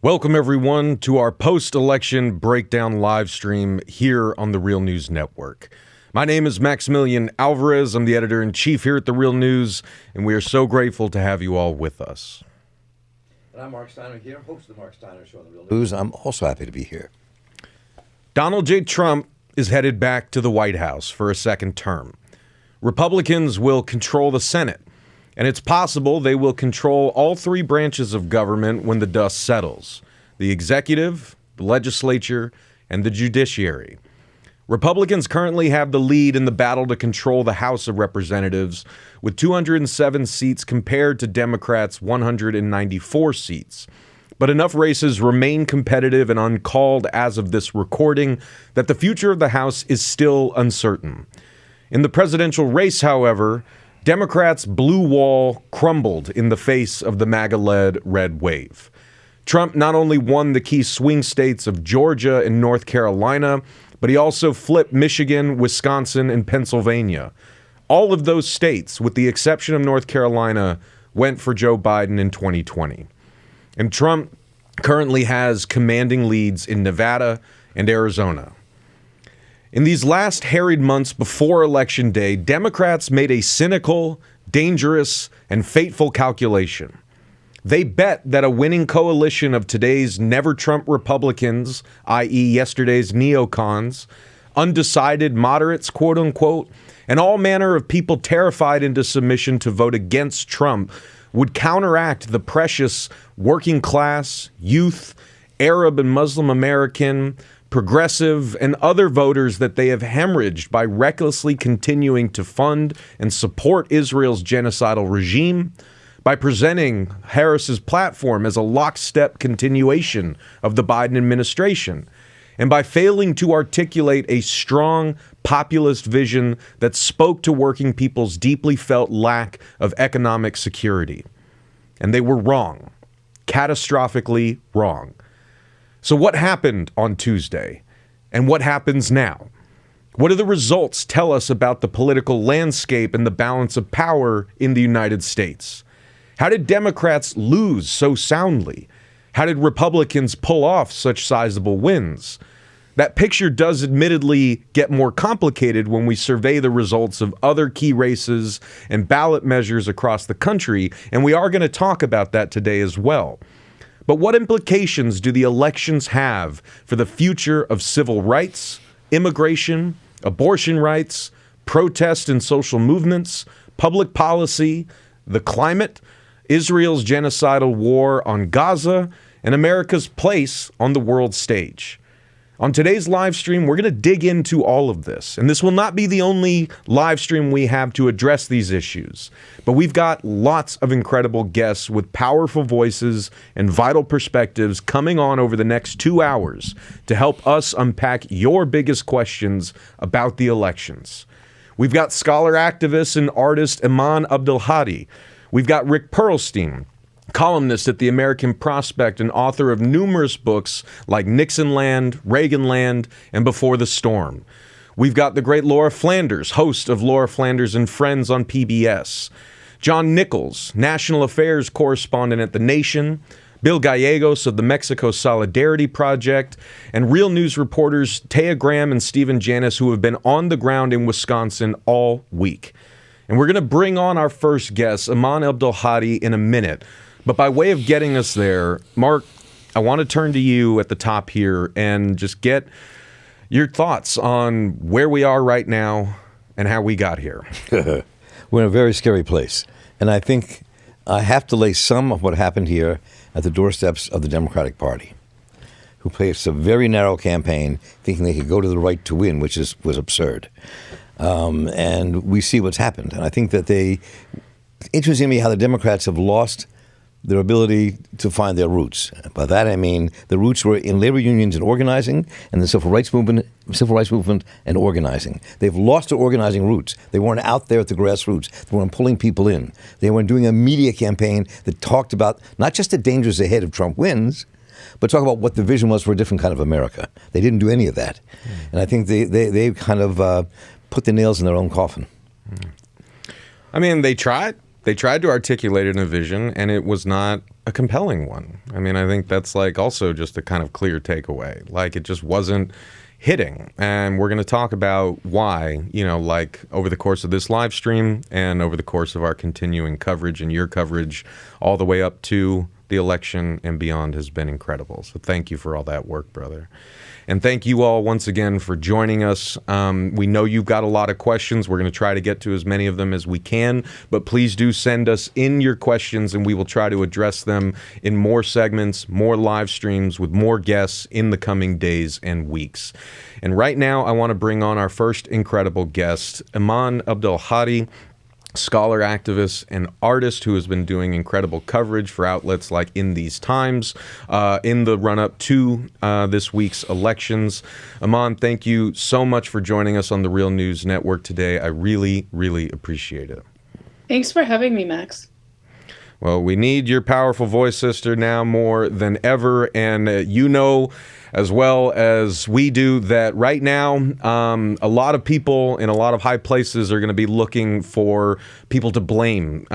Welcome, everyone, to our post-election breakdown live stream here on the Real News Network. My name is Maximilian Alvarez. I'm the editor-in-chief here at the Real News, and we are so grateful to have you all with us. And I'm Mark Steiner here, host of the Mark Steiner Show on the Real News. I'm also happy to be here. Donald J. Trump is headed back to the White House for a second term. Republicans will control the Senate, and it's possible they will control all three branches of government when the dust settles: the executive, the legislature, and the judiciary. Republicans currently have the lead in the battle to control the House of Representatives with 207 seats compared to Democrats' 194 seats. But enough races remain competitive and uncalled as of this recording that the future of the House is still uncertain. In the presidential race, however, Democrats' blue wall crumbled in the face of the MAGA-led red wave. Trump not only won the key swing states of Georgia and North Carolina, but he also flipped Michigan, Wisconsin, and Pennsylvania. All of those states, with the exception of North Carolina, went for Joe Biden in 2020. And Trump currently has commanding leads in Nevada and Arizona. In these last harried months before Election Day, Democrats made a cynical, dangerous, and fateful calculation. They bet that a winning coalition of today's never-Trump Republicans, i.e. yesterday's neocons, undecided moderates, quote-unquote, and all manner of people terrified into submission to vote against Trump would counteract the precious working class, youth, Arab and Muslim American, progressive, and other voters that they have hemorrhaged by recklessly continuing to fund and support Israel's genocidal regime, by presenting Harris's platform as a lockstep continuation of the Biden administration, and by failing to articulate a strong populist vision that spoke to working people's deeply felt lack of economic security. And they were wrong, catastrophically wrong. So what happened on Tuesday? And what happens now? What do the results tell us about the political landscape and the balance of power in the United States? How did Democrats lose so soundly? How did Republicans pull off such sizable wins? That picture does admittedly get more complicated when we survey the results of other key races and ballot measures across the country, and we are going to talk about that today as well. But what implications do the elections have for the future of civil rights, immigration, abortion rights, protest and social movements, public policy, the climate, Israel's genocidal war on Gaza, and America's place on the world stage? On today's live stream, we're going to dig into all of this. And this will not be the only live stream we have to address these issues. But we've got lots of incredible guests with powerful voices and vital perspectives coming on over the next 2 hours to help us unpack your biggest questions about the elections. We've got scholar, activist, and artist Iman Abdelhadi. We've got Rick Perlstein, columnist at the American Prospect and author of numerous books like Nixonland, Reaganland, and Before the Storm. We've got the great Laura Flanders, host of Laura Flanders and Friends on PBS. John Nichols, national affairs correspondent at The Nation. Bill Gallegos of the Mexico Solidarity Project, and Real News reporters Taya Graham and Stephen Janis, who have been on the ground in Wisconsin all week. And we're going to bring on our first guest, Iman Abdelhadi, in a minute. But by way of getting us there, Mark, I want to turn to you at the top here and just get your thoughts on where we are right now and how we got here. We're in a very scary place. And I think I have to lay some of what happened here at the doorsteps of the Democratic Party, who placed a very narrow campaign thinking they could go to the right to win, which was absurd. And we see what's happened. And I think that interesting to me how the Democrats have lost their ability to find their roots. By that I mean the roots were in labor unions and organizing, and the civil rights movement and organizing. They've lost their organizing roots. They weren't out there at the grassroots. They weren't pulling people in. They weren't doing a media campaign that talked about not just the dangers ahead if Trump wins, but talk about what the vision was for a different kind of America. They didn't do any of that. And I think they kind of put the nails in their own coffin. I mean, they tried. They tried to articulate it in a vision, and it was not a compelling one. I mean, I think that's like also just a kind of clear takeaway. Like, it just wasn't hitting. And we're going to talk about why, like over the course of this live stream and over the course of our continuing coverage, and your coverage all the way up to the election and beyond has been incredible. So thank you for all that work, brother. And thank you all once again for joining us. We know you've got a lot of questions. We're going to try to get to as many of them as we can, but please do send us in your questions, and we will try to address them in more segments, more live streams with more guests in the coming days and weeks. And right now, I want to bring on our first incredible guest, Iman Abdelhadi, scholar, activist, and artist who has been doing incredible coverage for outlets like In These Times in the run-up to this week's elections. Iman, thank you so much for joining us on the Real News Network today. I really, really appreciate it. Thanks for having me, Max. Well, we need your powerful voice, sister, now more than ever. And as well as we do, that right now, a lot of people in a lot of high places are going to be looking for people to blame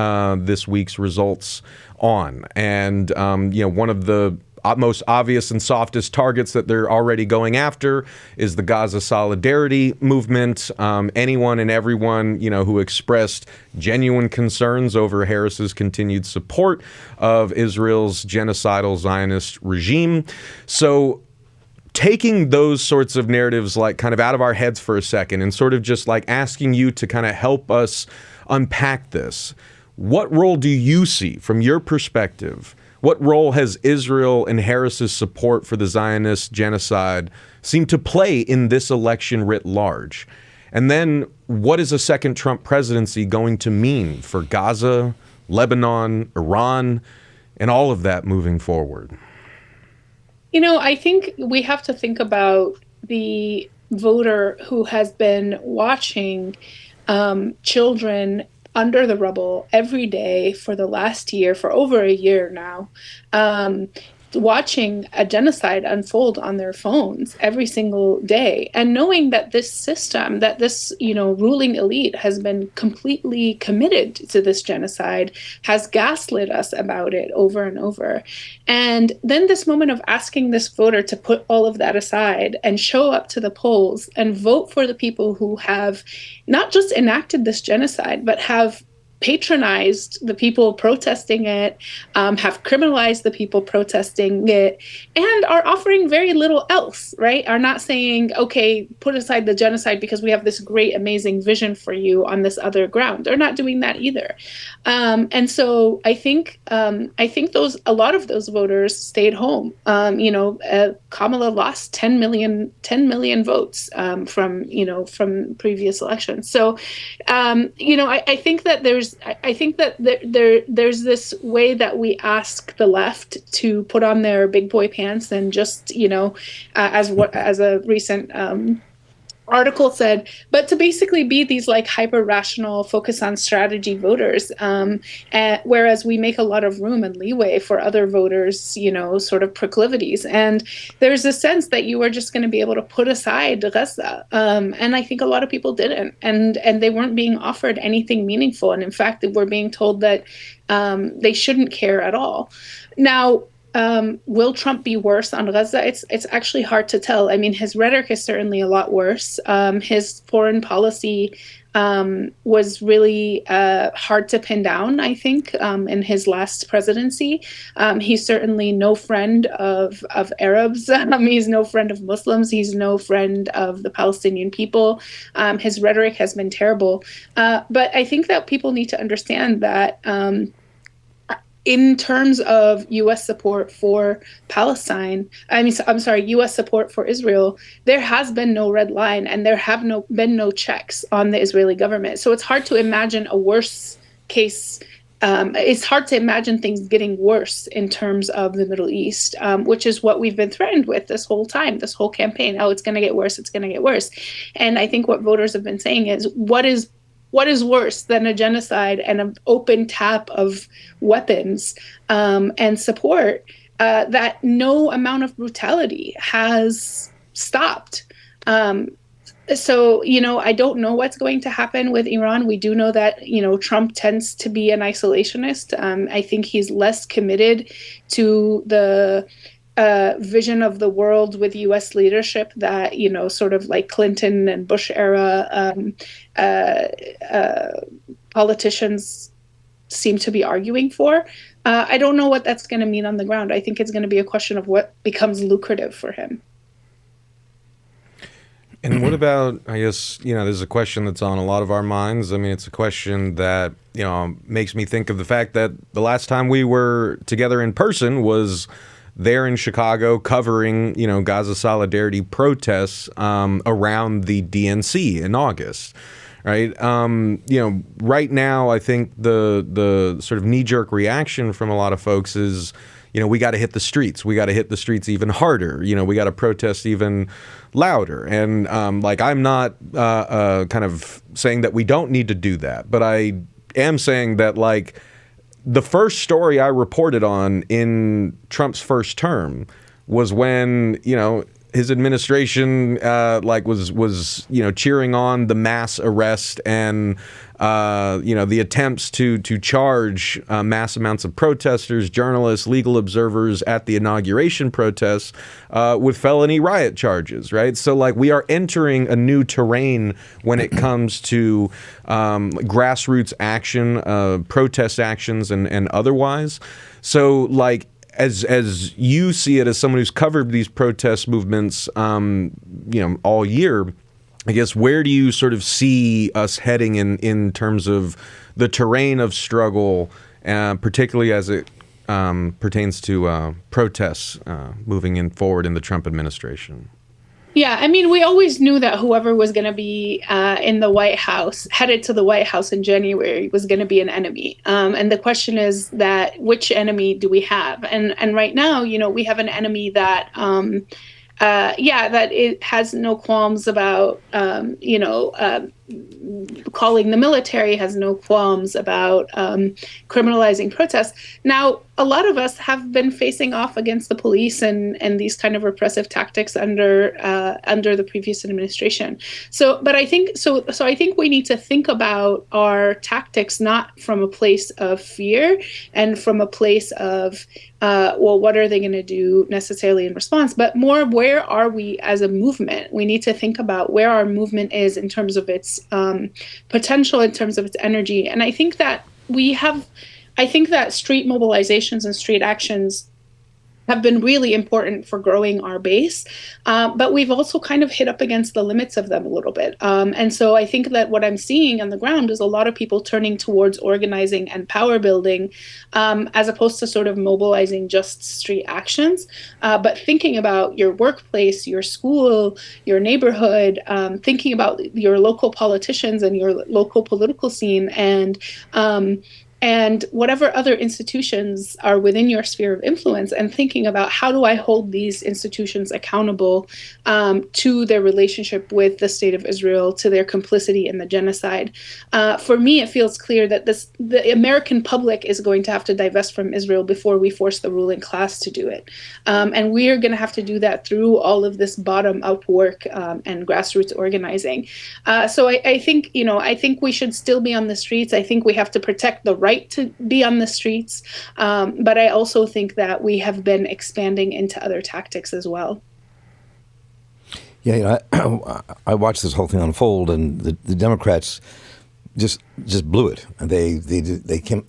this week's results on. And, one of the most obvious and softest targets that they're already going after is the Gaza solidarity movement. Anyone and everyone, who expressed genuine concerns over Harris's continued support of Israel's genocidal Zionist regime. So taking those sorts of narratives like kind of out of our heads for a second and sort of just like asking you to kind of help us unpack this, what role do you see from your perspective? What role has Israel and Harris's support for the Zionist genocide seemed to play in this election writ large? And then what is a second Trump presidency going to mean for Gaza, Lebanon, Iran, and all of that moving forward? I think we have to think about the voter who has been watching children under the rubble every day for the last year, for over a year now, watching a genocide unfold on their phones every single day, and knowing that this system, that this, ruling elite has been completely committed to this genocide, has gaslit us about it over and over. And then this moment of asking this voter to put all of that aside and show up to the polls and vote for the people who have not just enacted this genocide, but have patronized the people protesting it, have criminalized the people protesting it, and are offering very little else, right? Are not saying, okay, put aside the genocide because we have this great, amazing vision for you on this other ground. They're not doing that either. And so I think a lot of those voters stayed home. Kamala lost 10 million votes from previous elections. So, I think that there's this way that we ask the left to put on their big boy pants and just, as a recent article said, but to basically be these like hyper rational, focus on strategy voters, whereas we make a lot of room and leeway for other voters, sort of proclivities. And there's a sense that you are just going to be able to put aside Gaza. And I think a lot of people didn't, and they weren't being offered anything meaningful. And in fact, we're being told that they shouldn't care at all. Now, will Trump be worse on Gaza? It's actually hard to tell. I mean, his rhetoric is certainly a lot worse. His foreign policy was really hard to pin down, I think, in his last presidency. He's certainly no friend of Arabs. He's no friend of Muslims. He's no friend of the Palestinian people. His rhetoric has been terrible. But I think that people need to understand that in terms of U.S. support for Palestine, U.S. support for Israel, there has been no red line, and there have been no checks on the Israeli government. So it's hard to imagine a worse case. It's hard to imagine things getting worse in terms of the Middle East, which is what we've been threatened with this whole time, this whole campaign. Oh, it's going to get worse. It's going to get worse. And I think what voters have been saying is, what is worse than a genocide and an open tap of weapons and support that no amount of brutality has stopped? So, I don't know what's going to happen with Iran. We do know that, Trump tends to be an isolationist. I think he's less committed to the vision of the world with U.S. leadership that, sort of like Clinton and Bush era politicians seem to be arguing for. I don't know what that's going to mean on the ground. I think it's going to be a question of what becomes lucrative for him. And what about, I guess, this is a question that's on a lot of our minds. I mean, it's a question that, makes me think of the fact that the last time we were together in person was there in Chicago covering, Gaza solidarity protests around the DNC in August. Right. Right now, I think the sort of knee-jerk reaction from a lot of folks is, we got to hit the streets. We got to hit the streets even harder. We got to protest even louder. And I'm not kind of saying that we don't need to do that, but I am saying that the first story I reported on in Trump's first term was when, his administration was cheering on the mass arrest and the attempts to charge mass amounts of protesters, journalists, legal observers at the inauguration protests with felony riot charges, right? So we are entering a new terrain when it comes to grassroots action, protest actions and otherwise. So as you see it, as someone who's covered these protest movements, all year, I guess, where do you sort of see us heading in terms of the terrain of struggle, particularly as it pertains to protests moving forward in the Trump administration? Yeah, I mean, we always knew that whoever was going to be in the White House, headed to the White House in January, was going to be an enemy. And the question is that which enemy do we have? And right now, we have an enemy that, that it has no qualms about, calling the military, has no qualms about criminalizing protests. Now, a lot of us have been facing off against the police and these kind of repressive tactics under the previous administration. But I think I think we need to think about our tactics not from a place of fear and from a place of what are they going to do necessarily in response, but more where are we as a movement? We need to think about where our movement is in terms of its potential, in terms of its energy. And I think that street mobilizations and street actions have been really important for growing our base, but we've also kind of hit up against the limits of them a little bit. And so I think that what I'm seeing on the ground is a lot of people turning towards organizing and power building, as opposed to sort of mobilizing just street actions, but thinking about your workplace, your school, your neighborhood, thinking about your local politicians and your local political scene, and whatever other institutions are within your sphere of influence, and thinking about how do I hold these institutions accountable to their relationship with the state of Israel, to their complicity in the genocide. For me, it feels clear that the American public is going to have to divest from Israel before we force the ruling class to do it. And we are going to have to do that through all of this bottom-up work and grassroots organizing. So I think we should still be on the streets. I think we have to protect the right to be on the streets, but I also think that we have been expanding into other tactics as well. Yeah, I watched this whole thing unfold, and the Democrats just blew it. They came,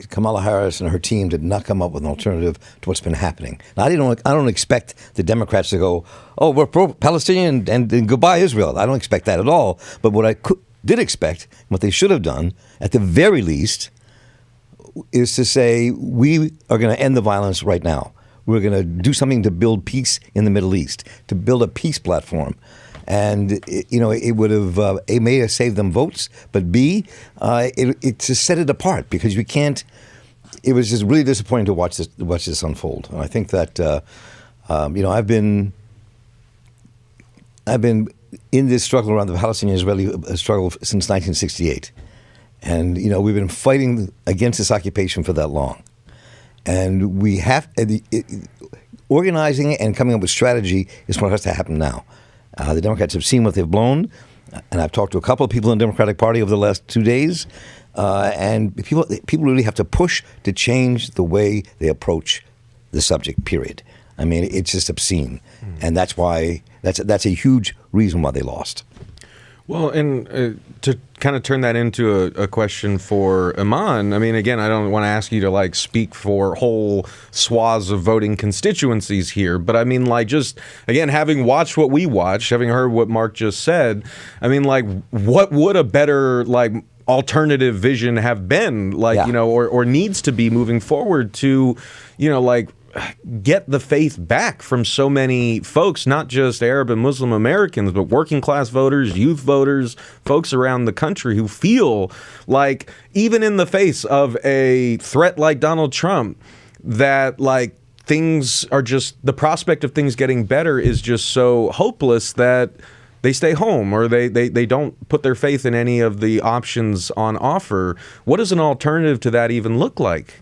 Kamala Harris and her team did not come up with an alternative to what's been happening. Now, I don't expect the Democrats to go, oh, we're pro-Palestinian and goodbye Israel. I don't expect that at all. But what I did expect, what they should have done, at the very least, is to say, we are going to end the violence right now. We're going to do something to build peace in the Middle East, to build a peace platform. And, it would have, A, may have saved them votes, but B, it to set it apart, because you can't, it was just really disappointing to watch this unfold. And I think that, I've been in this struggle around the Palestinian-Israeli struggle since 1968. And, we've been fighting against this occupation for that long. And we have organizing and coming up with strategy is what has to happen now. The Democrats have seen what they've blown. and I've talked to a couple of people in the Democratic Party over the last 2 days, and people really have to push to change the way they approach the subject, period. I mean, it's just obscene. And that's why, that's a huge reason why they lost. Well, and to kind of turn that into a question for Iman, I mean, again, I don't want to ask you to like speak for whole swaths of voting constituencies here, but I mean, like, just again, having watched what we watched, having heard what Mark just said, I mean, like, what would a better like alternative vision have been, like, you know, or needs to be moving forward to, you know, like, get the faith back from so many folks, not just Arab and Muslim Americans, but working class voters, youth voters, folks around the country who feel like, even in the face of a threat like Donald Trump, that like things are just, the prospect of things getting better is just so hopeless that they stay home, or they don't put their faith in any of the options on offer. What does an alternative to that even look like?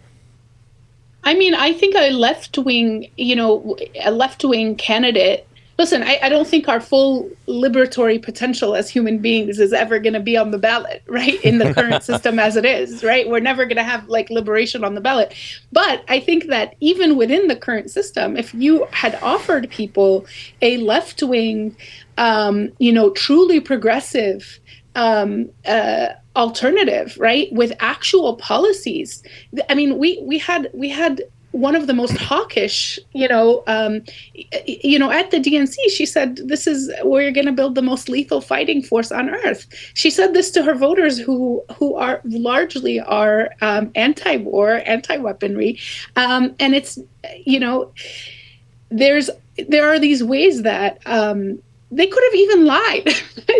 I mean, I think a left-wing candidate. Listen, I don't think our full liberatory potential as human beings is ever going to be on the ballot, right? In the current system as it is, right? We're never going to have like liberation on the ballot. But I think that even within the current system, if you had offered people a left-wing, truly progressive alternative, right, with actual policies. I mean, we had one of the most hawkish, at the DNC. She said, we're going to build the most lethal fighting force on earth. She said this to her voters who are largely anti-war, anti-weaponry. And it's, there are these ways that, they could have even lied.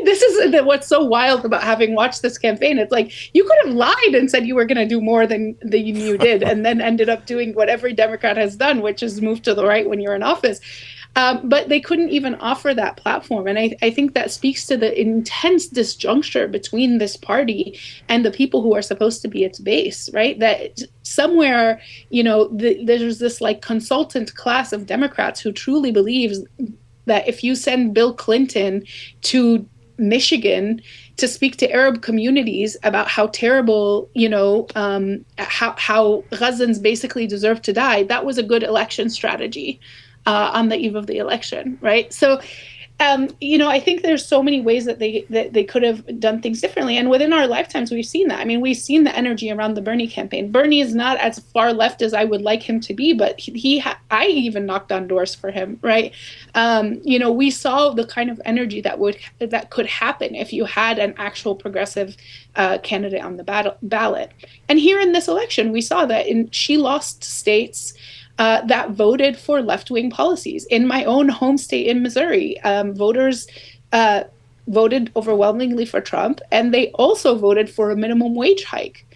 This is what's so wild about having watched this campaign. It's like, you could have lied and said you were going to do more than you did, and then ended up doing what every Democrat has done, which is move to the right when you're in office. But they couldn't even offer that platform. And I think that speaks to the intense disjuncture between this party and the people who are supposed to be its base, right? That somewhere, there's this like consultant class of Democrats who truly believes that if you send Bill Clinton to Michigan to speak to Arab communities about how terrible, how Gazans basically deserve to die, that was a good election strategy on the eve of the election, right? So, I think there's so many ways that they could have done things differently. And within our lifetimes, we've seen that. I mean, we've seen the energy around the Bernie campaign. Bernie is not as far left as I would like him to be, but I even knocked on doors for him, right? We saw the kind of energy that could happen if you had an actual progressive candidate on the ballot. And here in this election, we saw that she lost states that voted for left-wing policies. In my own home state in Missouri, voters voted overwhelmingly for Trump, and they also voted for a minimum wage hike.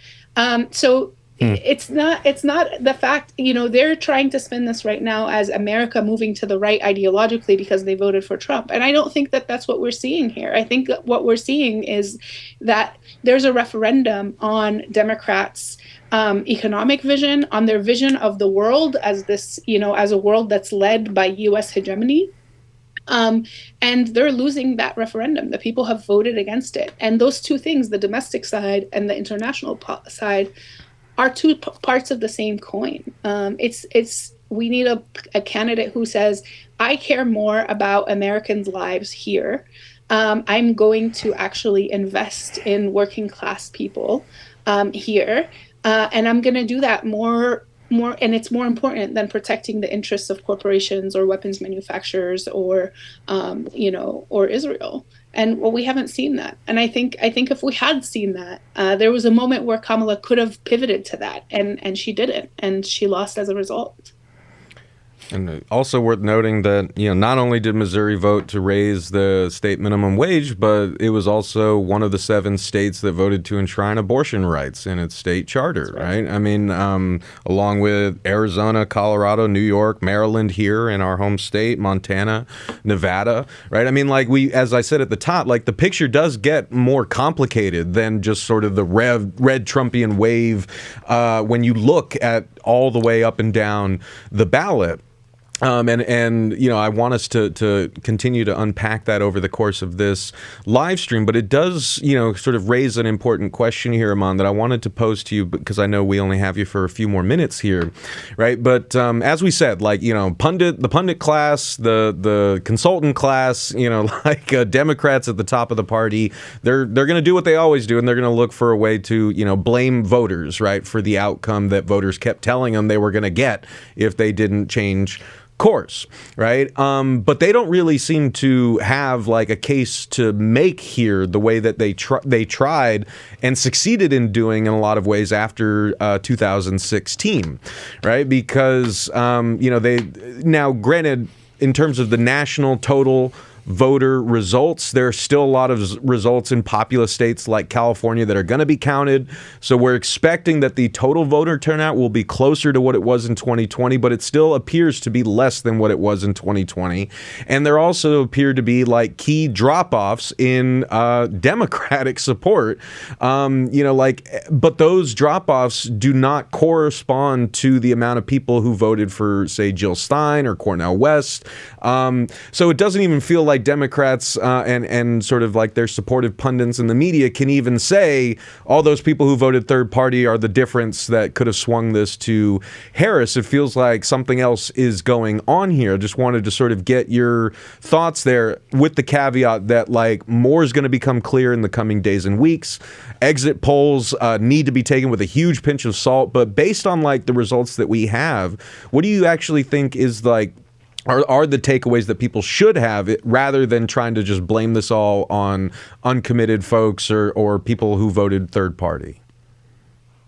It's not the fact, they're trying to spin this right now as America moving to the right ideologically because they voted for Trump. And I don't think that that's what we're seeing here. I think that what we're seeing is that there's a referendum on Democrats' economic vision, on their vision of the world as this, as a world that's led by U.S. hegemony. And they're losing that referendum. The people have voted against it. And those two things, the domestic side and the international side, are two parts of the same coin. We need a candidate who says, I care more about Americans' lives here. I'm going to actually invest in working class people here. And I'm going to do that more, and it's more important than protecting the interests of corporations or weapons manufacturers or Israel. And we haven't seen that. And I think if we had seen that, there was a moment where Kamala could have pivoted to that, and she didn't, and she lost as a result. And also worth noting that, not only did Missouri vote to raise the state minimum wage, but it was also one of the 7 states that voted to enshrine abortion rights in its state charter, right? I mean, along with Arizona, Colorado, New York, Maryland here in our home state, Montana, Nevada, right? I mean, like as I said at the top, like the picture does get more complicated than just sort of the red Trumpian wave when you look at all the way up and down the ballot. And I want us to continue to unpack that over the course of this live stream. But it does, sort of raise an important question here, Aman, that I wanted to pose to you because I know we only have you for a few more minutes here, right? But as we said, the pundit class, the consultant class, Democrats at the top of the party, they're going to do what they always do, and they're going to look for a way to, blame voters, right, for the outcome that voters kept telling them they were going to get if they didn't change course, right? But they don't really seem to have a case to make here the way that they tried and succeeded in doing in a lot of ways after 2016, right? Because they now, granted, in terms of the national total voter results, there are still a lot of results in populous states like California that are going to be counted. So we're expecting that the total voter turnout will be closer to what it was in 2020, but it still appears to be less than what it was in 2020. And there also appear to be key drop-offs in Democratic support, but those drop-offs do not correspond to the amount of people who voted for, say, Jill Stein or Cornel West. So it doesn't even feel like Democrats and sort of their supportive pundits in the media can even say all those people who voted third party are the difference that could have swung this to Harris. It feels like something else is going on here. I just wanted to sort of get your thoughts there, with the caveat that more is going to become clear in the coming days and weeks. Exit polls need to be taken with a huge pinch of salt, but based on the results that we have, what do you actually think is are the takeaways that people should have, rather than trying to just blame this all on uncommitted folks or people who voted third party?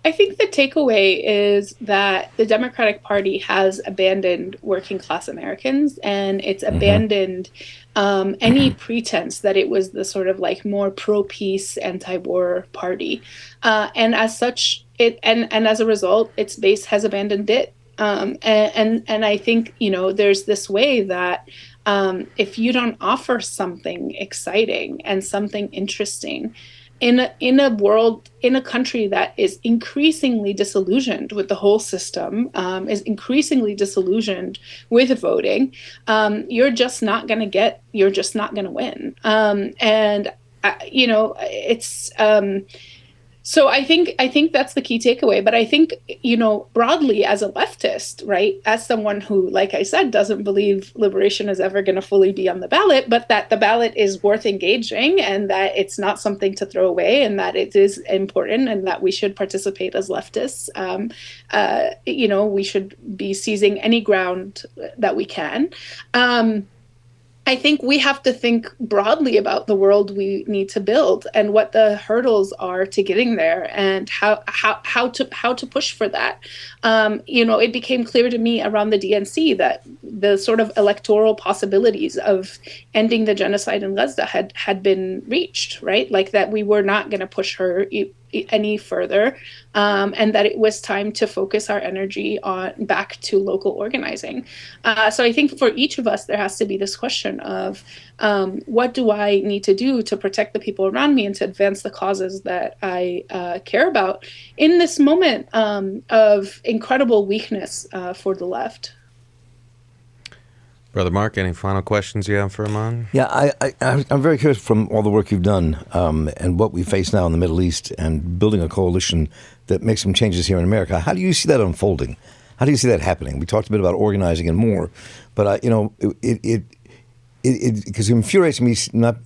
I think the takeaway is that the Democratic Party has abandoned working class Americans, and it's abandoned any pretense that it was the sort of more pro-peace, anti-war party. And as such, and as a result, its base has abandoned it. And I think, there's this way that if you don't offer something exciting and something interesting in a country that is increasingly disillusioned with the whole system, is increasingly disillusioned with voting, you're just not going to win. So I think that's the key takeaway. But I think, broadly as a leftist, right, as someone who, like I said, doesn't believe liberation is ever going to fully be on the ballot, but that the ballot is worth engaging and that it's not something to throw away and that it is important and that we should participate as leftists. We should be seizing any ground that we can. I think we have to think broadly about the world we need to build and what the hurdles are to getting there and how to push for that. It became clear to me around the DNC that the sort of electoral possibilities of ending the genocide in Gaza had been reached, right? That we were not going to push her any further, and that it was time to focus our energy back to local organizing. So I think for each of us, there has to be this question of what do I need to do to protect the people around me and to advance the causes that I care about in this moment of incredible weakness for the left. Brother Mark, any final questions you have for Aman? Yeah, I'm very curious from all the work you've done and what we face now in the Middle East and building a coalition that makes some changes here in America. How do you see that unfolding? How do you see that happening? We talked a bit about organizing and more, but it because it infuriates me not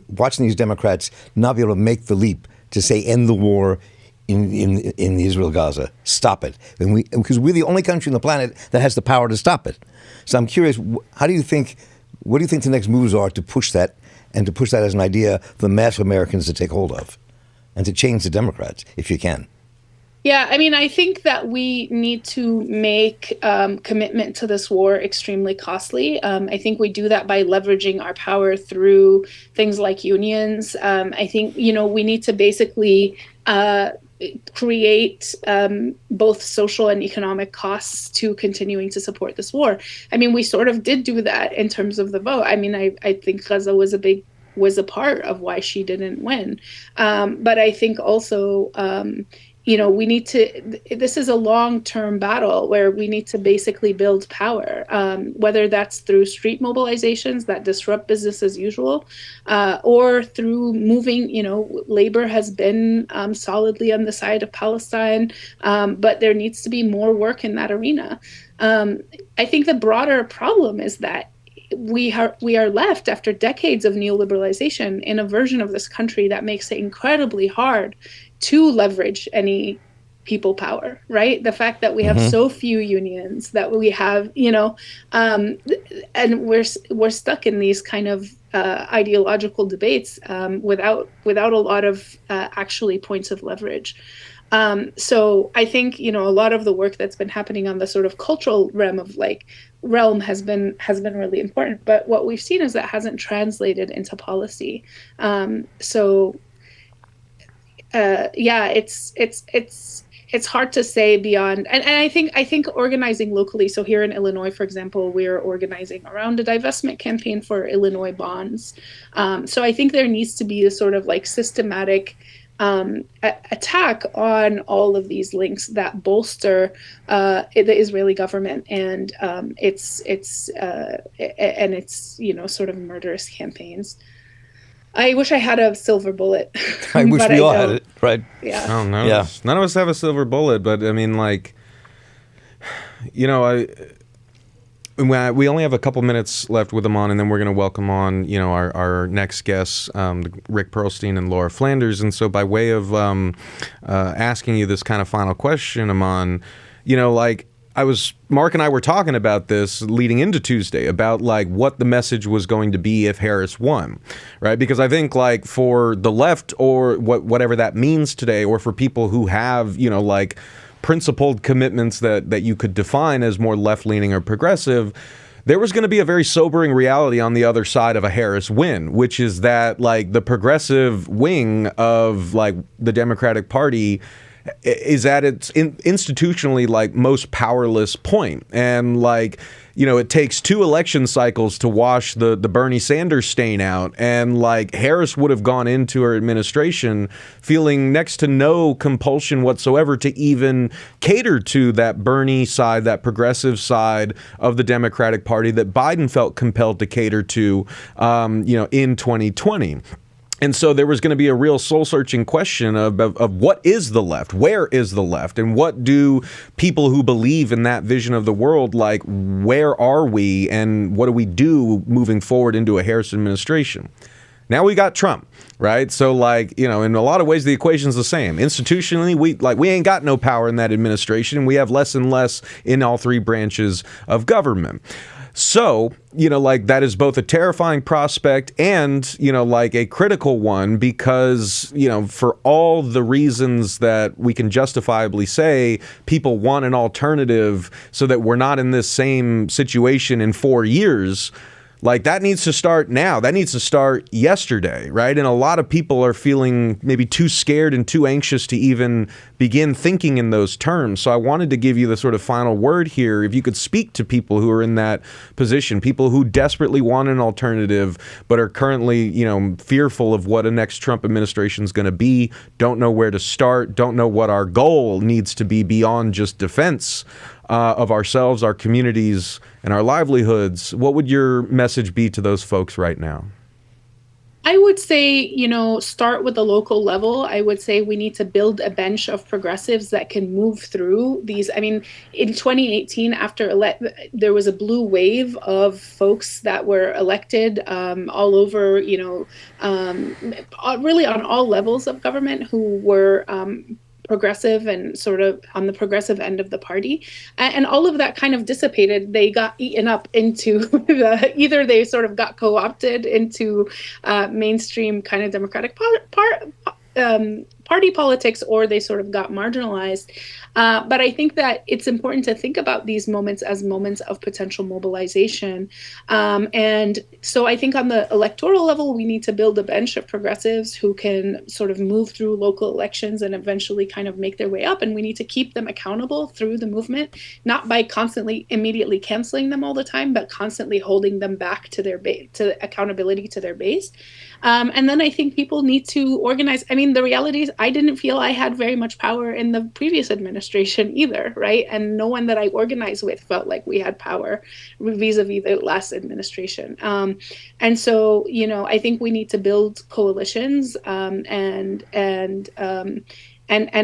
watching these Democrats not be able to make the leap to say end the war in Israel-Gaza, stop it, because we're the only country on the planet that has the power to stop it. So I'm curious, what do you think the next moves are to push that, and to push that as an idea for the mass of Americans to take hold of, and to change the Democrats, if you can? Yeah, I think that we need to make commitment to this war extremely costly. I think we do that by leveraging our power through things like unions. I think, we need to basically create both social and economic costs to continuing to support this war. We sort of did do that in terms of the vote. I think Gaza was a part of why she didn't win. But I think also we need to, this is a long-term battle where we need to basically build power, whether that's through street mobilizations that disrupt business as usual, or through moving, labor has been solidly on the side of Palestine, but there needs to be more work in that arena. I think the broader problem is that we are left after decades of neoliberalization in a version of this country that makes it incredibly hard to leverage any people power, right? The fact that we have so few unions, that we have, and we're stuck in these kind of ideological debates without a lot of actually points of leverage. So I think, a lot of the work that's been happening on the sort of cultural realm has been really important. But what we've seen is that hasn't translated into policy. It's hard to say beyond, and I think organizing locally. So here in Illinois, for example, we're organizing around a divestment campaign for Illinois bonds. So I think there needs to be a sort of systematic attack on all of these links that bolster the Israeli government and its sort of murderous campaigns. I wish I had a silver bullet. I wish we all had it, right? Yeah. Oh, no. Yeah. None of us have a silver bullet, but I mean, we only have a couple minutes left with them on, and then we're going to welcome on, our next guests, Rick Perlstein and Laura Flanders. And so by way of asking you this kind of final question, Aman, Mark and I were talking about this leading into Tuesday about what the message was going to be if Harris won, right? Because I think for the left or whatever that means today, or for people who have, principled commitments that you could define as more left-leaning or progressive, there was going to be a very sobering reality on the other side of a Harris win, which is that the progressive wing of the Democratic Party is at its institutionally most powerless point. And it takes 2 election cycles to wash the Bernie Sanders stain out. And Harris would have gone into her administration feeling next to no compulsion whatsoever to even cater to that Bernie side, that progressive side of the Democratic Party that Biden felt compelled to cater to, in 2020. And so there was going to be a real soul-searching question of what is the left? Where is the left? And what do people who believe in that vision of the world, where are we? And what do we do moving forward into a Harris administration? Now we got Trump, right? So in a lot of ways, the equation's the same. Institutionally, we ain't got no power in that administration. We have less and less in all 3 branches of government. So, that is both a terrifying prospect and, a critical one because, for all the reasons that we can justifiably say people want an alternative so that we're not in this same situation in 4 years, that needs to start now. That needs to start yesterday, right? And a lot of people are feeling maybe too scared and too anxious to even begin thinking in those terms. So I wanted to give you the sort of final word here. If you could speak to people who are in that position, people who desperately want an alternative, but are currently, fearful of what a next Trump administration is going to be, don't know where to start, don't know what our goal needs to be beyond just defense of ourselves, our communities, and our livelihoods. What would your message be to those folks right now? I would say, start with the local level. I would say we need to build a bench of progressives that can move through these. I mean, in 2018, there was a blue wave of folks that were elected all over, really on all levels of government who were progressive and sort of on the progressive end of the party. And all of that kind of dissipated. They got eaten up into either they sort of got co-opted into mainstream kind of Democratic party politics, or they sort of got marginalized. But I think that it's important to think about these moments as moments of potential mobilization. And so I think on the electoral level, we need to build a bench of progressives who can sort of move through local elections and eventually kind of make their way up. And we need to keep them accountable through the movement, not by constantly immediately canceling them all the time, but constantly holding them back to their to accountability to their base. And then I think people need to organize. I mean, the reality is I didn't feel I had very much power in the previous administration either, right? And no one that I organized with felt like we had power vis-a-vis the last administration. And so, I think we need to build coalitions and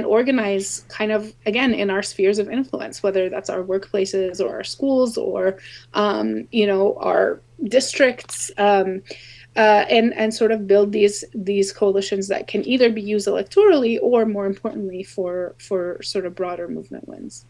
organize kind of, again, in our spheres of influence, whether that's our workplaces or our schools or, our districts, and sort of build these coalitions that can either be used electorally or, more importantly, for sort of broader movement wins.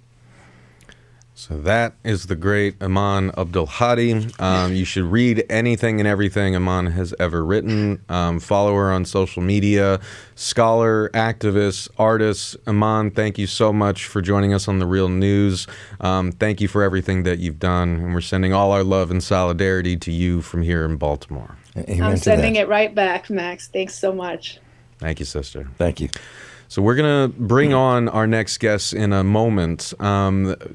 So that is the great Iman Abdulhadi. You should read anything and everything Iman has ever written. Follow her on social media. Scholar, activist, artist. Iman, thank you so much for joining us on The Real News. Thank you for everything that you've done. And we're sending all our love and solidarity to you from here in Baltimore. Amen. I'm sending it right back, Max. Thanks so much. Thank you, sister. Thank you. So we're going to bring on our next guests in a moment.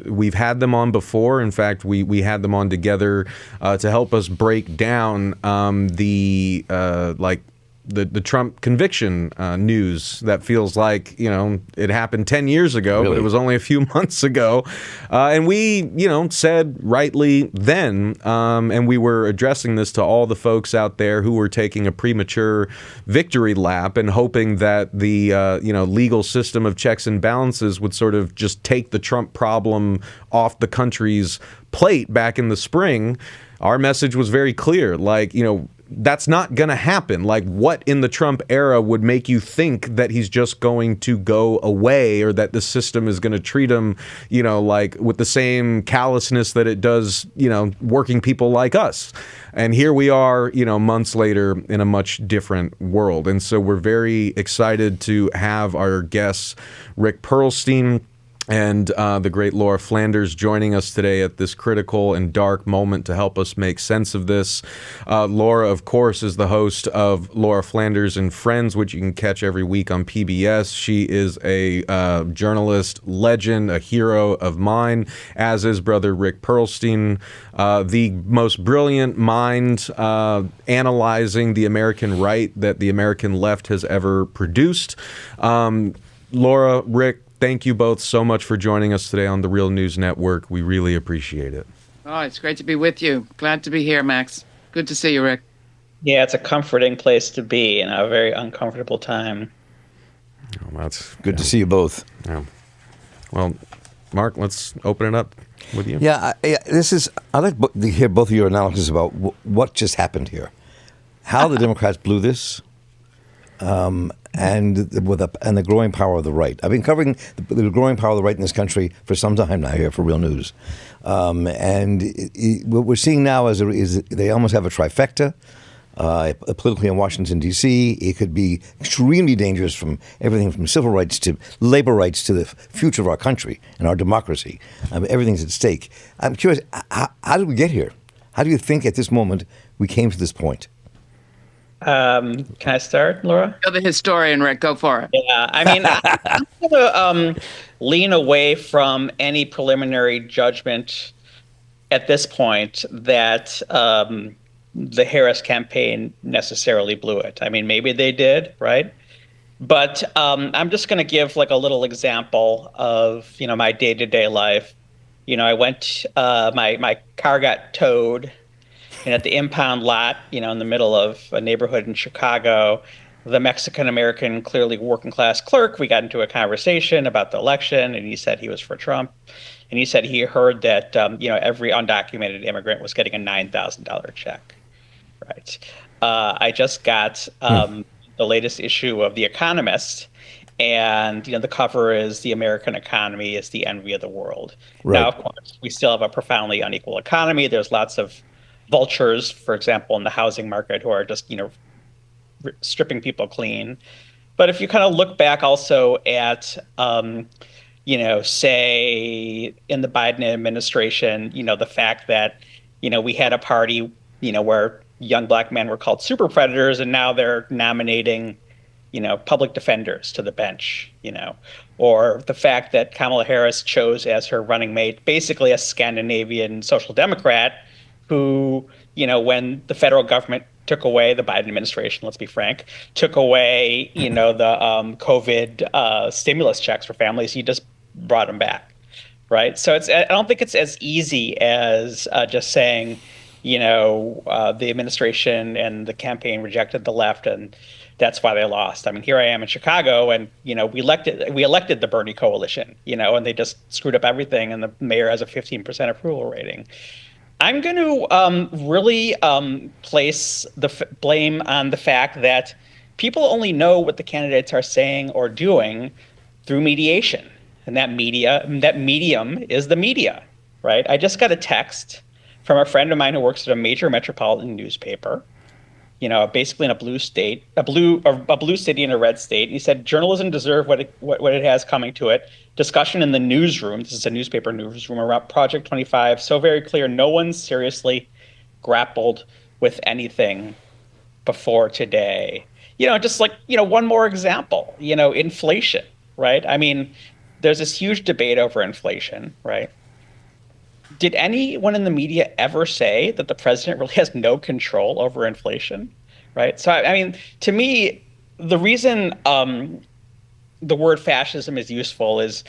We've had them on before. In fact, we had them on together to help us break down the Trump conviction news that feels like, it happened 10 years ago, Really? but it was only a few months ago. And we, said rightly then, and we were addressing this to all the folks out there who were taking a premature victory lap and hoping that the, legal system of checks and balances would sort of just take the Trump problem off the country's plate back in the spring. Our message was very clear, that's not going to happen. Like, what in the Trump era would make you think that he's just going to go away or that the system is going to treat him, with the same callousness that it does, working people like us? And here we are, months later in a much different world. And so we're very excited to have our guests, Rick Perlstein and the great Laura Flanders, joining us today at this critical and dark moment to help us make sense of this. Laura, of course, is the host of Laura Flanders and Friends, which you can catch every week on PBS. She is a journalist legend, a hero of mine, as is brother Rick Perlstein, the most brilliant mind analyzing the American right that the American left has ever produced. Laura, Rick, thank you both so much for joining us today on the Real News Network. We really appreciate it. Oh, it's great to be with you. Glad to be here, Max. Good to see you, Rick. Yeah, it's a comforting place to be in a very uncomfortable time. Oh, that's Good to see you both. Yeah. Well, Mark, let's open it up with you. Yeah, I'd like to hear both of your analysis about what just happened here, how the Democrats blew this, and the growing power of the right. I've been covering the growing power of the right in this country for some time now here for Real News. What we're seeing now is they almost have a trifecta. Politically in Washington, D.C., it could be extremely dangerous from everything from civil rights to labor rights to the future of our country and our democracy. Everything's at stake. I'm curious, how did we get here? How do you think at this moment we came to this point? Can I start, Laura? You're the historian, Rick. Go for it. Yeah, I mean, I'm going to lean away from any preliminary judgment at this point that the Harris campaign necessarily blew it. I mean, maybe they did, right? But I'm just going to give like a little example of, my day-to-day life. I went, my car got towed. And at the impound lot, in the middle of a neighborhood in Chicago, the Mexican-American, clearly working-class clerk, we got into a conversation about the election, and he said he was for Trump. And he said he heard that, every undocumented immigrant was getting a $9,000 check. Right. I just got the latest issue of The Economist, and, the cover is "The American economy is the envy of the world." Right. Now, of course, we still have a profoundly unequal economy. There's lots of vultures, for example, in the housing market who are just, stripping people clean. But if you kind of look back also at, say in the Biden administration, the fact that, we had a party, where young black men were called super predators, and now they're nominating, public defenders to the bench, or the fact that Kamala Harris chose as her running mate basically a Scandinavian social democrat who, when the federal government took away the Biden administration, let's be frank, took away, the COVID stimulus checks for families. He just brought them back, right? So I don't think it's as easy as just saying, the administration and the campaign rejected the left and that's why they lost. I mean, here I am in Chicago, and we elected the Bernie coalition, and they just screwed up everything, and the mayor has a 15% approval rating. I'm going to really place the blame on the fact that people only know what the candidates are saying or doing through mediation, and that medium is the media, right? I just got a text from a friend of mine who works at a major metropolitan newspaper, basically in a blue state, a blue city in a red state. And he said, journalism deserves what it has coming to it. Discussion in the newsroom, this is a newspaper newsroom, around Project 25, so very clear. No one seriously grappled with anything before today. Just like, one more example, inflation, right? I mean, there's this huge debate over inflation, right? Did anyone in the media ever say that the president really has no control over inflation, right? So, I mean, to me, the reason the word fascism is useful is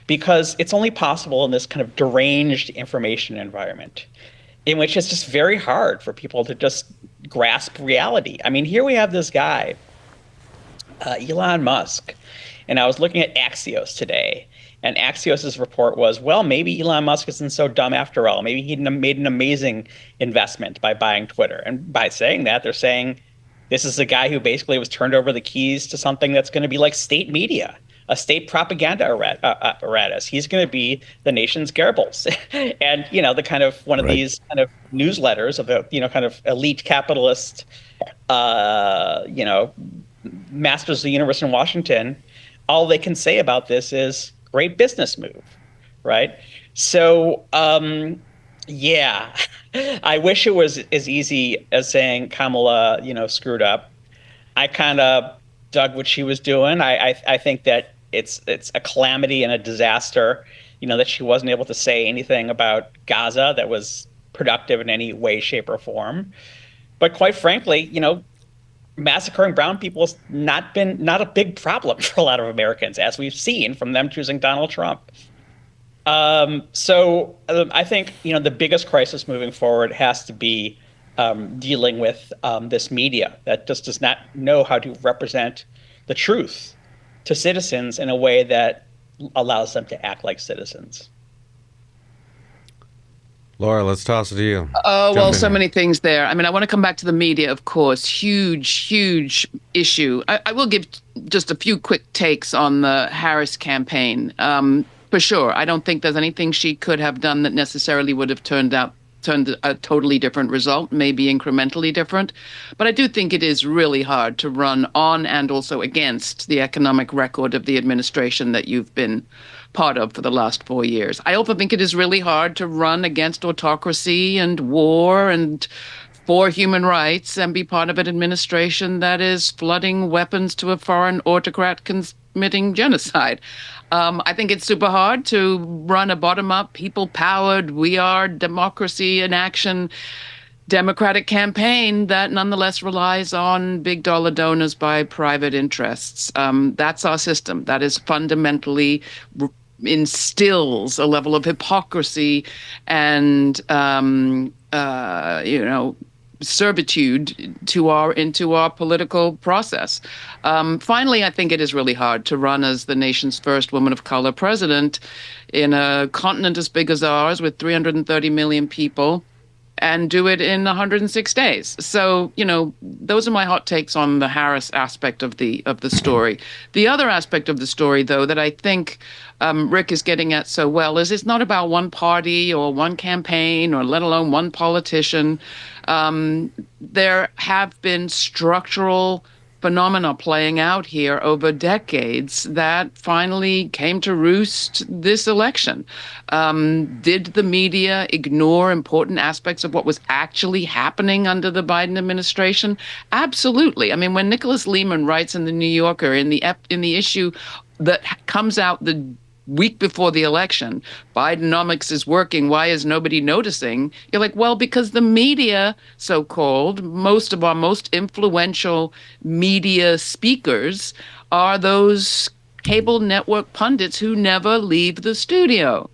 because it's only possible in this kind of deranged information environment in which it's just very hard for people to just grasp reality. I mean, here we have this guy, Elon Musk, and I was looking at Axios today. And Axios' report was, well, maybe Elon Musk isn't so dumb after all. Maybe he made an amazing investment by buying Twitter. And by saying that, they're saying this is a guy who basically was turned over the keys to something that's going to be like state media, a state propaganda apparatus. He's going to be the nation's Goebbels. And, the kind of one of these kind of newsletters of the, kind of elite capitalist, masters of the universe in Washington. All they can say about this is, great business move, right? So, I wish it was as easy as saying Kamala, screwed up. I kind of dug what she was doing. I think that it's a calamity and a disaster, that she wasn't able to say anything about Gaza that was productive in any way, shape, or form. But quite frankly, massacring brown people has not a big problem for a lot of Americans, as we've seen from them choosing Donald Trump. So I think, the biggest crisis moving forward has to be dealing with this media that just does not know how to represent the truth to citizens in a way that allows them to act like citizens. Laura, let's toss it to you. Oh, well, so many things there. I mean, I want to come back to the media, of course. Huge issue. I will give just a few quick takes on the Harris campaign. For sure, I don't think there's anything she could have done that necessarily would have turned a totally different result, maybe incrementally different. But I do think it is really hard to run on and also against the economic record of the administration that you've been part of for the last 4 years. I also think it is really hard to run against autocracy and war and for human rights and be part of an administration that is flooding weapons to a foreign autocrat committing genocide. I think it's super hard to run a bottom-up, people-powered, we are democracy in action Democratic campaign that nonetheless relies on big dollar donors by private interests. That's our system. That is fundamentally instills a level of hypocrisy and servitude into our political process. Finally, I think it is really hard to run as the nation's first woman of color president in a continent as big as ours with 330 million people and do it in 106 days. So, those are my hot takes on the Harris aspect of the story. The other aspect of the story, though, that I think Rick is getting at so well is it's not about one party or one campaign or let alone one politician. There have been structural phenomena playing out here over decades that finally came to roost this election. Did the media ignore important aspects of what was actually happening under the Biden administration? Absolutely. I mean, when Nicholas Lehman writes in the New Yorker in the issue that comes out the week before the election, Bidenomics is working, why is nobody noticing? You're like, well, because the media, so-called, most of our most influential media speakers are those cable network pundits who never leave the studio.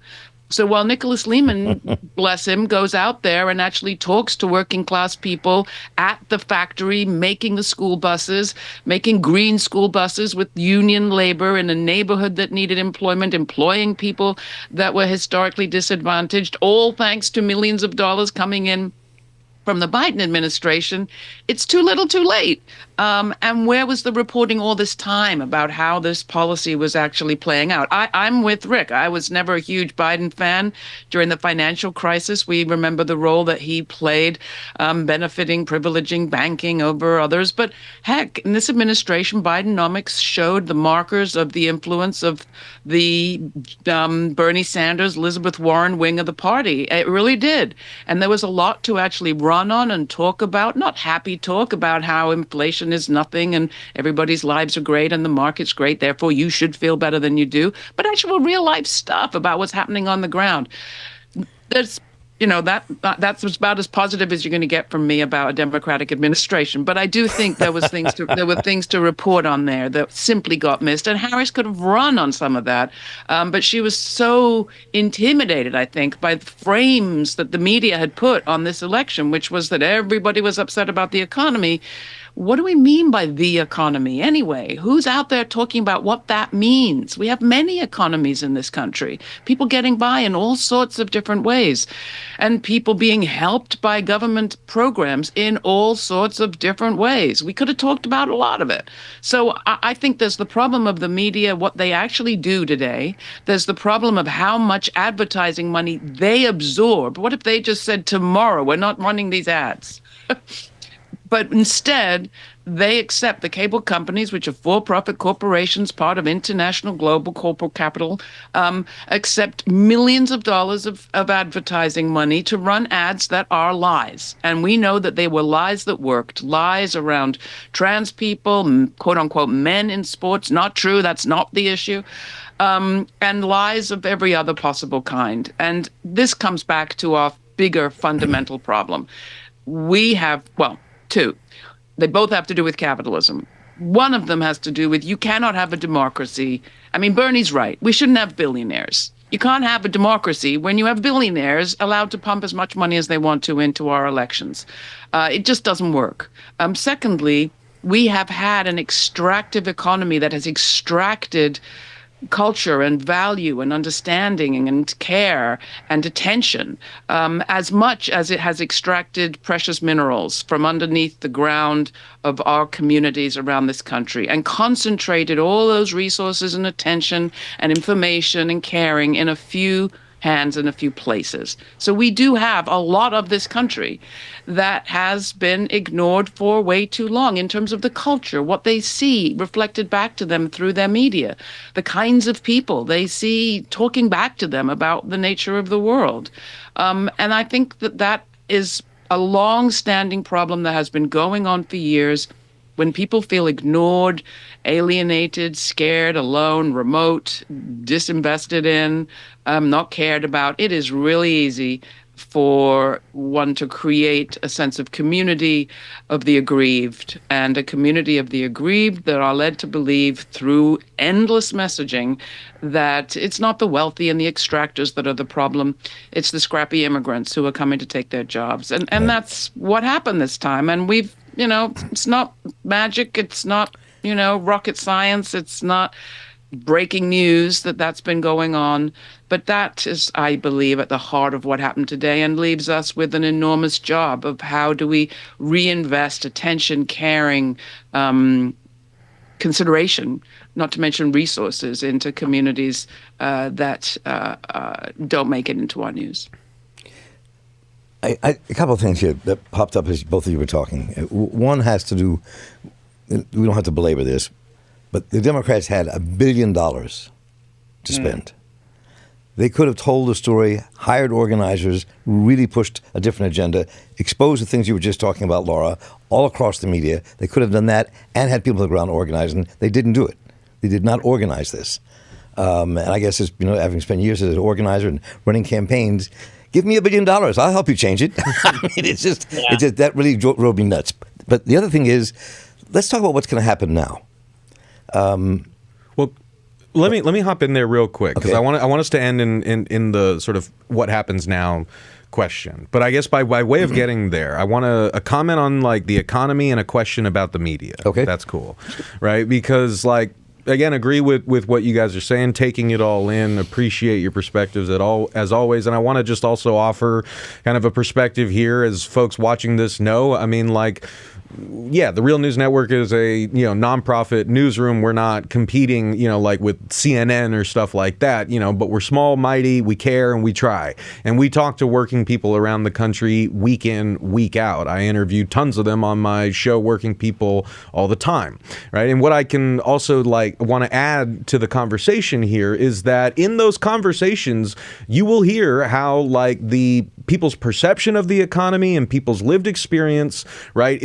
So while Nicholas Lehman, bless him, goes out there and actually talks to working class people at the factory, making the school buses, making green school buses with union labor in a neighborhood that needed employment, employing people that were historically disadvantaged, all thanks to millions of dollars coming in from the Biden administration, it's too little too late. And where was the reporting all this time about how this policy was actually playing out? I'm with Rick. I was never a huge Biden fan during the financial crisis. We remember the role that he played, benefiting, privileging banking over others. But heck, in this administration, Bidenomics showed the markers of the influence of the Bernie Sanders, Elizabeth Warren wing of the party. It really did. And there was a lot to actually run on and talk about, not happy talk about how inflation is nothing and everybody's lives are great and the market's great, therefore you should feel better than you do, but actual real life stuff about what's happening on the ground. There's, that's about as positive as you're going to get from me about a Democratic administration. But I do think there were things to report on there that simply got missed. And Harris could have run on some of that. But she was so intimidated, I think, by the frames that the media had put on this election, which was that everybody was upset about the economy. What do we mean by the economy anyway? Who's out there talking about what that means? We have many economies in this country, people getting by in all sorts of different ways, and people being helped by government programs in all sorts of different ways. We could have talked about a lot of it. So I think there's the problem of the media, what they actually do today. There's the problem of how much advertising money they absorb. What if they just said tomorrow, we're not running these ads? But instead, they accept the cable companies, which are for-profit corporations, part of international global corporate capital, accept millions of dollars of advertising money to run ads that are lies. And we know that they were lies that worked, lies around trans people, quote-unquote men in sports. Not true. That's not the issue. And lies of every other possible kind. And this comes back to our bigger fundamental problem. We have, two. They both have to do with capitalism. One of them has to do with you cannot have a democracy. I mean, Bernie's right. We shouldn't have billionaires. You can't have a democracy when you have billionaires allowed to pump as much money as they want to into our elections. It just doesn't work. Secondly, we have had an extractive economy that has extracted culture and value and understanding and care and attention, as much as it has extracted precious minerals from underneath the ground of our communities around this country and concentrated all those resources and attention and information and caring in a few hands in a few places. So we do have a lot of this country that has been ignored for way too long in terms of the culture, what they see reflected back to them through their media, the kinds of people they see talking back to them about the nature of the world. And I think that is a long-standing problem that has been going on for years. When people feel ignored, alienated, scared, alone, remote, disinvested in, not cared about, it is really easy for one to create a sense of community of the aggrieved, and a community of the aggrieved that are led to believe through endless messaging that it's not the wealthy and the extractors that are the problem. It's the scrappy immigrants who are coming to take their jobs. And that's what happened this time. And we've, it's not magic. It's not, rocket science. It's not breaking news that's been going on. But that is, I believe, at the heart of what happened today, and leaves us with an enormous job of how do we reinvest attention, caring, consideration, not to mention resources, into communities that don't make it into our news. A couple of things here that popped up as both of you were talking. One has to do, we don't have to belabor this, but the Democrats had $1 billion to spend. They could have told the story, hired organizers, really pushed a different agenda, exposed the things you were just talking about, Laura, all across the media. They could have done that and had people on the ground organizing. They didn't do it. They did not organize this. And I guess it's, having spent years as an organizer and running campaigns, give me $1 billion. I'll help you change it. I mean, it's just that really drove me nuts. But the other thing is, let's talk about what's going to happen now. Well, let me hop in there real quick because I want us to end in the sort of what happens now question. But I guess by way of getting there, I want a comment on like the economy and a question about the media. Okay, that's cool, right? Because like. Again, agree with what you guys are saying, taking it all in, appreciate your perspectives as always. And I want to just also offer kind of a perspective here as folks watching this know. I mean, like, yeah, the Real News Network is a, nonprofit newsroom. We're not competing, like with CNN or stuff like that, but we're small, mighty, we care, and we try. And we talk to working people around the country week in, week out. I interview tons of them on my show, Working People, all the time, right? And what I can also want to add to the conversation here is that in those conversations, you will hear how the people's perception of the economy and people's lived experience, right,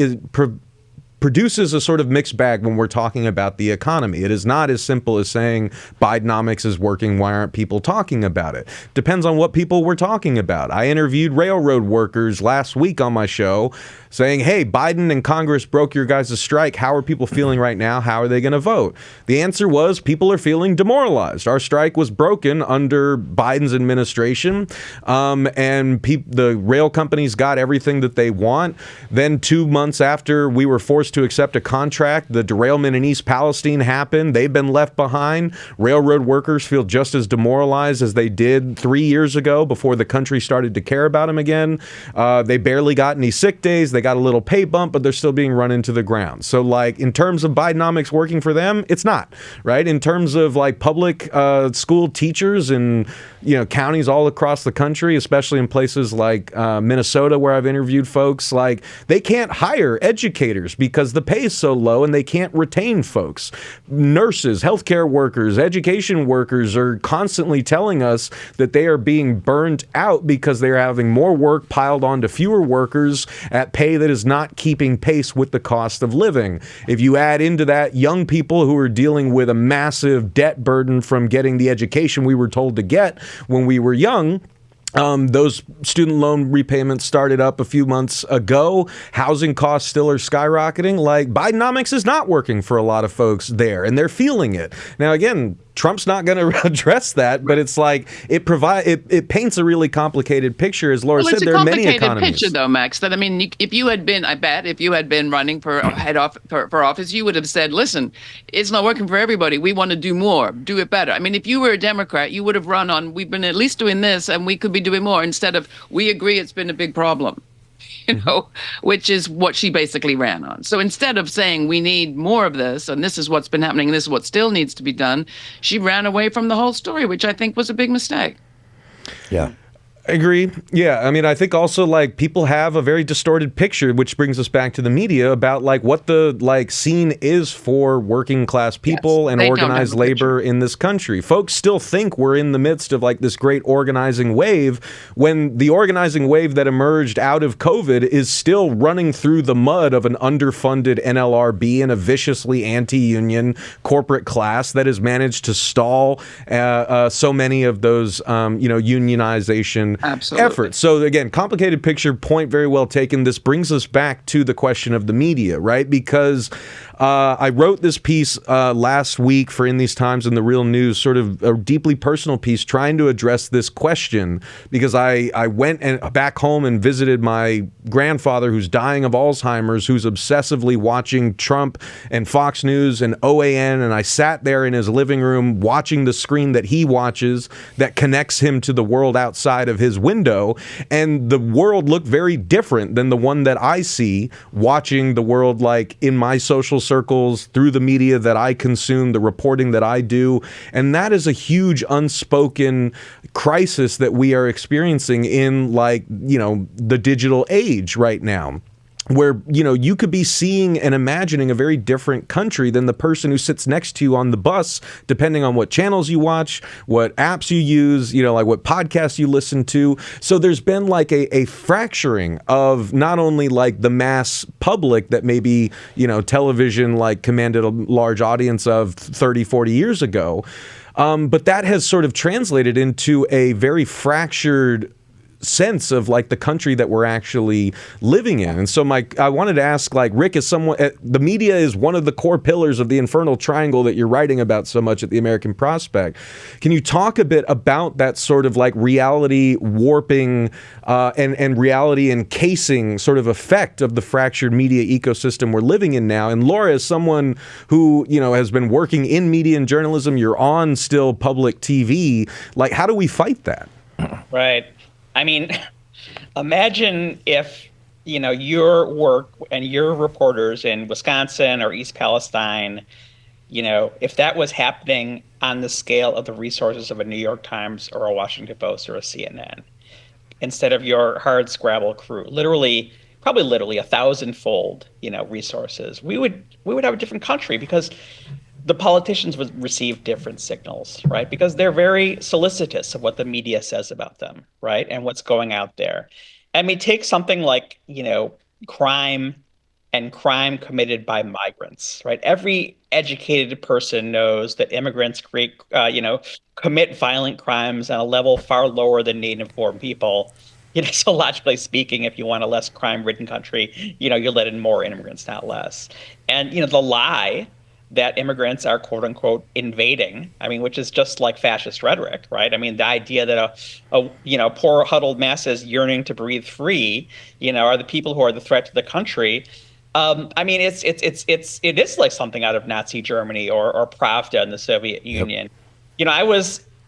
produces a sort of mixed bag when we're talking about the economy. It is not as simple as saying Bidenomics is working, why aren't people talking about it? Depends on what people we're talking about. I interviewed railroad workers last week on my show saying, hey, Biden and Congress broke your guys' strike. How are people feeling right now? How are they going to vote? The answer was people are feeling demoralized. Our strike was broken under Biden's administration, and the rail companies got everything that they want. Then 2 months after we were forced to accept a contract, the derailment in East Palestine happened. They've been left behind. Railroad workers feel just as demoralized as they did 3 years ago before the country started to care about them again. They barely got any sick days. They got a little pay bump, but they're still being run into the ground. So in terms of Bidenomics working for them, it's not, right? In terms of public school teachers in counties all across the country, especially in places like Minnesota where I've interviewed folks, they can't hire educators because the pay is so low and they can't retain folks. Nurses, healthcare workers, education workers are constantly telling us that they are being burnt out because they're having more work piled onto fewer workers at pay that is not keeping pace with the cost of living. If you add into that young people who are dealing with a massive debt burden from getting the education we were told to get when we were young, those student loan repayments started up a few months ago. Housing costs still are skyrocketing. Bidenomics is not working for a lot of folks there, and they're feeling it. Now, again, Trump's not going to address that, but it's it paints a really complicated picture. As Laura said, there are many economies. It's a complicated picture, though, Max. That if you had been running for office, you would have said, "Listen, it's not working for everybody. We want to do more, do it better." If you were a Democrat, you would have run on, "We've been at least doing this, and we could be doing more," instead of, "We agree it's been a big problem." Which is what she basically ran on. So instead of saying we need more of this, and this is what's been happening, and this is what still needs to be done, she ran away from the whole story, which I think was a big mistake. Yeah. I agree. Yeah. I think also people have a very distorted picture, which brings us back to the media about what the scene is for working class people and organized labor in this country. Folks still think we're in the midst of this great organizing wave when the organizing wave that emerged out of COVID is still running through the mud of an underfunded NLRB and a viciously anti-union corporate class that has managed to stall so many of those unionization effort. So again, complicated picture, point very well taken. This brings us back to the question of the media, right? Because I wrote this piece last week for In These Times in the Real News, sort of a deeply personal piece trying to address this question because I went back home and visited my grandfather who's dying of Alzheimer's, who's obsessively watching Trump and Fox News and OAN, and I sat there in his living room watching the screen that he watches that connects him to the world outside of his window, and the world looked very different than the one that I see watching the world in my social circles, through the media that I consume, the reporting that I do. And that is a huge unspoken crisis that we are experiencing in the digital age right now, where, you could be seeing and imagining a very different country than the person who sits next to you on the bus, depending on what channels you watch, what apps you use, what podcasts you listen to. So there's been a fracturing of not only the mass public that maybe, television commanded a large audience of 30, 40 years ago, But that has sort of translated into a very fractured sense of like the country that we're actually living in. And so I wanted to ask, like, Rick, is someone, the media is one of the core pillars of the infernal triangle that you're writing about so much at the American Prospect. Can you talk a bit about that sort of like reality warping and reality encasing sort of effect of the fractured media ecosystem we're living in now? And Laura, as someone who, you know, has been working in media and journalism, you're on still public TV, like, how do we fight that? Right. I mean, imagine if, you know, your work and your reporters in Wisconsin or East Palestine, you know, if that was happening on the scale of the resources of a New York Times or a Washington Post or a CNN, instead of your hard scrabble crew, probably literally 1,000-fold, you know, resources, we would have a different country, because the politicians would receive different signals, right? Because they're very solicitous of what the media says about them, right? And what's going out there. I mean, take something like, you know, crime and crime committed by migrants, right? Every educated person knows that immigrants commit violent crimes on a level far lower than native-born people. You know, so logically speaking, if you want a less crime-ridden country, you know, you let in more immigrants, not less. And, you know, the lie that immigrants are, quote unquote, invading, I mean, which is just like fascist rhetoric, right? I mean, the idea that a poor huddled masses yearning to breathe free, you know, are the people who are the threat to the country. I mean, it is like something out of Nazi Germany or Pravda in the Soviet Union. Yep. You know,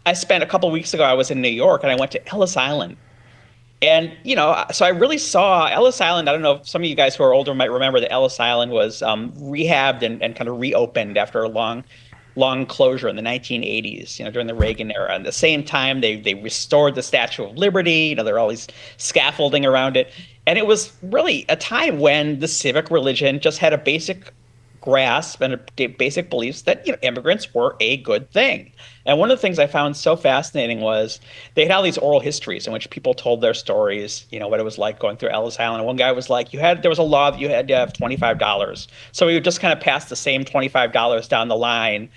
I spent a couple of weeks ago, I was in New York, and I went to Ellis Island. And, you know, so I really saw Ellis Island. I don't know if some of you guys who are older might remember that Ellis Island was rehabbed and kind of reopened after a long closure in the 1980s, you know, during the Reagan era. And at the same time, they restored the Statue of Liberty. You know, there are all these scaffolding around it. And it was really a time when the civic religion just had a basic grasp and a basic beliefs that, you know, immigrants were a good thing. And one of the things I found so fascinating was they had all these oral histories in which people told their stories, you know, what it was like going through Ellis Island. And one guy was like, there was a law that you had to have $25. So we would just kind of pass the same $25 down the line.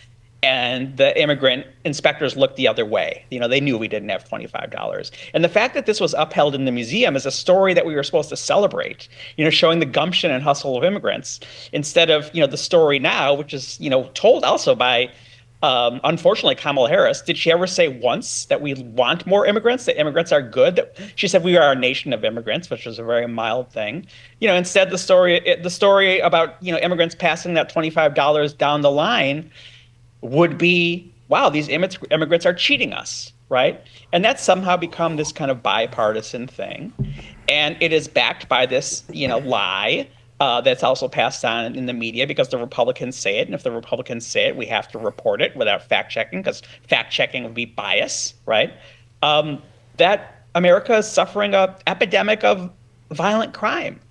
And the immigrant inspectors looked the other way. You know, they knew we didn't have $25. And the fact that this was upheld in the museum is a story that we were supposed to celebrate, you know, showing the gumption and hustle of immigrants, instead of, you know, the story now, which is, you know, told also by, unfortunately, Kamala Harris. Did she ever say once that we want more immigrants, that immigrants are good? She said we are a nation of immigrants, which was a very mild thing. You know, instead the story about, you know, immigrants passing that $25 down the line would be, wow, these immigrants are cheating us, right? And that's somehow become this kind of bipartisan thing. And it is backed by this, you know, lie that's also passed on in the media because the Republicans say it. And if the Republicans say it, we have to report it without fact-checking, because fact-checking would be bias, right? That America is suffering an epidemic of violent crime.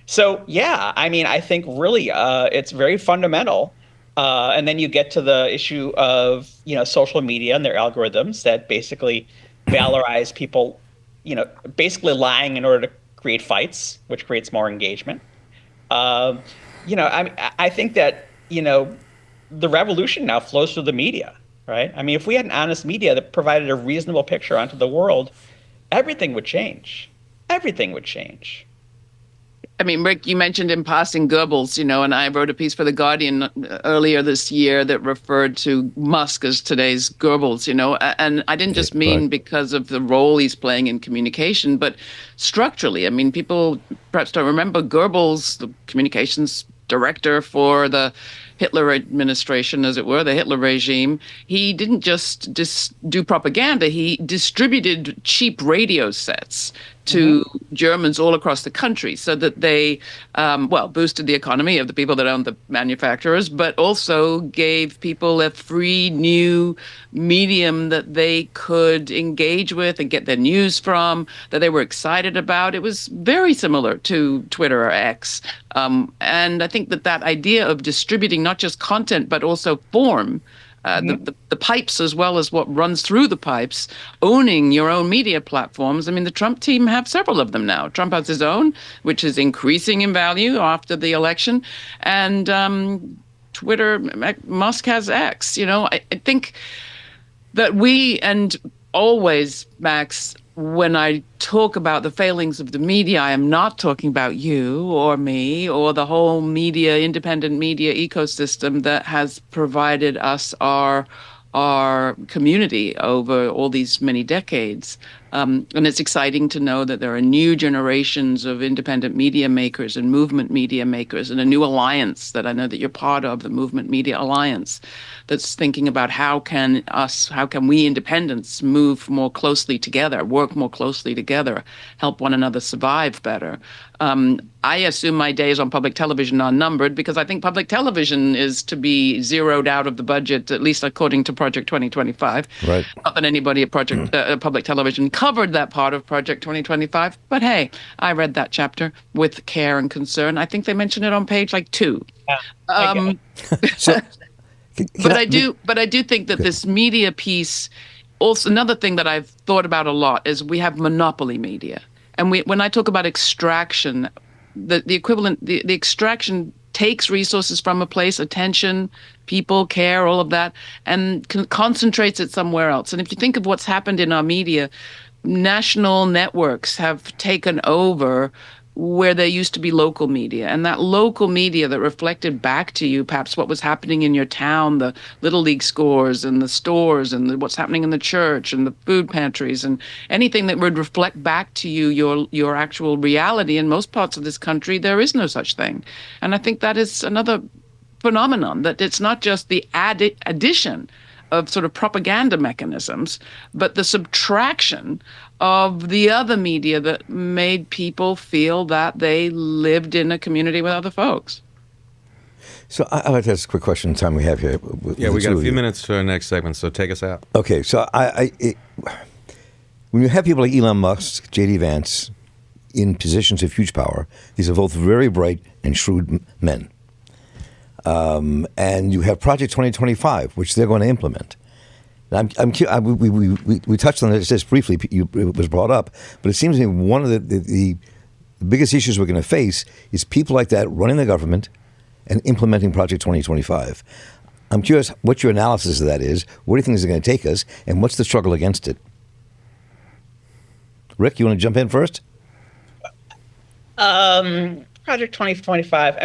So, yeah, I mean, I think really it's very fundamental. And then you get to the issue of, you know, social media and their algorithms that basically valorize people, you know, basically lying in order to create fights, which creates more engagement. You know, I think that, you know, the revolution now flows through the media, right? I mean, if we had an honest media that provided a reasonable picture onto the world, everything would change. Everything would change. I mean, Rick, you mentioned in passing Goebbels, you know, and I wrote a piece for The Guardian earlier this year that referred to Musk as today's Goebbels, you know, and I didn't just mean because of the role he's playing in communication, but structurally. I mean, people perhaps don't remember Goebbels, the communications director for the Hitler administration, as it were, the Hitler regime. He didn't just do propaganda. He distributed cheap radio sets to Germans all across the country so that they, boosted the economy of the people that owned the manufacturers, but also gave people a free new medium that they could engage with and get their news from, that they were excited about. It was very similar to Twitter or X. And I think that idea of distributing not just content, but also form, the pipes as well as what runs through the pipes, owning your own media platforms. I mean, the Trump team have several of them now. Trump has his own, which is increasing in value after the election. And Twitter, Musk has X. You know, I think that we, and always, Max, when I talk about the failings of the media, I am not talking about you or me or the whole media, independent media ecosystem that has provided us our community over all these many decades. And it's exciting to know that there are new generations of independent media makers and movement media makers, and a new alliance that I know that you're part of, the Movement Media Alliance, that's thinking about how can we independents move more closely together, work more closely together, help one another survive better. I assume my days on public television are numbered, because I think public television is to be zeroed out of the budget, at least according to Project 2025. Right. Not that anybody at public television covered that part of Project 2025, but hey, I read that chapter with care and concern. I think they mention it on page like 2. Yeah, So, But I do think that this media piece, also another thing that I've thought about a lot is we have monopoly media. And when I talk about extraction, the equivalent, the extraction takes resources from a place, attention, people, care, all of that, and concentrates it somewhere else. And if you think of what's happened in our media, national networks have taken over where there used to be local media, and that local media that reflected back to you perhaps what was happening in your town, the little league scores and the stores and what's happening in the church and the food pantries and anything that would reflect back to you your actual reality. In most parts of this country, there is no such thing. And I think that is another phenomenon, that it's not just the addition of sort of propaganda mechanisms, but the subtraction of the other media that made people feel that they lived in a community with other folks. So I'd like to ask a quick question in the time we have here. Yeah, we got a few minutes to our next segment, so take us out. Okay, so when you have people like Elon Musk, J.D. Vance in positions of huge power, these are both very bright and shrewd men. And you have Project 2025, which they're going to implement. We touched on this just briefly. It was brought up, but it seems to me one of the biggest issues we're going to face is people like that running the government and implementing Project 2025. I'm curious what your analysis of that is. What do you think is going to take us, and what's the struggle against it? Rick, you want to jump in first? Project 2025.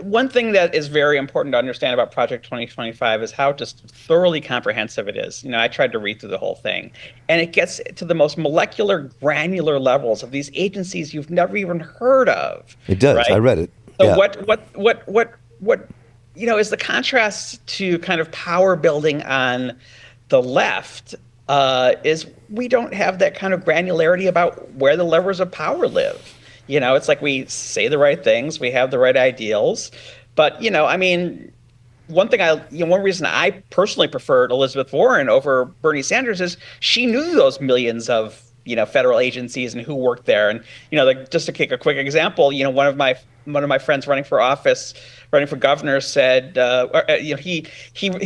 One thing that is very important to understand about Project 2025 is how just thoroughly comprehensive it is. I tried to read through the whole thing, and it gets to the most molecular, granular levels of these agencies you've never even heard of. It does. Right? I read it. So yeah. what is the contrast to kind of power building on the left is we don't have that kind of granularity about where the levers of power live. It's like we say the right things, we have the right ideals, but one reason I personally preferred Elizabeth Warren over Bernie Sanders is she knew those millions of federal agencies and who worked there. And just to take a quick example, one of my friends running for governor said he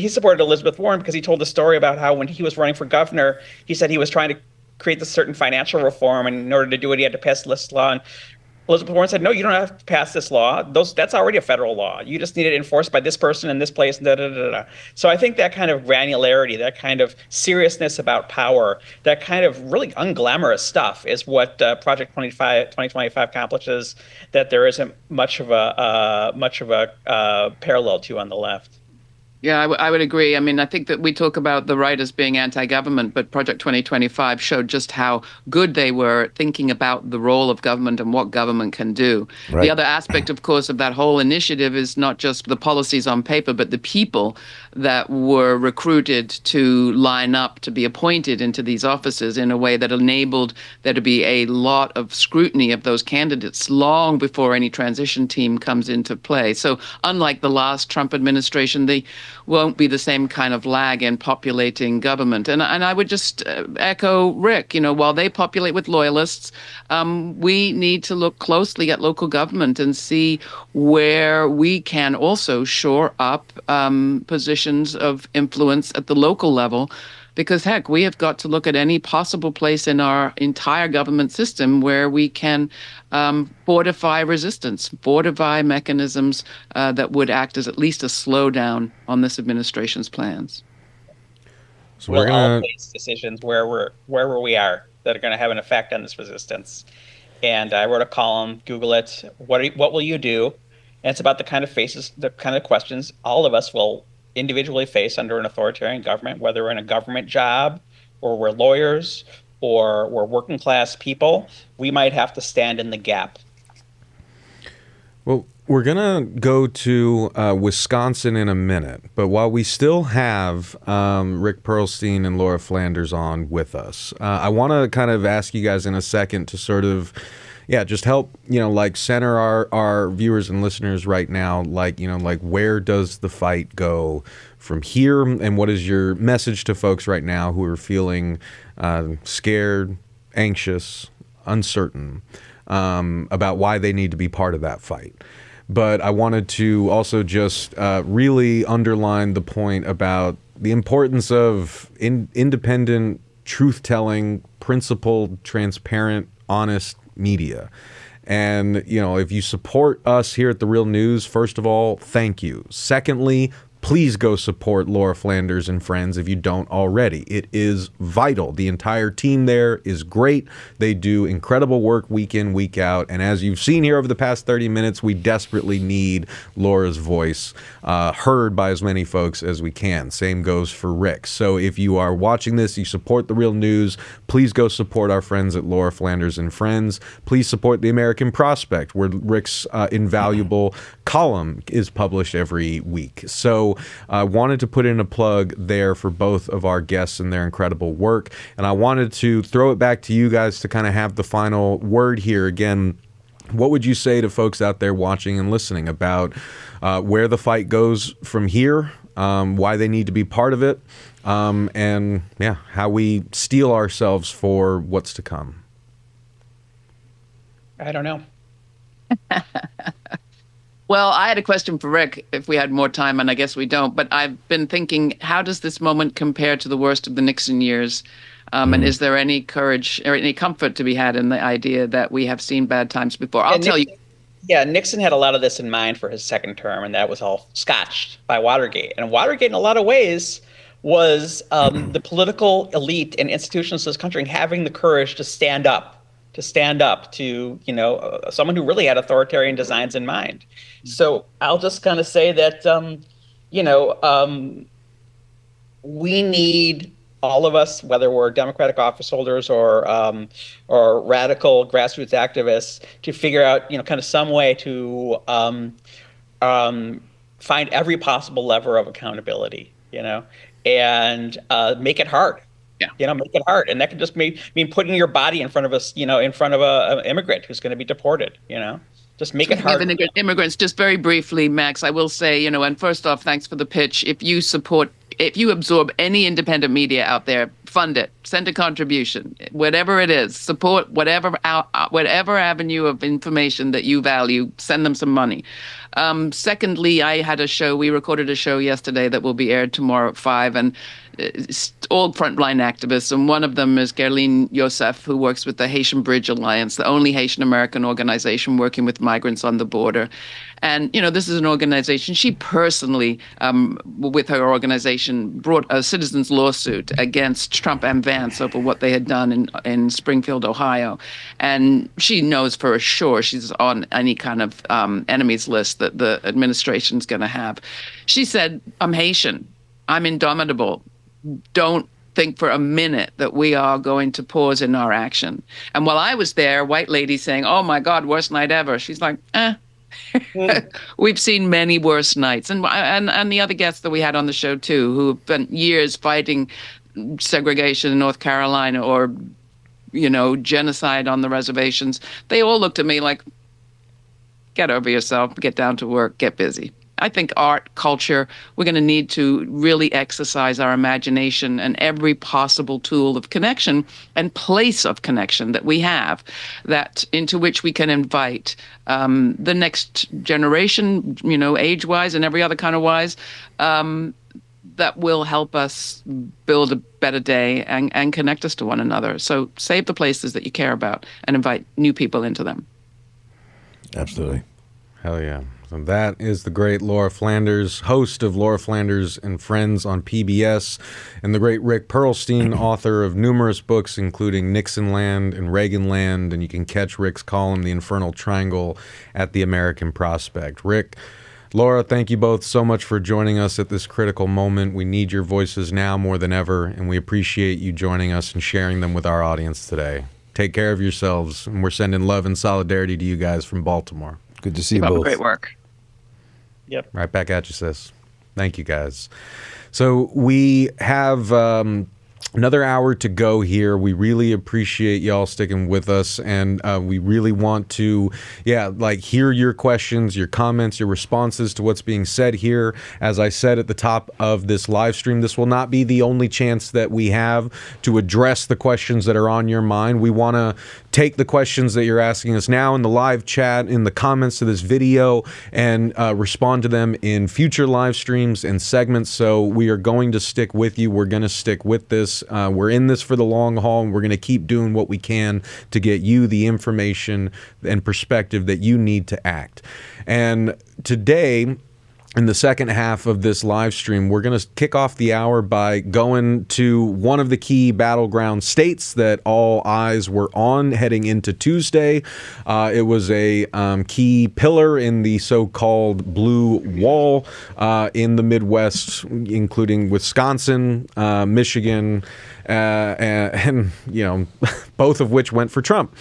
supported Elizabeth Warren because he told a story about how when he was running for governor, he said he was trying to create this certain financial reform, and in order to do it, he had to pass this law. And Elizabeth Warren said, "No, you don't have to pass this law. That's already a federal law. You just need it enforced by this person in this place." Da, da, da, da. So I think that kind of granularity, that kind of seriousness about power, that kind of really unglamorous stuff is what Project 2025 accomplishes. That there isn't much of a parallel to on the left. Yeah, I would agree. I think that we talk about the right as being anti-government, but Project 2025 showed just how good they were thinking about the role of government and what government can do. Right. The other aspect, of course, of that whole initiative is not just the policies on paper, but the people that were recruited to line up to be appointed into these offices in a way that enabled there to be a lot of scrutiny of those candidates long before any transition team comes into play. So unlike the last Trump administration, they won't be the same kind of lag in populating government. And I would just echo Rick, while they populate with loyalists, we need to look closely at local government and see where we can also shore up positions of influence at the local level Because heck, we have got to look at any possible place in our entire government system where we can fortify resistance, fortify mechanisms that would act as at least a slowdown on this administration's plans. So We'll all face decisions wherever we are that are going to have an effect on this resistance. And I wrote a column, Google it. What will you do? And it's about the kind of questions all of us will individually face under an authoritarian government, whether we're in a government job or we're lawyers or we're working class people. We might have to stand in the gap. Well, we're going to go to Wisconsin in a minute, but while we still have Rick Perlstein and Laura Flanders on with us, I want to kind of ask you guys in a second to sort of, just help, like center our viewers and listeners right now, like where does the fight go from here? And what is your message to folks right now who are feeling scared, anxious, uncertain about why they need to be part of that fight? But I wanted to also just really underline the point about the importance of independent, truth-telling, principled, transparent, honest media. And, if you support us here at The Real News, first of all, thank you. Secondly, please go support Laura Flanders and friends if you don't already. It is vital. The entire team there is great. They do incredible work week in, week out. And as you've seen here over the past 30 minutes, we desperately need Laura's voice heard by as many folks as we can. Same goes for Rick. So if you are watching this, you support The Real News, please go support our friends at Laura Flanders and Friends. Please support The American Prospect, where Rick's invaluable column is published every week. So I wanted to put in a plug there for both of our guests and their incredible work. And I wanted to throw it back to you guys to kind of have the final word here. Again, what would you say to folks out there watching and listening about where the fight goes from here, why they need to be part of it, and how we steel ourselves for what's to come? I don't know. Well, I had a question for Rick if we had more time, and I guess we don't. But I've been thinking, how does this moment compare to the worst of the Nixon years? And is there any courage or any comfort to be had in the idea that we have seen bad times before? I'll tell you. Yeah, Nixon had a lot of this in mind for his second term, and that was all scotched by Watergate. And Watergate, in a lot of ways, was the political elite and institutions of this country having the courage to stand up to someone who really had authoritarian designs in mind. So I'll just kind of say that, we need all of us, whether we're Democratic office holders or radical grassroots activists, to figure out, kind of some way to find every possible lever of accountability, and make it hard. Yeah. Make it hard. And that could just mean putting your body in front of us, in front of an immigrant who's going to be deported, Just make it hard. Immigrants, just very briefly, Max, I will say, and first off, thanks for the pitch. If you absorb any independent media out there, fund it, send a contribution, whatever it is, support whatever avenue of information that you value, send them some money. Secondly, we recorded a show yesterday that will be aired tomorrow at 5, and it's all frontline activists, and one of them is Gerline Yosef, who works with the Haitian Bridge Alliance, the only Haitian American organization working with migrants on the border. And, this is an organization, she personally, with her organization, brought a citizen's lawsuit against Trump and Vance over what they had done in Springfield, Ohio. And she knows for sure she's on any kind of enemies list that the administration's going to have. She said, I'm Haitian. I'm indomitable. Don't think for a minute that we are going to pause in our action. And while I was there, white lady saying, oh my God, worst night ever. She's like, We've seen many worse nights. And the other guests that we had on the show too, who have spent years fighting segregation in North Carolina or, genocide on the reservations, they all looked at me like, get over yourself, get down to work, get busy. I think art, culture, we're going to need to really exercise our imagination and every possible tool of connection and place of connection that we have, that into which we can invite the next generation, age-wise and every other kind of wise, that will help us build a better day and connect us to one another. So save the places that you care about and invite new people into them. Absolutely. Hell yeah. So that is the great Laura Flanders, host of Laura Flanders and Friends on PBS, and the great Rick Perlstein, author of numerous books, including Nixonland and Reaganland, and you can catch Rick's column, The Infernal Triangle, at the American Prospect. Rick, Laura, thank you both so much for joining us at this critical moment. We need your voices now more than ever, and we appreciate you joining us and sharing them with our audience today. Take care of yourselves, and we're sending love and solidarity to you guys from Baltimore. Good to see you Keep up both. the great work. Yep. Right back at you, sis. Thank you, guys. So we have another hour to go here. We really appreciate y'all sticking with us, and we really want to, hear your questions, your comments, your responses to what's being said here. As I said at the top of this live stream, this will not be the only chance that we have to address the questions that are on your mind. We want to take the questions that you're asking us now in the live chat, in the comments to this video, and respond to them in future live streams and segments. So we are going to stick with you. We're going to stick with this. We're in this for the long haul, and we're going to keep doing what we can to get you the information and perspective that you need to act. And today, in the second half of this live stream, we're going to kick off the hour by going to one of the key battleground states that all eyes were on heading into Tuesday. It was a key pillar in the so-called blue wall in the Midwest, including Wisconsin, Michigan, and both of which went for Trump.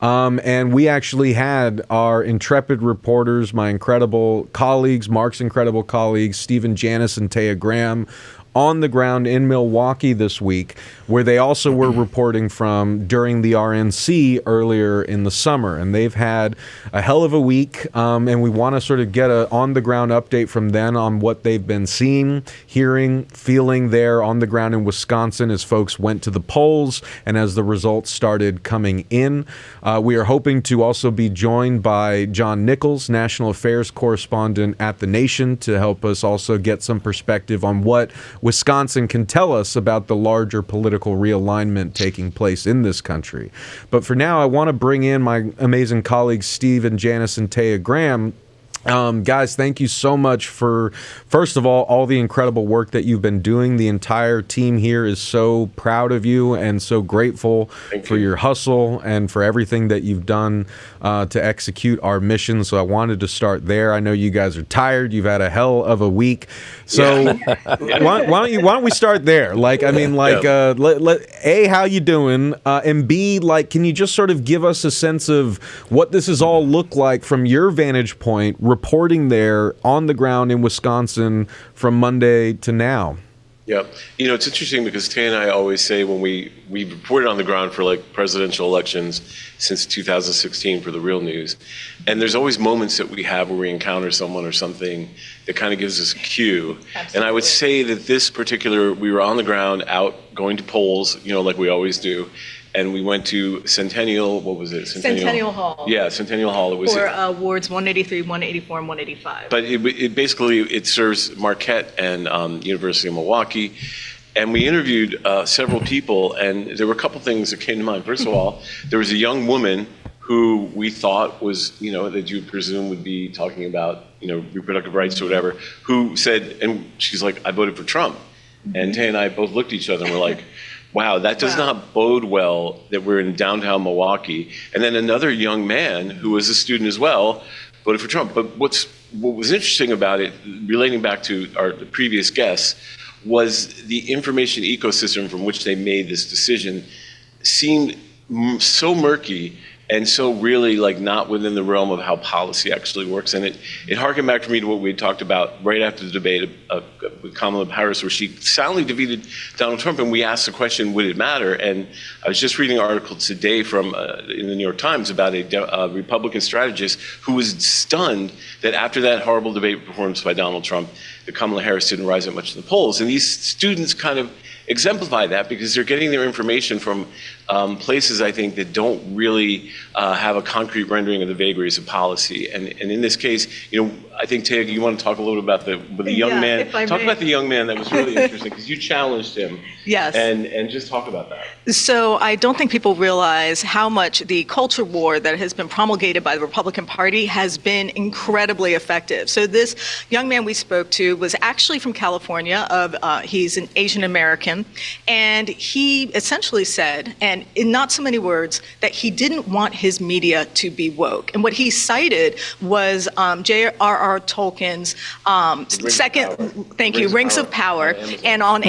And we actually had our intrepid reporters, my incredible colleagues, Mark's incredible colleagues, Stephen Janis and Taya Graham, on the ground in Milwaukee this week, where they also were reporting from during the RNC earlier in the summer. And they've had a hell of a week, and we want to sort of get a on-the-ground update from them on what they've been seeing, hearing, feeling there on the ground in Wisconsin as folks went to the polls and as the results started coming in. We are hoping to also be joined by John Nichols, national affairs correspondent at The Nation, to help us also get some perspective on what Wisconsin can tell us about the larger political realignment taking place in this country. But for now, I want to bring in my amazing colleagues, Steve and Janice and Taya Graham. Guys, thank you so much for, first of all the incredible work that you've been doing. The entire team here is so proud of you and so grateful for your hustle and for everything that you've done to execute our mission. So I wanted to start there. I know you guys are tired. You've had a hell of a week. So why don't we start there? A, how you doing? And B, can you just sort of give us a sense of what this has all looked like from your vantage point, reporting there on the ground in Wisconsin from Monday to now? Yeah. It's interesting because Tay and I always say when we reported on the ground for presidential elections since 2016 for the Real News, and there's always moments that we have where we encounter someone or something that kind of gives us a cue. Absolutely. And I would say that this particular, we were on the ground out going to polls, like we always do. And we went to Centennial, what was it? Centennial Hall. Yeah, Centennial Hall. It was for wards 183, 184, and 185. But it basically serves Marquette and University of Milwaukee. And we interviewed several people, and there were a couple things that came to mind. First of all, there was a young woman who we thought was, that you would presume would be talking about, reproductive rights or whatever, who said, and she's like, I voted for Trump. And Tay and I both looked at each other and were like, wow, that does not bode well that we're in downtown Milwaukee. And then another young man who was a student as well voted for Trump. But what was interesting about it, relating back to our previous guests, was the information ecosystem from which they made this decision seemed so murky and so really not within the realm of how policy actually works. And it harkened back for me to what we had talked about right after the debate with Kamala Harris, where she soundly defeated Donald Trump, and we asked the question, would it matter? And I was just reading an article today from in the New York Times about a Republican strategist who was stunned that after that horrible debate performance by Donald Trump, that Kamala Harris didn't rise that much in the polls. And these students kind of exemplify that because they're getting their information from places, I think, that don't really have a concrete rendering of the vagaries of policy. And in this case, I think, Taya, you want to talk a little about the young man. if I Talk may. about the young man that was really interesting because you challenged him. Yes. And just talk about that. So I don't think people realize how much the culture war that has been promulgated by the Republican Party has been incredibly effective. So this young man we spoke to was actually from California. He's an Asian American, and he essentially said, and in not so many words, that he didn't want his media to be woke. And what he cited was J.R.R. Tolkien's Rings of Power, and on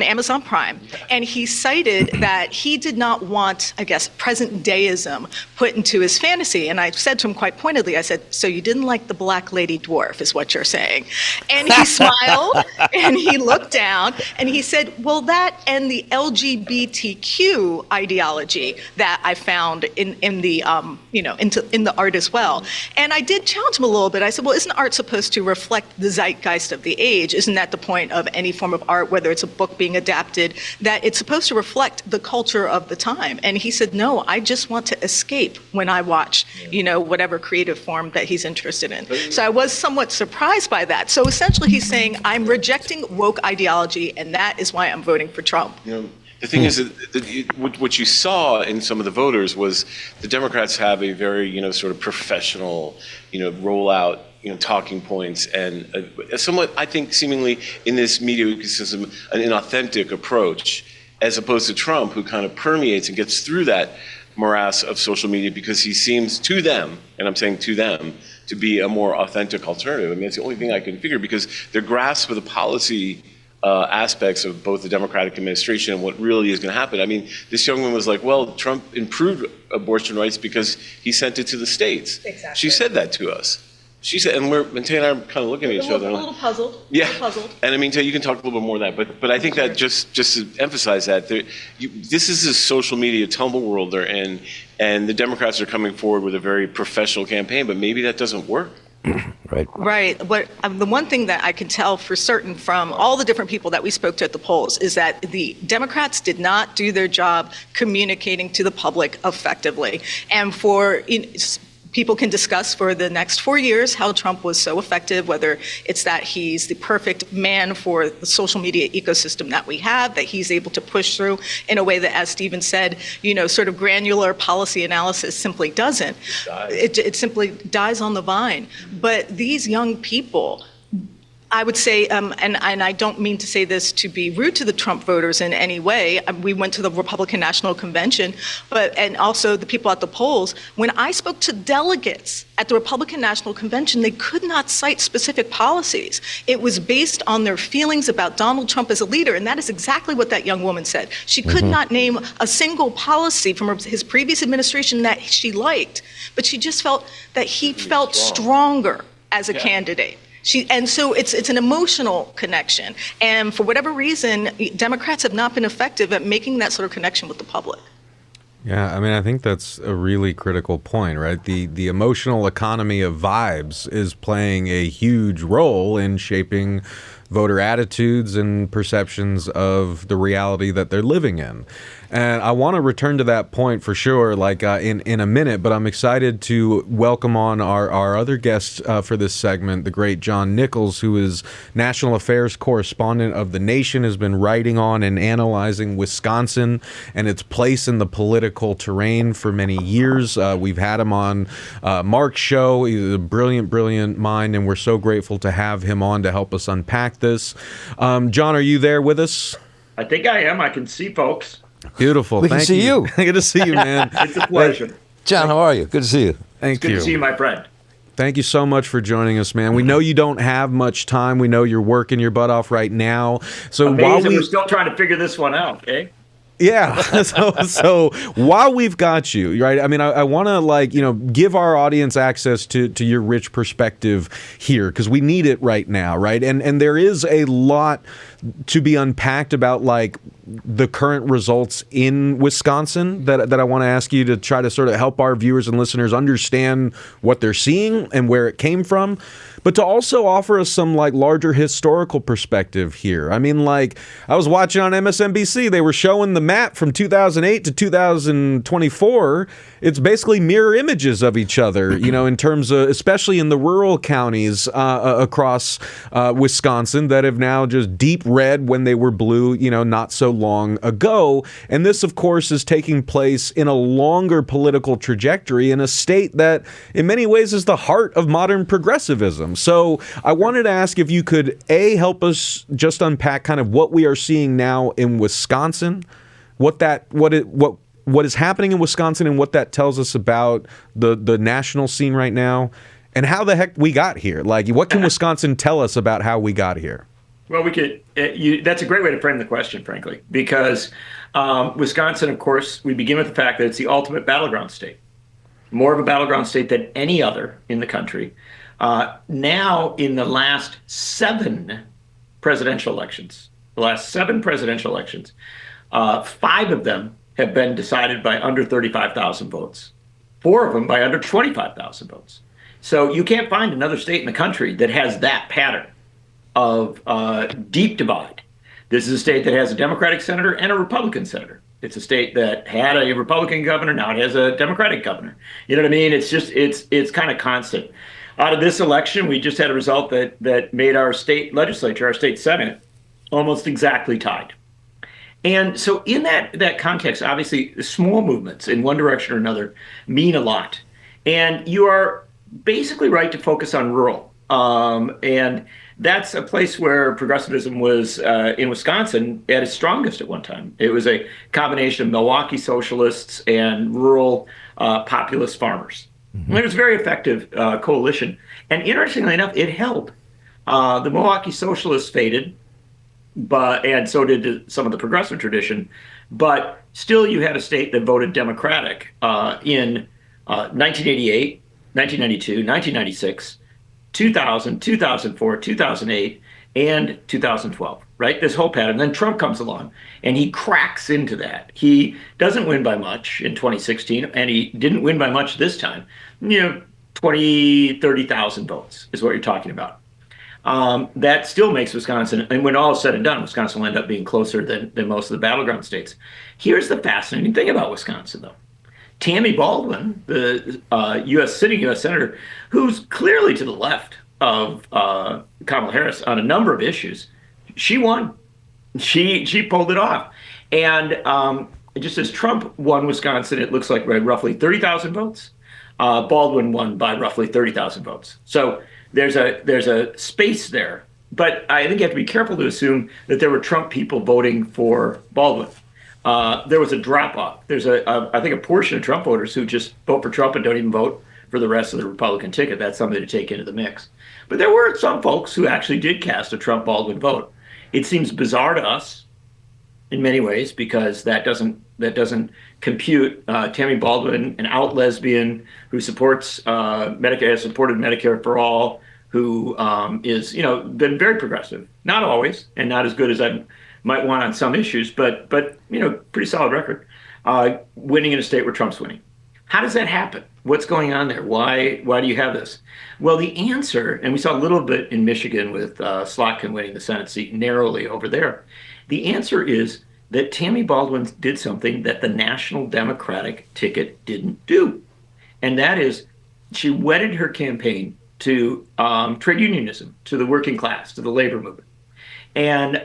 Amazon Prime. And he cited that he did not want, I guess, present deism put into his fantasy. And I said to him quite pointedly, I said, so you didn't like the black lady dwarf, is what you're saying. And he smiled and he looked down and he said, well, that and the LGBTQ ideology that I found in the art as well. And I did challenge him a little bit. I said, well, isn't art supposed to reflect the zeitgeist of the age? Isn't that the point of any form of art, whether it's a book being adapted, that it's supposed to reflect the culture of the time? And he said, no, I just want to escape when I watch, whatever creative form that he's interested in. So I was somewhat surprised by that. So essentially he's saying, I'm rejecting woke ideology, and that is why I'm voting for Trump. The thing is that what you saw in some of the voters was the Democrats have a very, sort of professional, rollout, talking points, and somewhat, I think, seemingly in this media ecosystem, an inauthentic approach, as opposed to Trump, who kind of permeates and gets through that morass of social media because he seems to them, and I'm saying to them, to be a more authentic alternative. I mean, it's the only thing I can figure, because their grasp of the policy aspects of both the Democratic administration and what really is going to happen. I mean, this young woman was like, well, Trump improved abortion rights because he sent it to the states. Exactly. She said that to us. She said, and Tay and I are kind of looking at each other. A little puzzled. Yeah. Puzzled. And I mean, Tay, you can talk a little bit more of that, but I think that just to emphasize that, this is a social media tumble world they're in, and the Democrats are coming forward with a very professional campaign, but maybe that doesn't work. Right. But the one thing that I can tell for certain from all the different people that we spoke to at the polls is that the Democrats did not do their job communicating to the public effectively. And people can discuss for the next 4 years how Trump was so effective, whether it's that he's the perfect man for the social media ecosystem that we have, that he's able to push through in a way that, as Stephen said, sort of granular policy analysis simply doesn't. It simply dies on the vine. But these young people, I would say, and I don't mean to say this to be rude to the Trump voters in any way. We went to the Republican National Convention, and also the people at the polls. When I spoke to delegates at the Republican National Convention, they could not cite specific policies. It was based on their feelings about Donald Trump as a leader, and that is exactly what that young woman said. She could not name a single policy from his previous administration that she liked, but she just felt that he felt stronger as a candidate. And so it's an emotional connection. And for whatever reason, Democrats have not been effective at making that sort of connection with the public. Yeah, I mean, I think that's a really critical point, right? The emotional economy of vibes is playing a huge role in shaping voter attitudes and perceptions of the reality that they're living in. And I want to return to that point for sure, in a minute, but I'm excited to welcome on our other guest for this segment, the great John Nichols, who is national affairs correspondent of The Nation, has been writing on and analyzing Wisconsin and its place in the political terrain for many years. We've had him on Mark's show. He's a brilliant, brilliant mind, and we're so grateful to have him on to help us unpack this. John, are you there with us? I think I am. I can see folks. Beautiful. We can see you. Good to see you, man. It's a pleasure. John, how are you? Good to see you. Thank you. Good to see you, my friend. Thank you so much for joining us, man. We know you don't have much time. We know you're working your butt off right now. So Amazing. We're still trying to figure this one out, okay? Yeah. So while we've got you, right, I mean, I want to give our audience access to your rich perspective here, because we need it right now, right? And there is a lot to be unpacked about like the current results in Wisconsin that I want to ask you to try to sort of help our viewers and listeners understand what they're seeing and where it came from, but to also offer us some like larger historical perspective here. I mean, like I was watching on MSNBC, they were showing the map from 2008 to 2024. It's basically mirror images of each other, you know, in terms of, especially in the rural counties across Wisconsin that have now just deep red when they were blue, you know, not so long ago. And this, of course, is taking place in a longer political trajectory in a state that in many ways is the heart of modern progressivism. So I wanted to ask if you could, A, help us just unpack kind of what we are seeing now in Wisconsin, what is happening in Wisconsin and what that tells us about the national scene right now, and how the heck we got here. Like, what can Wisconsin tell us about how we got here? Well, we could. That's a great way to frame the question, frankly, because Wisconsin, of course, we begin with the fact that it's the ultimate battleground state, more of a battleground state than any other in the country. Now, in the last seven presidential elections, 5 of them have been decided by under 35,000 votes, 4 of them by under 25,000 votes. So you can't find another state in the country that has that pattern of deep divide. This is a state that has a Democratic senator and a Republican senator. It's a state that had a Republican governor, now it has a Democratic governor. You know what I mean? It's just, it's kind of constant. Out of this election, we just had a result that made our state legislature, our state Senate, almost exactly tied. And so in that context, obviously, small movements in one direction or another mean a lot. And you are basically right to focus on rural. And that's a place where progressivism was, in Wisconsin, at its strongest at one time. It was a combination of Milwaukee socialists and rural populist farmers. Mm-hmm. And it was a very effective coalition. And interestingly enough, it held. The Milwaukee socialists faded, and so did some of the progressive tradition. But still, you had a state that voted Democratic in 1988, 1992, 1996, 2000, 2004, 2008, and 2012, right? This whole pattern. Then Trump comes along, and he cracks into that. He doesn't win by much in 2016, and he didn't win by much this time. 20, 30,000 votes is what you're talking about. That still makes Wisconsin, and when all is said and done, Wisconsin will end up being closer than most of the battleground states. Here's the fascinating thing about Wisconsin, though. Tammy Baldwin, the sitting U.S. senator, who's clearly to the left of Kamala Harris on a number of issues, she won. She pulled it off. And just as Trump won Wisconsin, it looks like roughly 30,000 votes. Baldwin won by roughly 30,000 votes. So there's a space there. But I think you have to be careful to assume that there were Trump people voting for Baldwin. There was a drop-off. There's I think a portion of Trump voters who just vote for Trump and don't even vote for the rest of the Republican ticket. That's something to take into the mix. But there were some folks who actually did cast a Trump-Baldwin vote. It seems bizarre to us in many ways because that doesn't compute. Tammy Baldwin, an out lesbian who supports Medicare, has supported Medicare for all, who is been very progressive, not always, and not as good as I might want on some issues, but pretty solid record, winning in a state where Trump's winning. How does that happen? What's going on there? Why do you have this? Well, the answer, and we saw a little bit in Michigan with Slotkin winning the Senate seat narrowly over there. The answer is that Tammy Baldwin did something that the national Democratic ticket didn't do. And that is she wedded her campaign to trade unionism, to the working class, to the labor movement. And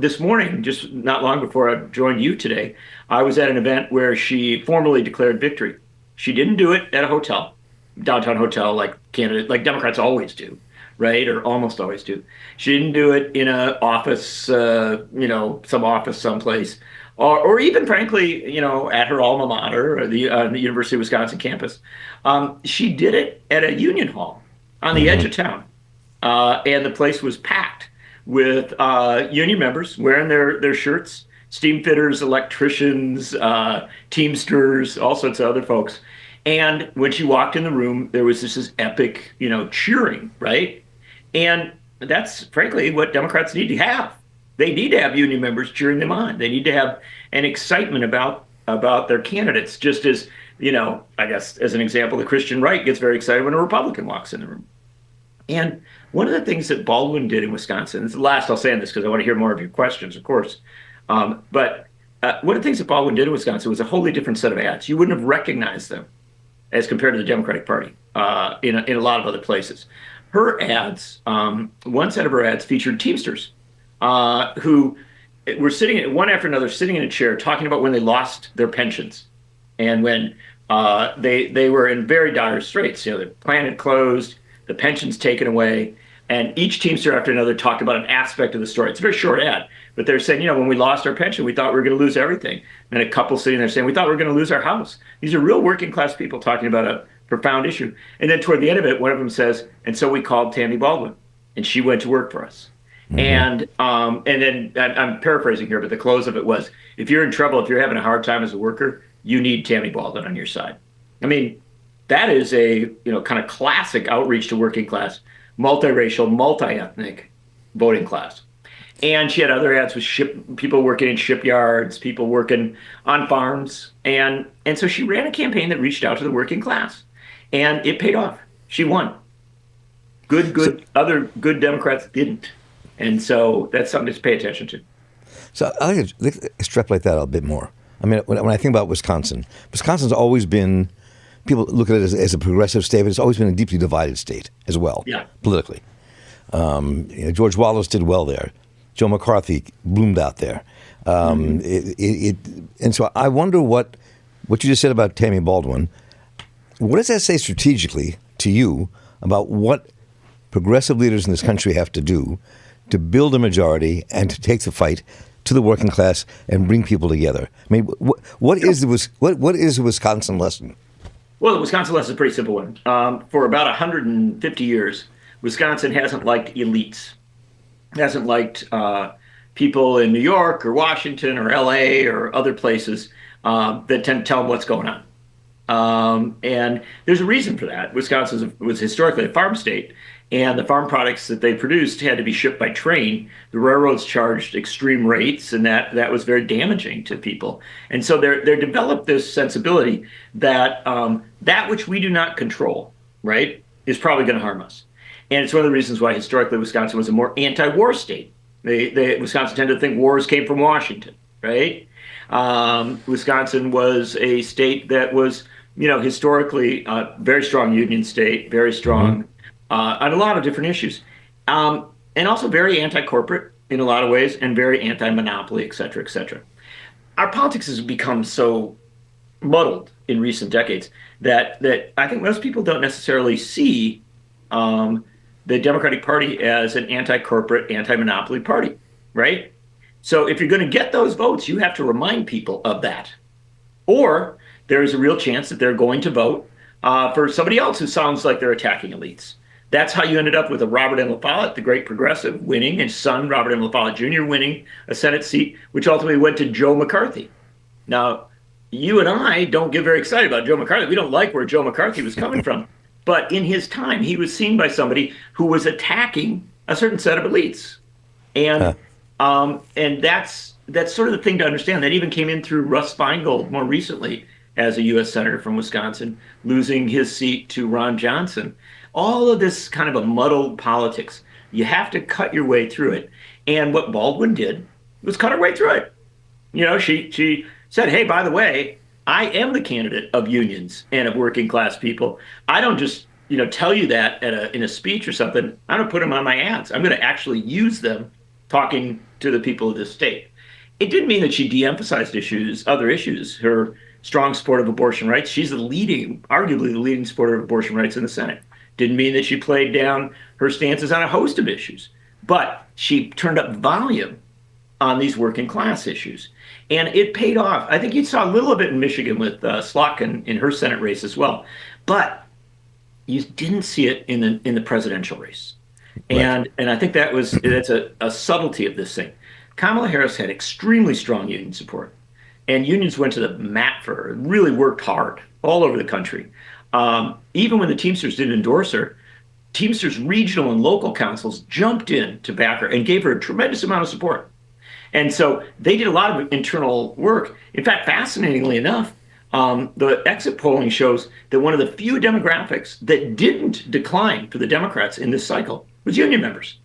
this morning, just not long before I joined you today, I was at an event where she formally declared victory. She didn't do it at a hotel, downtown hotel, like Democrats always do, right? Or almost always do. She didn't do it in an office, some office someplace, or even, frankly, at her alma mater, or the University of Wisconsin campus. She did it at a union hall on the edge of town, and the place was packed with union members wearing their shirts, steam fitters, electricians, teamsters, all sorts of other folks. And when she walked in the room, there was this epic, cheering, right? And that's frankly what Democrats need to have. They need to have union members cheering them on. They need to have an excitement about their candidates, just as, I guess, as an example, the Christian right gets very excited when a Republican walks in the room. And one of the things that Baldwin did in Wisconsin, this is the last I'll say on this because I want to hear more of your questions, of course. But one of the things that Baldwin did in Wisconsin was a wholly different set of ads. You wouldn't have recognized them as compared to the Democratic Party in a lot of other places. Her ads, one set of her ads featured Teamsters who were sitting one after another, sitting in a chair, talking about when they lost their pensions and when they were in very dire straits. Their plant had closed, the pensions taken away, and each Teamster after another talked about an aspect of the story. It's a very short ad, but they're saying, when we lost our pension, we thought we were going to lose everything. And a couple sitting there saying, we thought we were going to lose our house. These are real working class people talking about a profound issue. And then toward the end of it, one of them says, and so we called Tammy Baldwin, and she went to work for us. Mm-hmm. And then I'm paraphrasing here, but the close of it was, if you're in trouble, if you're having a hard time as a worker, you need Tammy Baldwin on your side. I mean, that is a kind of classic outreach to working class, multiracial, multi-ethnic voting class. And she had other ads with people working in shipyards, people working on farms, and so she ran a campaign that reached out to the working class, and it paid off. She won. Other good Democrats didn't. And so that's something to pay attention to. So I like to extrapolate that a bit more. I mean, when I think about Wisconsin's always been, people look at it as a progressive state, but it's always been a deeply divided state as well, politically. George Wallace did well there. Joe McCarthy bloomed out there. And so I wonder what you just said about Tammy Baldwin, what does that say strategically to you about what progressive leaders in this country have to do to build a majority and to take the fight to the working class and bring people together? I mean, what is the Wisconsin lesson? Well, the Wisconsin lesson is a pretty simple one. For about 150 years, Wisconsin hasn't liked elites. Hasn't liked people in New York or Washington or LA or other places that tend to tell them what's going on. And there's a reason for that. Wisconsin was historically a farm state, and the farm products that they produced had to be shipped by train. The railroads charged extreme rates, and that was very damaging to people. And so they developed this sensibility that that which we do not control, right, is probably going to harm us. And it's one of the reasons why historically Wisconsin was a more anti-war state. Wisconsin tended to think wars came from Washington, right? Wisconsin was a state that was, historically a very strong union state, very strong on a lot of different issues, and also very anti-corporate in a lot of ways, and very anti-monopoly, et cetera, et cetera. Our politics has become so muddled in recent decades that I think most people don't necessarily see the Democratic Party as an anti-corporate, anti-monopoly party, right? So if you're going to get those votes, you have to remind people of that. Or there is a real chance that they're going to vote for somebody else who sounds like they're attacking elites. That's how you ended up with a Robert M. LaFollette, the great progressive, winning, and his son, Robert M. LaFollette Jr., winning a Senate seat, which ultimately went to Joe McCarthy. Now, you and I don't get very excited about Joe McCarthy. We don't like where Joe McCarthy was coming from. But in his time, he was seen by somebody who was attacking a certain set of elites. And that's sort of the thing to understand. That even came in through Russ Feingold more recently as a U.S. Senator from Wisconsin, losing his seat to Ron Johnson. All of this kind of a muddled politics. You have to cut your way through it. And what Baldwin did was cut her way through it. She said, hey, by the way, I am the candidate of unions and of working class people. I don't just, tell you that in a speech or something. I'm going to put them on my ads. I'm going to actually use them talking to the people of this state. It didn't mean that she de-emphasized other issues. Her strong support of abortion rights. She's arguably the leading supporter of abortion rights in the Senate. Didn't mean that she played down her stances on a host of issues. But she turned up volume on these working class issues. And it paid off. I think you saw a little bit in Michigan with Slotkin in her Senate race as well. But you didn't see it in the presidential race. Right. And I think that's a subtlety of this thing. Kamala Harris had extremely strong union support. And unions went to the mat for her, really worked hard all over the country. Even when the Teamsters didn't endorse her, Teamsters regional and local councils jumped in to back her and gave her a tremendous amount of support. And so they did a lot of internal work. In fact, fascinatingly enough, the exit polling shows that one of the few demographics that didn't decline for the Democrats in this cycle was union members.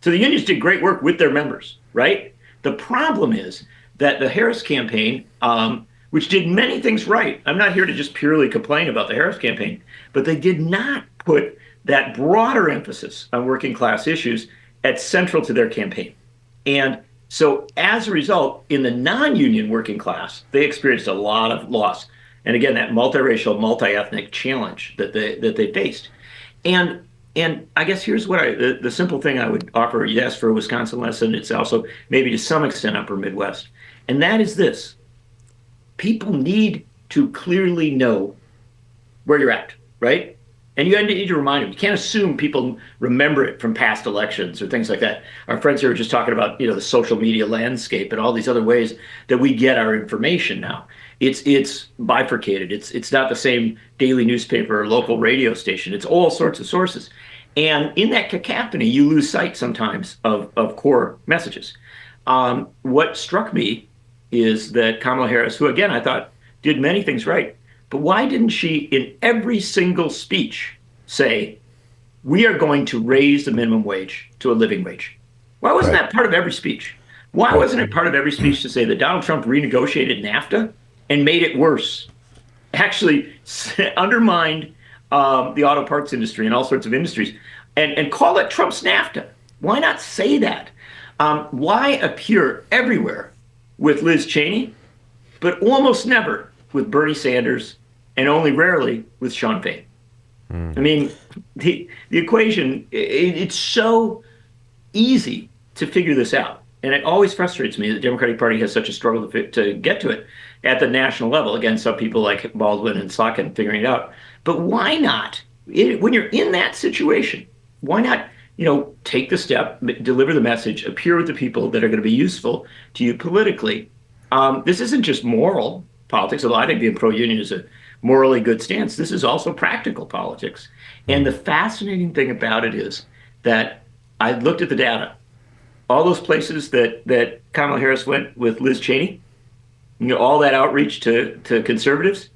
So the unions did great work with their members, right? The problem is that the Harris campaign, which did many things right, I'm not here to just purely complain about the Harris campaign, but they did not put that broader emphasis on working class issues at central to their campaign. And so as a result, in the non-union working class, they experienced a lot of loss. And again, that multiracial, multi-ethnic challenge that they faced. And I guess here's what the simple thing I would offer, yes, for a Wisconsin lesson, it's also maybe to some extent upper Midwest. And that is this: people need to clearly know where you're at, right? And you need to remind them. You can't assume people remember it from past elections or things like that. Our friends here were just talking about, the social media landscape and all these other ways that we get our information now. It's bifurcated. It's not the same daily newspaper or local radio station. It's all sorts of sources. And in that cacophony, you lose sight sometimes of core messages. What struck me is that Kamala Harris, who again I thought did many things right, but why didn't she, in every single speech, say, we are going to raise the minimum wage to a living wage? Why wasn't that part of every speech? Why wasn't it part of every speech to say that Donald Trump renegotiated NAFTA and made it worse? Actually undermined the auto parts industry and all sorts of industries, and call it Trump's NAFTA. Why not say that? Why appear everywhere with Liz Cheney, but almost never with Bernie Sanders, and only rarely with Sean Fain? I mean, the equation, it's so easy to figure this out. And it always frustrates me that the Democratic Party has such a struggle to get to it at the national level. Again, some people like Baldwin and Slotkin figuring it out. But why not, when you're in that situation, why not, take the step, deliver the message, appear with the people that are going to be useful to you politically? This isn't just moral politics, although I think being pro-union is a morally good stance. This is also practical politics. And the fascinating thing about it is that I looked at the data. All those places that Kamala Harris went with Liz Cheney, all that outreach to conservatives,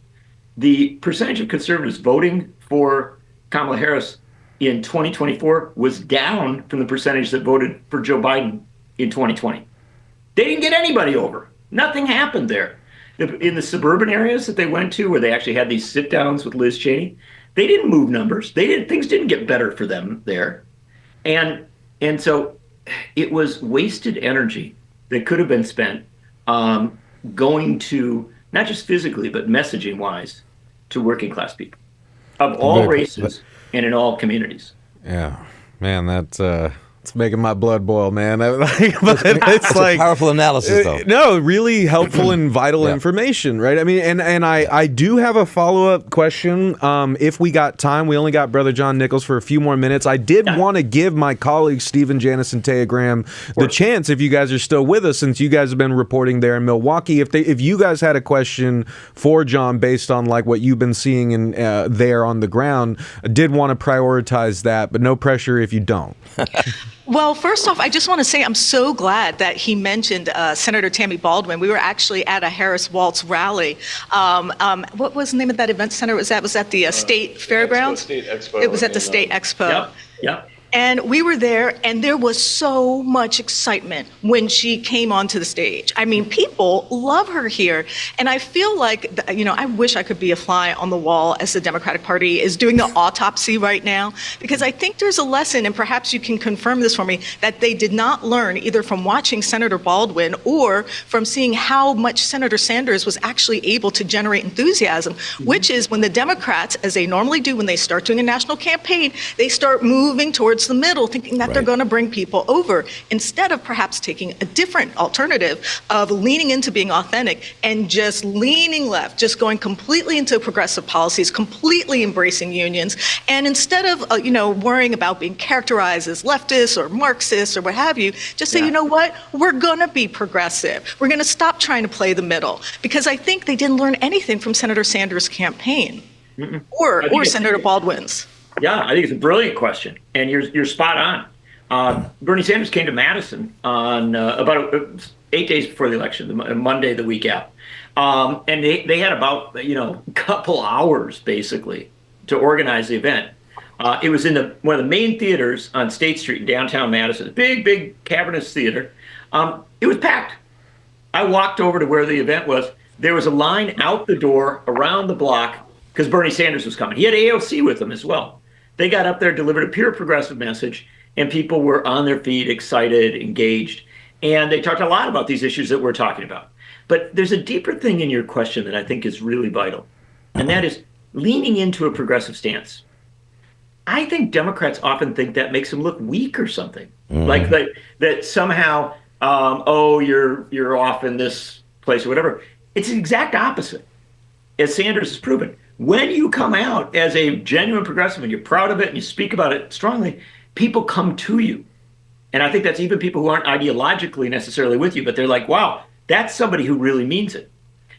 the percentage of conservatives voting for Kamala Harris in 2024 was down from the percentage that voted for Joe Biden in 2020. They didn't get anybody over. Nothing happened there. In the suburban areas that they went to, where they actually had these sit downs with Liz Cheney, they didn't move numbers. Things didn't get better for them there. And so it was wasted energy that could have been spent going to, not just physically, but messaging wise, to working class people of all races and in all communities. Yeah, man, it's making my blood boil, man. It's like a powerful analysis, though. No, really helpful and vital information, right? I mean, and I do have a follow-up question. If we got time, we only got Brother John Nichols for a few more minutes. I did want to give my colleagues Stephen, Janice, and Taya Graham the chance, if you guys are still with us, since you guys have been reporting there in Milwaukee. If you guys had a question for John based on like what you've been seeing in there on the ground, I did want to prioritize that, but no pressure if you don't. Well, first off, I just want to say I'm so glad that he mentioned Senator Tammy Baldwin. We were actually at a Harris Waltz rally. What was the name of that event center? Was that the State Fairgrounds? State Expo. It was at the State Expo. Yep. And we were there, and there was so much excitement when she came onto the stage. I mean, people love her here. And I feel like, I wish I could be a fly on the wall as the Democratic Party is doing the autopsy right now, because I think there's a lesson, and perhaps you can confirm this for me, that they did not learn either from watching Senator Baldwin or from seeing how much Senator Sanders was actually able to generate enthusiasm, which is when the Democrats, as they normally do when they start doing a national campaign, they start moving towards the middle, thinking that they're going to bring people over, instead of perhaps taking a different alternative of leaning into being authentic and just leaning left, just going completely into progressive policies, completely embracing unions. And instead of, worrying about being characterized as leftist or Marxist or what have you, just say, you know what, we're going to be progressive. We're going to stop trying to play the middle. Because I think they didn't learn anything from Senator Sanders' campaign or Senator Baldwin's. Yeah, I think it's a brilliant question, and you're spot on. Bernie Sanders came to Madison on 8 days before the election, Monday, the week out. And they had about, a couple hours basically to organize the event. It was in one of the main theaters on State Street in downtown Madison, a big cavernous theater. It was packed. I walked over to where the event was. There was a line out the door around the block because Bernie Sanders was coming. He had AOC with him as well. They got up there, delivered a pure progressive message, and people were on their feet, excited, engaged. And they talked a lot about these issues that we're talking about. But there's a deeper thing in your question that I think is really vital, and that is leaning into a progressive stance. I think Democrats often think that makes them look weak or something, like that somehow, you're off in this place or whatever. It's the exact opposite, as Sanders has proven. When you come out as a genuine progressive and you're proud of it and you speak about it strongly, people come to you. And I think that's even people who aren't ideologically necessarily with you, but they're like, wow, that's somebody who really means it.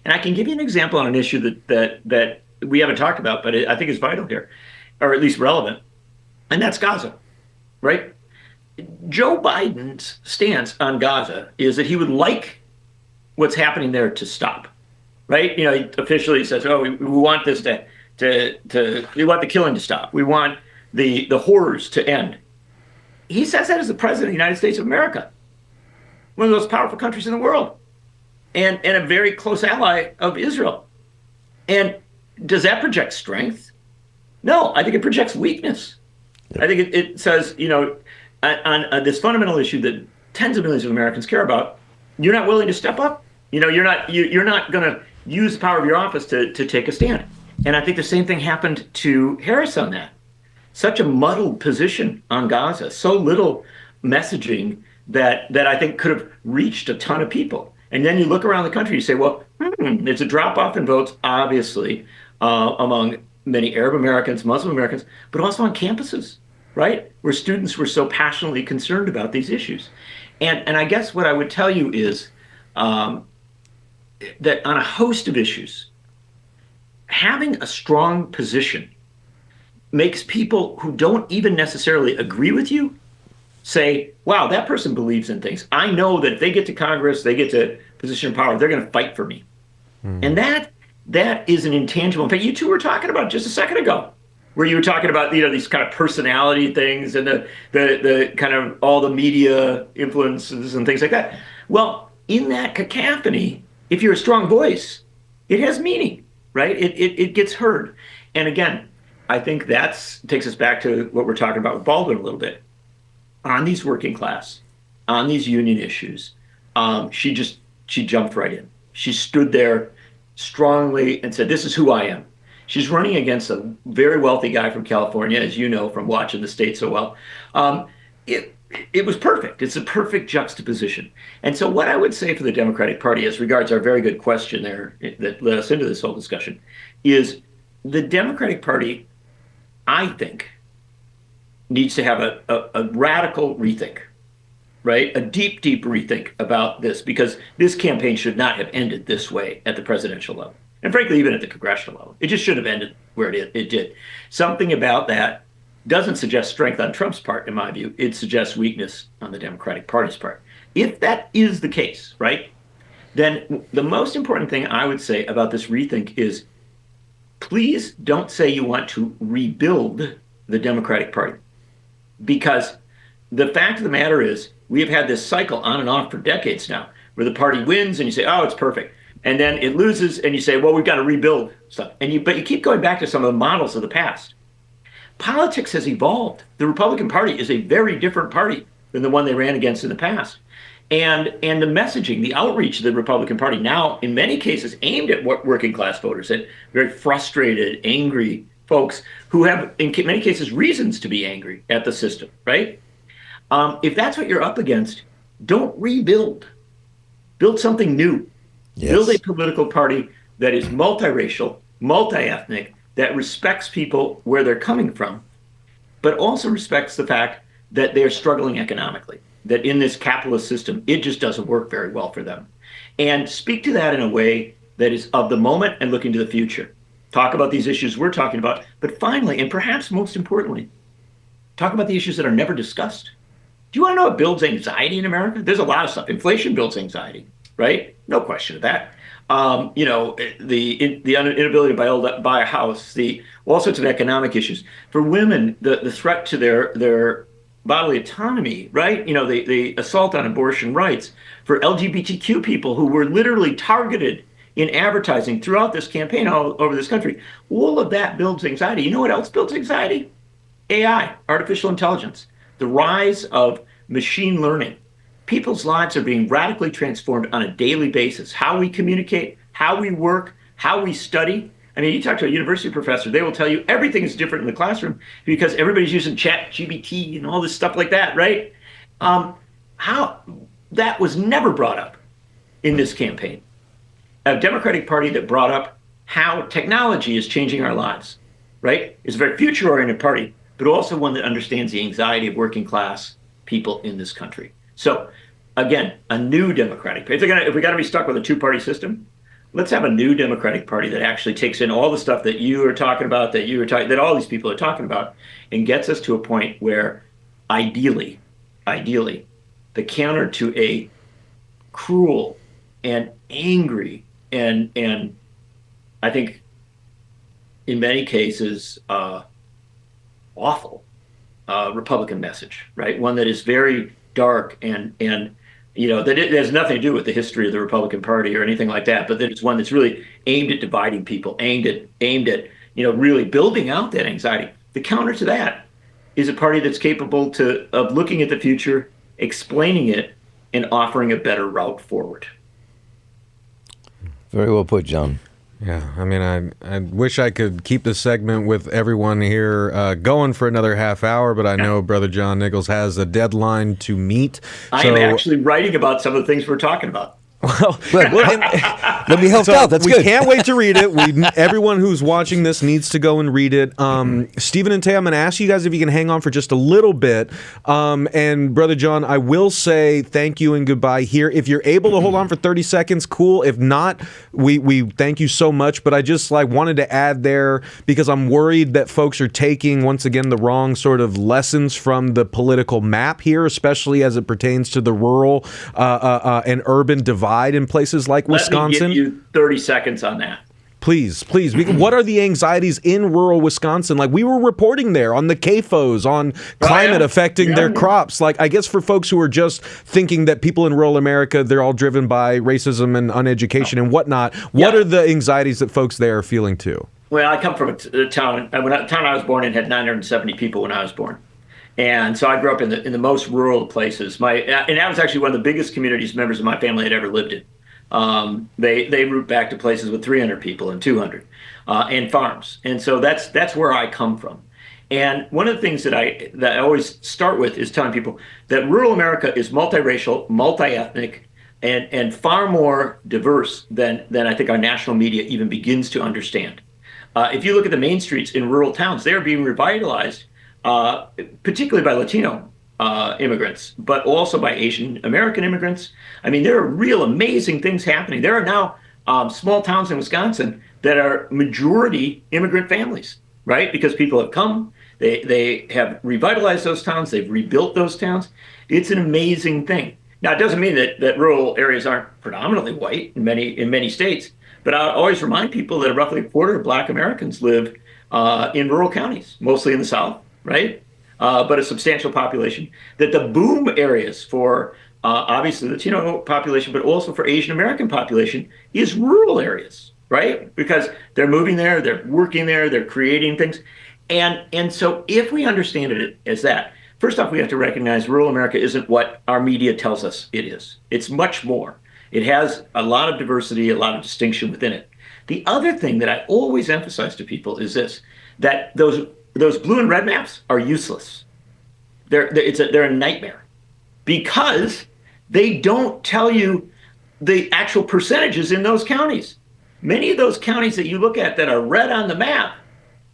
And I can give you an example on an issue that we haven't talked about, but I think is vital here, or at least relevant, and that's Gaza, right? Joe Biden's stance on Gaza is that he would like what's happening there to stop, right? He officially says, we want this we want the killing to stop. We want the horrors to end. He says that as the president of the United States of America, one of the most powerful countries in the world, and a very close ally of Israel. And does that project strength? No, I think it projects weakness. I think it says, on this fundamental issue that tens of millions of Americans care about, you're not willing to step up. You're not going to use the power of your office to take a stand. And I think the same thing happened to Harris on that. Such a muddled position on Gaza, so little messaging that I think could have reached a ton of people. And then you look around the country, you say, well, there's a drop-off in votes, obviously, among many Arab Americans, Muslim Americans, but also on campuses, right? Where students were so passionately concerned about these issues. And I guess what I would tell you is that on a host of issues, having a strong position makes people who don't even necessarily agree with you say, wow, that person believes in things. I know that if they get to Congress, they get to position of power, they're going to fight for me. And that is an intangible. In fact, you two were talking about just a second ago, where you were talking about these kind of personality things and the kind of all the media influences and things like that. Well, in that cacophony, if you're a strong voice, it has meaning, right? It gets heard. And again, I think that takes us back to what we're talking about with Baldwin a little bit. On these working class, on these union issues, she jumped right in. She stood there strongly and said, this is who I am. She's running against a very wealthy guy from California, as you know from watching the state so well. It was perfect. It's a perfect juxtaposition. And so what I would say for the Democratic Party, as regards our very good question there that led us into this whole discussion, is the Democratic Party, I think, needs to have a radical rethink, right? A deep rethink about this, because this campaign should not have ended this way at the presidential level. And frankly, even at the congressional level. It just should have ended where it did. Something about that doesn't suggest strength on Trump's part, in my view. It suggests weakness on the Democratic Party's part. If that is the case, right, then the most important thing I would say about this rethink is, please don't say you want to rebuild the Democratic Party. Because the fact of the matter is, we have had this cycle on and off for decades now, where the party wins and you say, oh, it's perfect. And then it loses and you say, well, we've got to rebuild stuff. But you keep going back to some of the models of the past. Politics has evolved. The Republican Party is a very different party than the one they ran against in the past. And the messaging, the outreach of the Republican Party now, in many cases, aimed at working class voters, at very frustrated, angry folks who have, in many cases, reasons to be angry at the system, right? If that's what you're up against, don't rebuild. Build something new. Yes. Build a political party that is multiracial, multi-ethnic, that respects people where they're coming from, but also respects the fact that they're struggling economically, that in this capitalist system, it just doesn't work very well for them. And speak to that in a way that is of the moment and looking to the future. Talk about these issues we're talking about, but finally, and perhaps most importantly, talk about the issues that are never discussed. Do you want to know what builds anxiety in America? There's a lot of stuff. Inflation builds anxiety, right? No question of that. The inability to buy a house, all sorts of economic issues. For women, the threat to their bodily autonomy, right? The assault on abortion rights. For LGBTQ people who were literally targeted in advertising throughout this campaign all over this country, all of that builds anxiety. You know what else builds anxiety? AI, artificial intelligence, the rise of machine learning. People's lives are being radically transformed on a daily basis. How we communicate, how we work, how we study. I mean, you talk to a university professor, they will tell you everything is different in the classroom because everybody's using ChatGPT and all this stuff like that, right? How that was never brought up in this campaign. A Democratic Party that brought up how technology is changing our lives, right? It's a very future-oriented party, but also one that understands the anxiety of working class people in this country. So, again, a new Democratic Party. If we got to be stuck with a two-party system, let's have a new Democratic Party that actually takes in all the stuff that you are talking about, that all these people are talking about, and gets us to a point where, ideally, the counter to a cruel and angry and I think in many cases awful Republican message, right? One that is very dark and that it has nothing to do with the history of the Republican Party or anything like that, but that it's one that's really aimed at dividing people, aimed at really building out that anxiety. The counter to that is a party that's capable of looking at the future, explaining it, and offering a better route forward. Very well put, John. Yeah, I mean, I wish I could keep the segment with everyone here going for another half hour, but I know Brother John Nichols has a deadline to meet. I am actually writing about some of the things we're talking about. Well, let me help out. That's good. We can't wait to read it. Everyone who's watching this needs to go and read it. Stephen and Tay, I'm going to ask you guys if you can hang on for just a little bit. And Brother John, I will say thank you and goodbye here. If you're able to hold on for 30 seconds, cool. If not, we thank you so much. But I just wanted to add there because I'm worried that folks are taking, once again, the wrong sort of lessons from the political map here, especially as it pertains to the rural and urban divide in places like Wisconsin. Let me give you 30 seconds on that. Please. What are the anxieties in rural Wisconsin? Like, we were reporting there on the CAFOs on climate affecting their crops. Like, I guess for folks who are just thinking that people in rural America, they're all driven by racism and uneducation and whatnot. What are the anxieties that folks there are feeling too? Well, I come from a town. The town I was born in had 970 people when I was born. And so I grew up in the most rural places. And that was actually one of the biggest communities members of my family had ever lived in. They root back to places with 300 people and 200 and farms. And so that's where I come from. And one of the things that I always start with is telling people that rural America is multiracial, multi-ethnic, and far more diverse than I think our national media even begins to understand. If you look at the main streets in rural towns, they're being revitalized, particularly by Latino immigrants, but also by Asian American immigrants. I mean, there are real amazing things happening. There are now small towns in Wisconsin that are majority immigrant families, right? Because people have come, they have revitalized those towns, they've rebuilt those towns. It's an amazing thing. Now, it doesn't mean that rural areas aren't predominantly white in many states, but I always remind people that roughly a quarter of Black Americans live in rural counties, mostly in the South, right? But a substantial population. That the boom areas for obviously the Latino population, but also for Asian American population is rural areas, right? Because they're moving there, they're working there, they're creating things. And so if we understand it as that, first off, we have to recognize rural America isn't what our media tells us it is. It's much more. It has a lot of diversity, a lot of distinction within it. The other thing that I always emphasize to people is this, that those blue and red maps are useless. They're a nightmare because they don't tell you the actual percentages in those counties. Many of those counties that you look at that are red on the map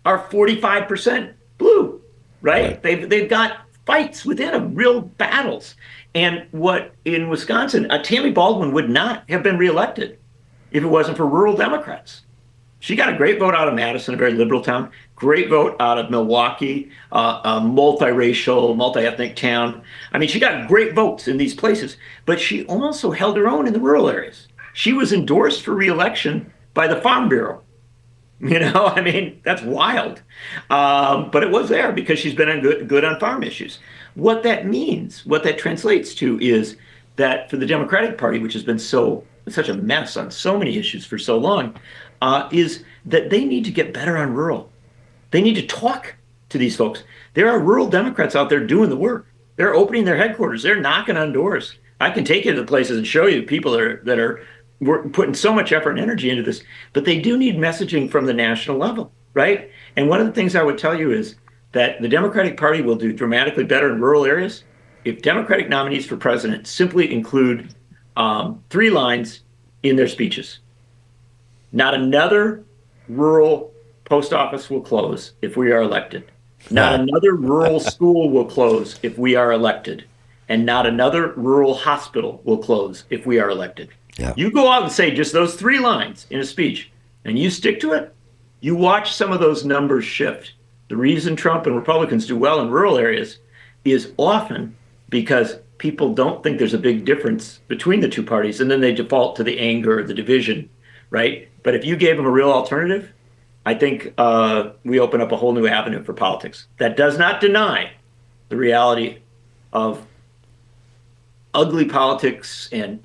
are 45% blue, right? They've got fights within them, real battles. And what in Wisconsin, Tammy Baldwin would not have been reelected if it wasn't for rural Democrats. She got a great vote out of Madison, a very liberal town. Great vote out of Milwaukee, a multiracial, multi-ethnic town. I mean, she got great votes in these places, but she also held her own in the rural areas. She was endorsed for re-election by the Farm Bureau. I mean, that's wild. But it was there because she's been good on farm issues. What that means, what that translates to is that for the Democratic Party, which has been such a mess on so many issues for so long, is that they need to get better on rural. They need to talk to these folks. There are rural Democrats out there doing the work. They're opening their headquarters. They're knocking on doors. I can take you to the places and show you people that are putting so much effort and energy into this. But they do need messaging from the national level, right? And one of the things I would tell you is that the Democratic Party will do dramatically better in rural areas if Democratic nominees for president simply include 3 lines in their speeches. Not another rural post office will close if we are elected. Not another rural school will close if we are elected. And not another rural hospital will close if we are elected. Yeah. You go out and say just those 3 lines in a speech, and you stick to it, you watch some of those numbers shift. The reason Trump and Republicans do well in rural areas is often because people don't think there's a big difference between the two parties, and then they default to the anger, the division, right? But if you gave them a real alternative, I think we open up a whole new avenue for politics. That does not deny the reality of ugly politics and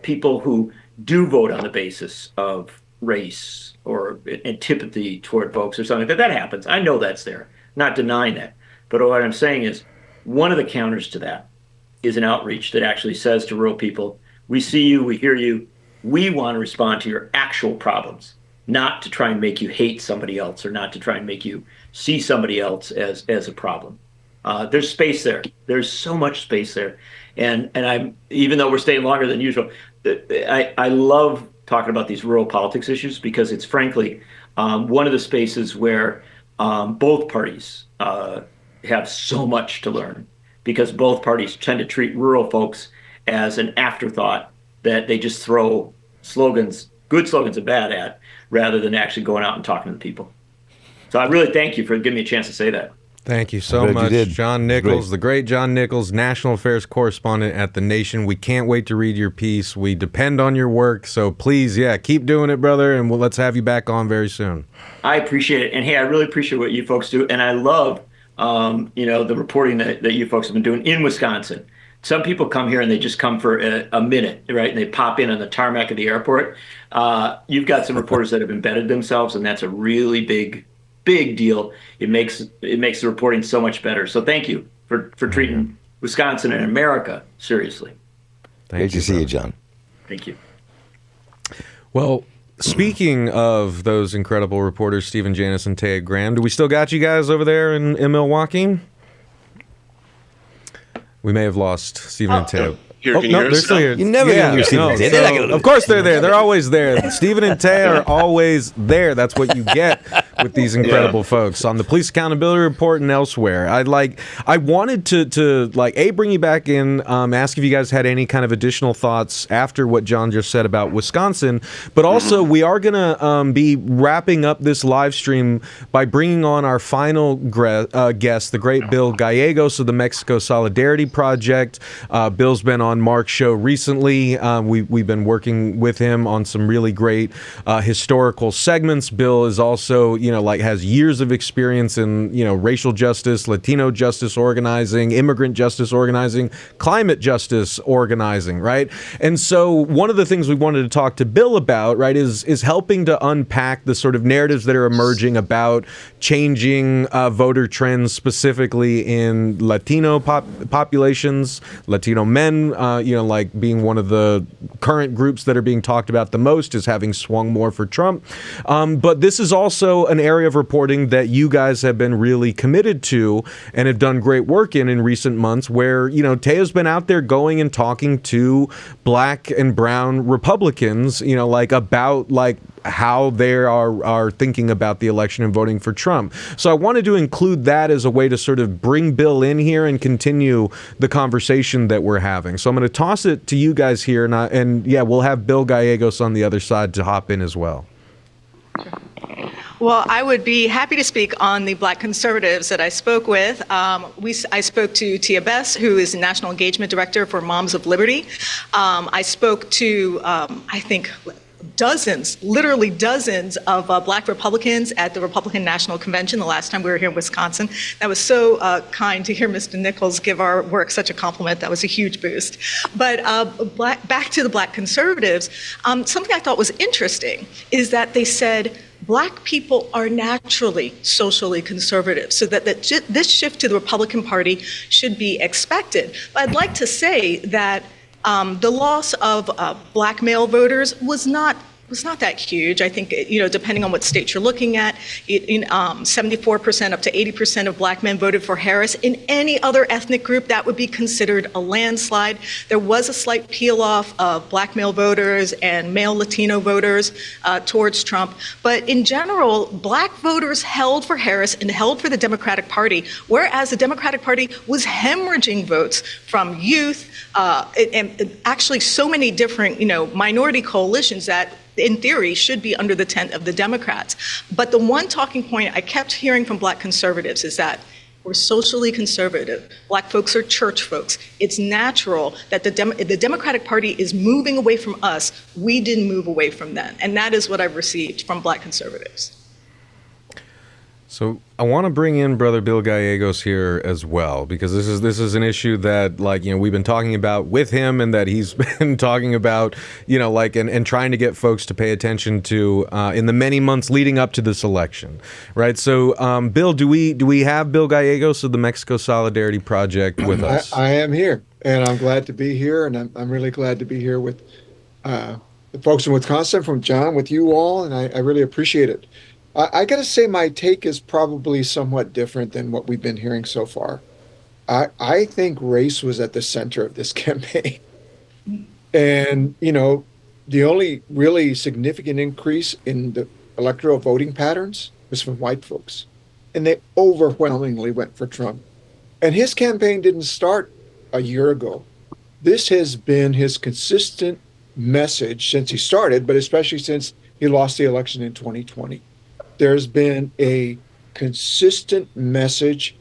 people who do vote on the basis of race or antipathy toward folks or something. That happens. I know that's there. Not denying that. But what I'm saying is one of the counters to that is an outreach that actually says to rural people, we see you, we hear you, we want to respond to your actual problems, not to try and make you hate somebody else or not to try and make you see somebody else as a problem. There's space there. There's so much space there. And I'm, even though we're staying longer than usual, I love talking about these rural politics issues because it's frankly one of the spaces where both parties have so much to learn, because both parties tend to treat rural folks as an afterthought that they just throw slogans, good slogans and bad at, rather than actually going out and talking to the people. So I really thank you for giving me a chance to say that. Thank you so much, John Nichols, the great John Nichols, national affairs correspondent at The Nation. We can't wait to read your piece. We depend on your work, so please, keep doing it, brother, and let's have you back on very soon. I appreciate it, and hey, I really appreciate what you folks do, and I love, the reporting that you folks have been doing in Wisconsin. Some people come here and they just come for a minute, right? And they pop in on the tarmac of the airport. You've got some reporters that have embedded themselves, and that's a really big deal. It makes the reporting so much better. So thank you for treating Wisconsin and America seriously. Great to see you, John. Thank you. Well, speaking of those incredible reporters, Stephen Janis and Taya Graham, do we still got you guys over there in Milwaukee? We may have lost Stephen and Taya. Here, can you hear us? They're still here. You never hear Stephen and Taya. Of course they're there. They're always there. Stephen and Taya are always there. That's what you get with these incredible folks on the Police Accountability Report and elsewhere. I wanted to bring you back in, ask if you guys had any kind of additional thoughts after what John just said about Wisconsin, but also we are going to be wrapping up this live stream by bringing on our final guest, the great Bill Gallegos of the Mexico Solidarity Project. Bill's been on Mark's show recently. We've been working with him on some really great historical segments. Bill is also, has years of experience in, racial justice, Latino justice organizing, immigrant justice organizing, climate justice organizing, right? And so one of the things we wanted to talk to Bill about, right, is helping to unpack the sort of narratives that are emerging about changing voter trends, specifically in Latino populations, Latino men, being one of the current groups that are being talked about the most as having swung more for Trump. But this is also an area of reporting that you guys have been really committed to and have done great work in recent months, where, Taya's been out there going and talking to black and brown Republicans, about how they are thinking about the election and voting for Trump. So I wanted to include that as a way to sort of bring Bill in here and continue the conversation that we're having. So I'm going to toss it to you guys here, and we'll have Bill Gallegos on the other side to hop in as well. Well, I would be happy to speak on the Black conservatives that I spoke with. I spoke to Tia Bess, who is the National Engagement Director for Moms of Liberty. I spoke to, I think, dozens, literally dozens of Black Republicans at the Republican National Convention the last time we were here in Wisconsin. That was so kind to hear Mr. Nichols give our work such a compliment. That was a huge boost. But back to the Black conservatives, something I thought was interesting is that they said, Black people are naturally socially conservative, so that this shift to the Republican Party should be expected. But I'd like to say that the loss of Black male voters was not that huge. I think, depending on what state you're looking at, 74% up to 80% of Black men voted for Harris. In any other ethnic group, that would be considered a landslide. There was a slight peel off of Black male voters and male Latino voters towards Trump. But in general, Black voters held for Harris and held for the Democratic Party, whereas the Democratic Party was hemorrhaging votes from youth and actually so many different, minority coalitions that in theory, should be under the tent of the Democrats. But the one talking point I kept hearing from Black conservatives is that we're socially conservative. Black folks are church folks. It's natural that the Democratic Party is moving away from us. We didn't move away from them. And that is what I've received from Black conservatives. So I want to bring in Brother Bill Gallegos here as well, because this is an issue that, we've been talking about with him, and that he's been talking about, and trying to get folks to pay attention to in the many months leading up to this election, right? So, Bill, do we have Bill Gallegos of the Mexico Solidarity Project with us? I am here, and I'm glad to be here, and I'm really glad to be here with the folks in Wisconsin, from John, with you all, and I really appreciate it. I got to say my take is probably somewhat different than what we've been hearing so far. I think race was at the center of this campaign. And, the only really significant increase in the electoral voting patterns was from white folks. And they overwhelmingly went for Trump. And his campaign didn't start a year ago. This has been his consistent message since he started, but especially since he lost the election in 2020. There's been a consistent message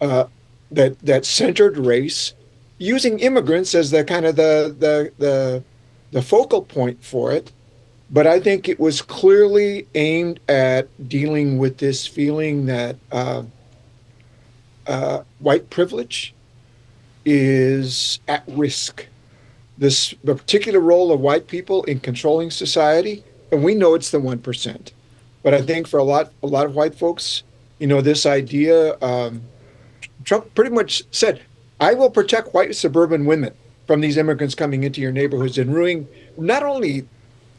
that centered race, using immigrants as the kind of the focal point for it. But I think it was clearly aimed at dealing with this feeling that white privilege is at risk. The particular role of white people in controlling society, and we know it's the 1%. But I think for a lot of white folks, this idea, Trump pretty much said, I will protect white suburban women from these immigrants coming into your neighborhoods and ruining not only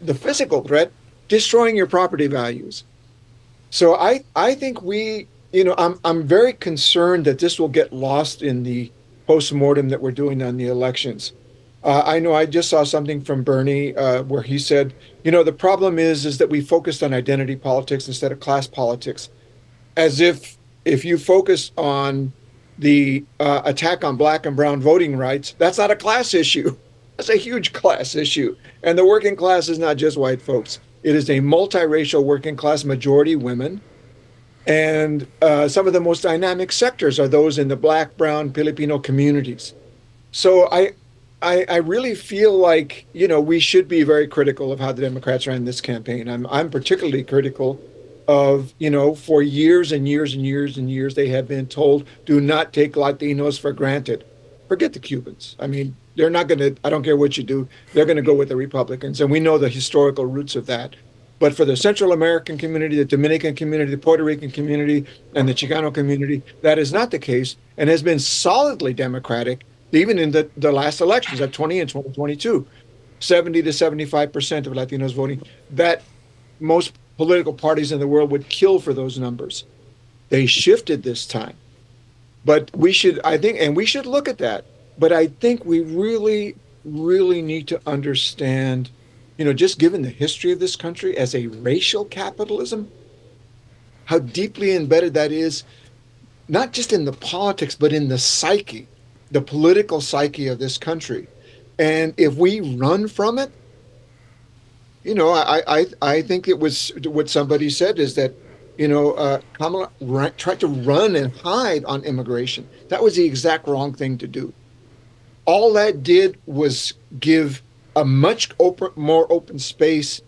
the physical threat, destroying your property values. So I think I'm very concerned that this will get lost in the postmortem that we're doing on the elections. I know I just saw something from Bernie where he said, the problem is that we focused on identity politics instead of class politics, as if you focus on the attack on Black and brown voting rights, that's not a class issue. That's a huge class issue. And the working class is not just white folks. It is a multiracial working class, majority women. And some of the most dynamic sectors are those in the Black, brown, Filipino communities. So I really feel like, we should be very critical of how the Democrats ran this campaign. I'm particularly critical of, for years and years and years and years, they have been told, do not take Latinos for granted. Forget the Cubans. I mean, they're not going to, I don't care what you do, they're going to go with the Republicans. And we know the historical roots of that. But for the Central American community, the Dominican community, the Puerto Rican community, and the Chicano community, that is not the case, and has been solidly Democratic, even in the last elections at 20 and 2022, 70 to 75% of Latinos voting. That most political parties in the world would kill for those numbers. They shifted this time. But we should look at that. But I think we really, really need to understand, just given the history of this country as a racial capitalism, how deeply embedded that is, not just in the politics, but in the psyche, the political psyche of this country. And if we run from it, I think it was what somebody said is that, Kamala tried to run and hide on immigration. That was the exact wrong thing to do. All that did was give a much more open space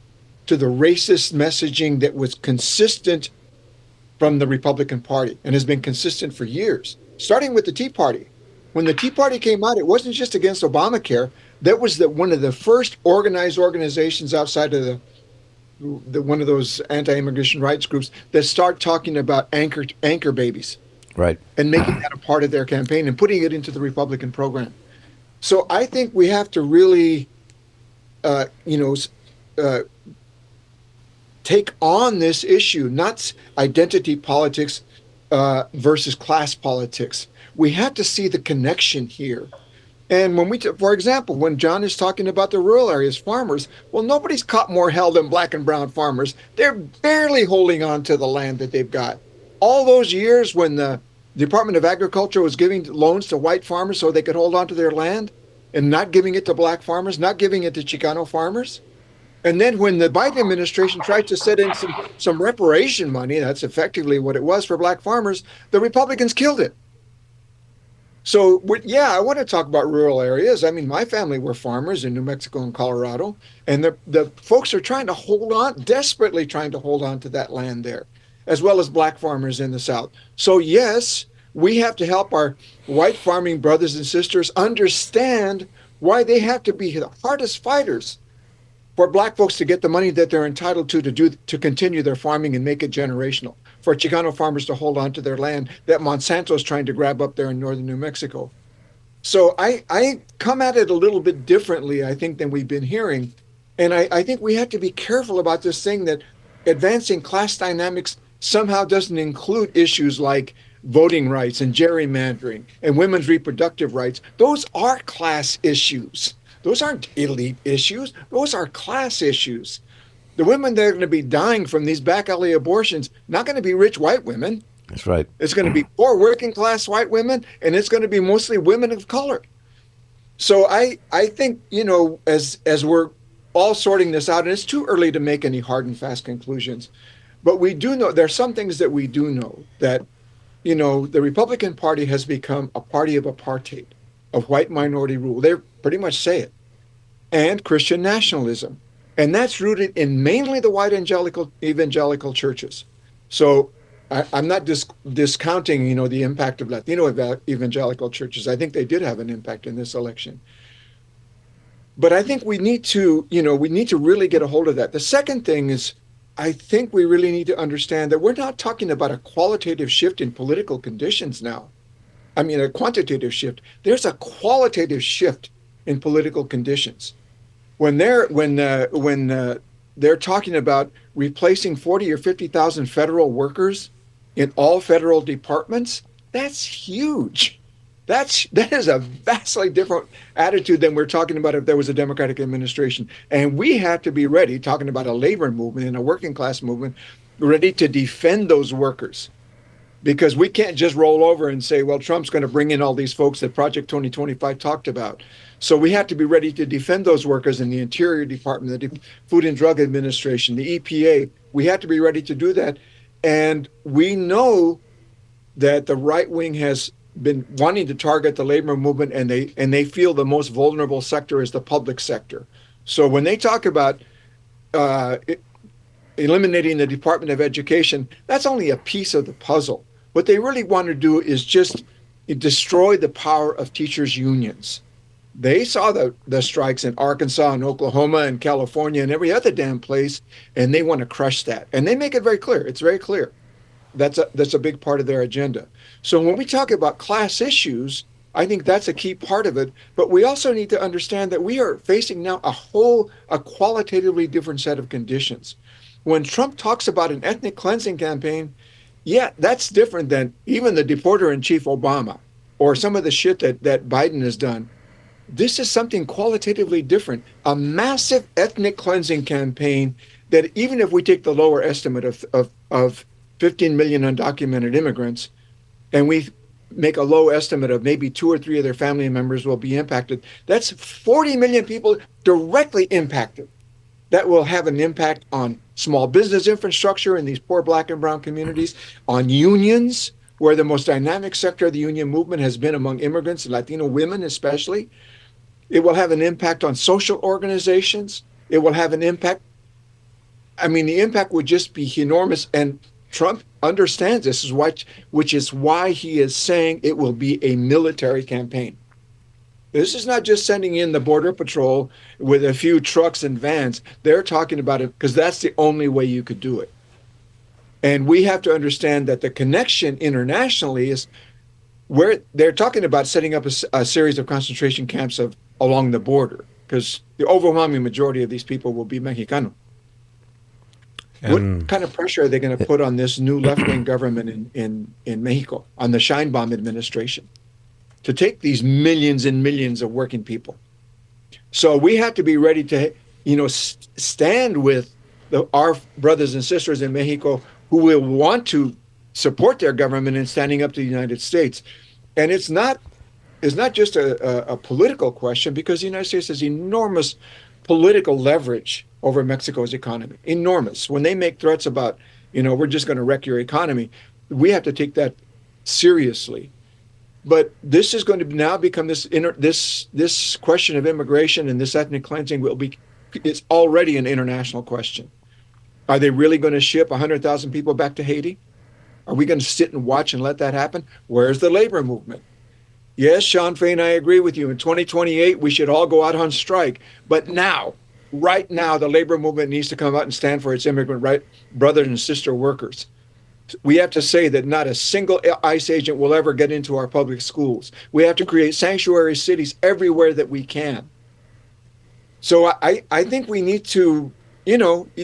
to the racist messaging that was consistent from the Republican Party and has been consistent for years, starting with the Tea Party. When the Tea Party came out, it wasn't just against Obamacare. That was one of the first organized organizations outside of one of those anti-immigration rights groups that start talking about anchor babies, Right. and making that a part of their campaign and putting it into the Republican program. So I think we have to really, take on this issue, not identity politics versus class politics. We have to see the connection here. And for example, when John is talking about the rural areas, farmers, well, nobody's caught more hell than black and brown farmers. They're barely holding on to the land that they've got. All those years when the Department of Agriculture was giving loans to white farmers so they could hold on to their land and not giving it to black farmers, not giving it to Chicano farmers. And then when the Biden administration tried to set in some reparation money, that's effectively what it was for black farmers, the Republicans killed it. So, I want to talk about rural areas. I mean, my family were farmers in New Mexico and Colorado, and the folks are trying to hold on, desperately trying to hold on to that land there, as well as black farmers in the South. So, yes, we have to help our white farming brothers and sisters understand why they have to be the hardest fighters for black folks to get the money that they're entitled to continue their farming and make it generational, for Chicano farmers to hold on to their land that Monsanto is trying to grab up there in northern New Mexico. So I come at it a little bit differently, I think, than we've been hearing. And I think we have to be careful about this thing that advancing class dynamics somehow doesn't include issues like voting rights and gerrymandering and women's reproductive rights. Those are class issues. Those aren't elite issues. Those are class issues. The women that are going to be dying from these back alley abortions, not going to be rich white women. That's right. It's going to be poor working class white women, and it's going to be mostly women of color. So I think, as we're all sorting this out, and it's too early to make any hard and fast conclusions, but we do know, there are some things that we do know, that, the Republican Party has become a party of apartheid, of white minority rule. They pretty much say it. And Christian nationalism. And that's rooted in mainly the white evangelical churches. So I'm not discounting, the impact of Latino evangelical churches. I think they did have an impact in this election. But I think we need to really get a hold of that. The second thing is, I think we really need to understand that we're not talking about a qualitative shift in political conditions now. I mean, a quantitative shift. There's a qualitative shift in political conditions. When they're talking about replacing 40 or 50,000 federal workers in all federal departments, that's huge. That is a vastly different attitude than we're talking about if there was a Democratic administration. And we have to be ready, talking about a labor movement and a working class movement, ready to defend those workers. Because we can't just roll over and say, well, Trump's going to bring in all these folks that Project 2025 talked about. So we have to be ready to defend those workers in the Interior Department, the Food and Drug Administration, the EPA. We have to be ready to do that. And we know that the right wing has been wanting to target the labor movement, and they feel the most vulnerable sector is the public sector. So when they talk about eliminating the Department of Education, that's only a piece of the puzzle. What they really want to do is just destroy the power of teachers' unions. They saw the strikes in Arkansas and Oklahoma and California and every other damn place, and they want to crush that. And they make it very clear. It's very clear. That's a big part of their agenda. So when we talk about class issues, I think that's a key part of it. But we also need to understand that we are facing now a qualitatively different set of conditions. When Trump talks about an ethnic cleansing campaign, yeah, that's different than even the deporter-in-chief Obama or some of the shit that Biden has done. This is something qualitatively different, a massive ethnic cleansing campaign that even if we take the lower estimate of 15 million undocumented immigrants, and we make a low estimate of maybe 2 or 3 of their family members will be impacted, that's 40 million people directly impacted. that will have an impact on small business infrastructure in these poor black and brown communities, on unions, where the most dynamic sector of the union movement has been among immigrants, Latino women especially. It will have an impact on social organizations. It will have an impact. I mean, the impact would just be enormous. And Trump understands this, which is why he is saying it will be a military campaign. This is not just sending in the Border Patrol with a few trucks and vans. They're talking about it because that's the only way you could do it. And we have to understand that the connection internationally is where they're talking about setting up a series of concentration camps along the border, because the overwhelming majority of these people will be Mexicano. What kind of pressure are they going to put on this new left-wing government in Mexico, on the Sheinbaum administration, to take these millions and millions of working people? So we have to be ready to, stand with our brothers and sisters in Mexico who will want to support their government in standing up to the United States. And it's not just a political question, because the United States has enormous political leverage over Mexico's economy, enormous. When they make threats about, we're just going to wreck your economy, we have to take that seriously. But this is going to now become this question of immigration and this ethnic cleansing it's already an international question. Are they really going to ship 100,000 people back to Haiti? Are we going to sit and watch and let that happen? Where's the labor movement? Yes, Sean Fain, I agree with you. In 2028, we should all go out on strike. But now, right now, the labor movement needs to come out and stand for its immigrant brothers and sister workers. We have to say that not a single ICE agent will ever get into our public schools. We have to create sanctuary cities everywhere that we can. So I think we need to,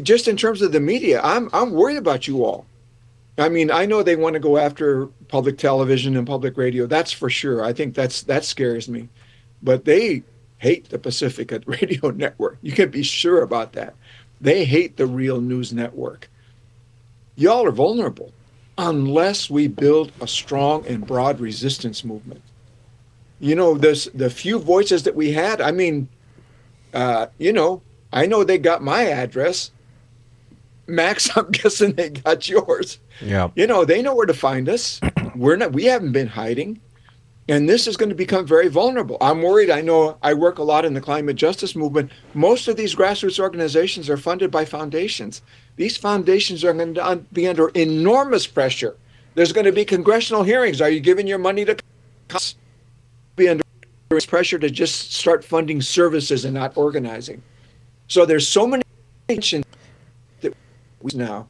just in terms of the media, I'm worried about you all. I mean, I know they want to go after public television and public radio. That's for sure. I think that scares me. But they hate the Pacifica Radio Network. You can be sure about that. They hate the Real News Network. Y'all are vulnerable unless we build a strong and broad resistance movement. The few voices that we had, I mean, I know they got my address. Max, I'm guessing they got yours. Yeah. They know where to find us. We haven't been hiding. And this is going to become very vulnerable. I'm worried. I know I work a lot in the climate justice movement. Most of these grassroots organizations are funded by foundations. These foundations are going to be under enormous pressure. There's going to be congressional hearings. Are you giving your money to be under pressure to just start funding services and not organizing? So there's so many tensions that we now,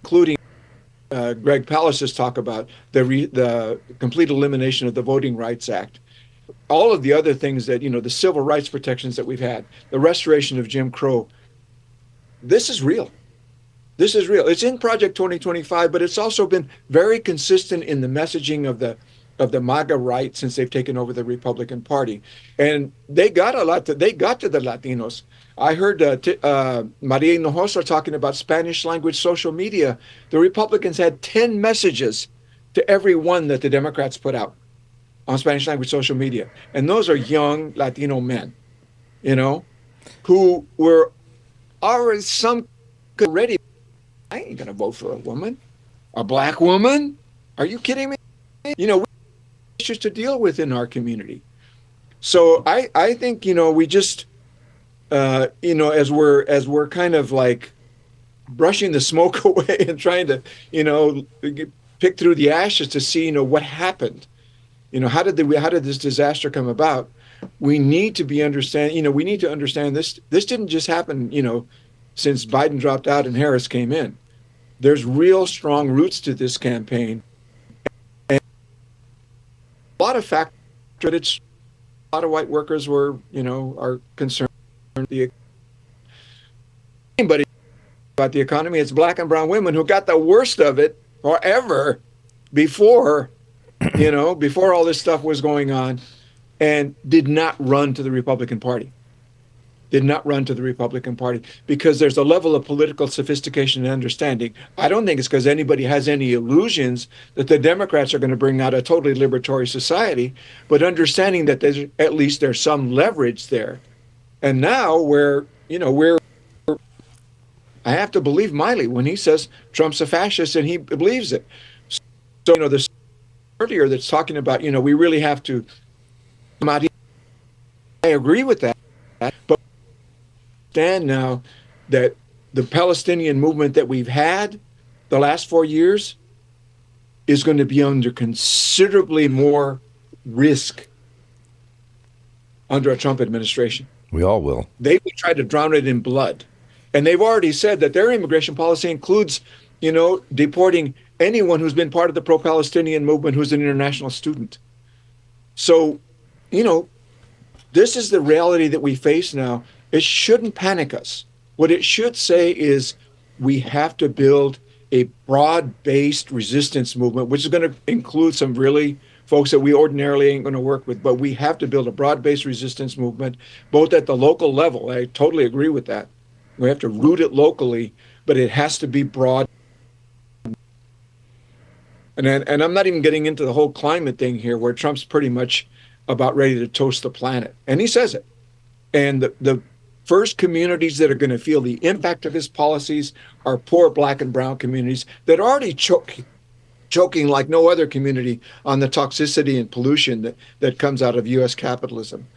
including Greg Pallas's talk about the complete elimination of the Voting Rights Act, all of the other things that, the civil rights protections that we've had, the restoration of Jim Crow. This is real. This is real. It's in Project 2025, but it's also been very consistent in the messaging of the MAGA right since they've taken over the Republican Party. And they got to the Latinos. I heard Maria Hinojosa talking about Spanish language social media. The Republicans had 10 messages to every one that the Democrats put out on Spanish language social media. And those are young Latino men, who were already already. I ain't going to vote for a woman, a black woman. Are you kidding me? We have issues to deal with in our community. So I think, we just, as we're kind of like brushing the smoke away and trying to, pick through the ashes to see, what happened. How did this disaster come about? We need to we need to understand this. This didn't just happen, since Biden dropped out and Harris came in. There's real strong roots to this campaign. And a lot of factors, a lot of white workers are concerned. Anybody about the economy, it's black and brown women who got the worst of it forever before all this stuff was going on, and did not run to the Republican Party. Because there's a level of political sophistication and understanding. I don't think it's because anybody has any illusions that the Democrats are going to bring out a totally liberatory society, but understanding that there's some leverage there. And now we're I have to believe Miley when he says Trump's a fascist, and he believes it. So, there's earlier that's talking about, we really have to come out. I agree with that, but understand now that the Palestinian movement that we've had the last 4 years is going to be under considerably more risk under a Trump administration. We all will. They will try to drown it in blood. And they've already said that their immigration policy includes, deporting anyone who's been part of the pro-Palestinian movement who's an international student. So, this is the reality that we face now. It shouldn't panic us. What it should say is we have to build a broad-based resistance movement, which is going to include some really folks that we ordinarily ain't going to work with, but we have to build a broad-based resistance movement, both at the local level. I totally agree with that. We have to root it locally, but it has to be broad. And I'm not even getting into the whole climate thing here, where Trump's pretty much about ready to toast the planet. And he says it. And the first communities that are going to feel the impact of his policies are poor Black and brown communities that are already choking like no other community on the toxicity and pollution that comes out of U.S. capitalism.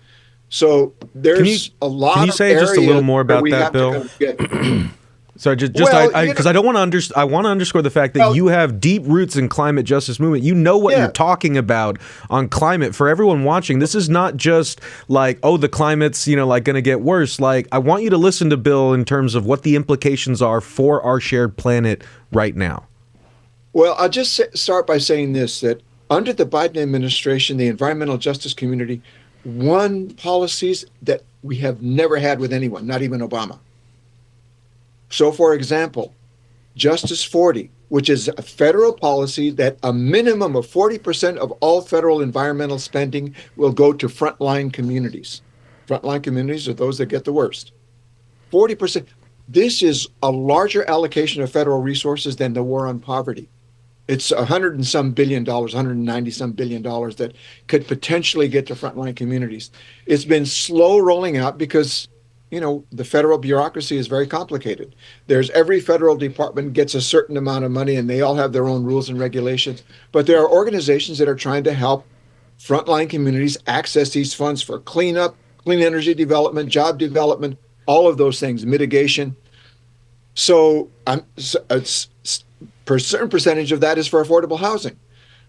So there's a lot. Can you say just a little more about that, Bill? Sorry, because I don't want to I want to underscore the fact that you have deep roots in climate justice movement. You know what you're talking about on climate. For everyone watching, this is not just like, oh, the climate's going to get worse. Like, I want you to listen to Bill in terms of what the implications are for our shared planet right now. Well, I'll just start by saying this: that under the Biden administration, the environmental justice community won policies that we have never had with anyone, not even Obama. So, for example, Justice 40, which is a federal policy that a minimum of 40% of all federal environmental spending will go to frontline communities. Frontline communities are those that get the worst. 40%. This is a larger allocation of federal resources than the war on poverty. It's $100 and some billion, $190 some billion that could potentially get to frontline communities. It's been slow rolling out because, the federal bureaucracy is very complicated. Every federal department gets a certain amount of money and they all have their own rules and regulations. But there are organizations that are trying to help frontline communities access these funds for cleanup, clean energy development, job development, all of those things, mitigation. So a certain percentage of that is for affordable housing.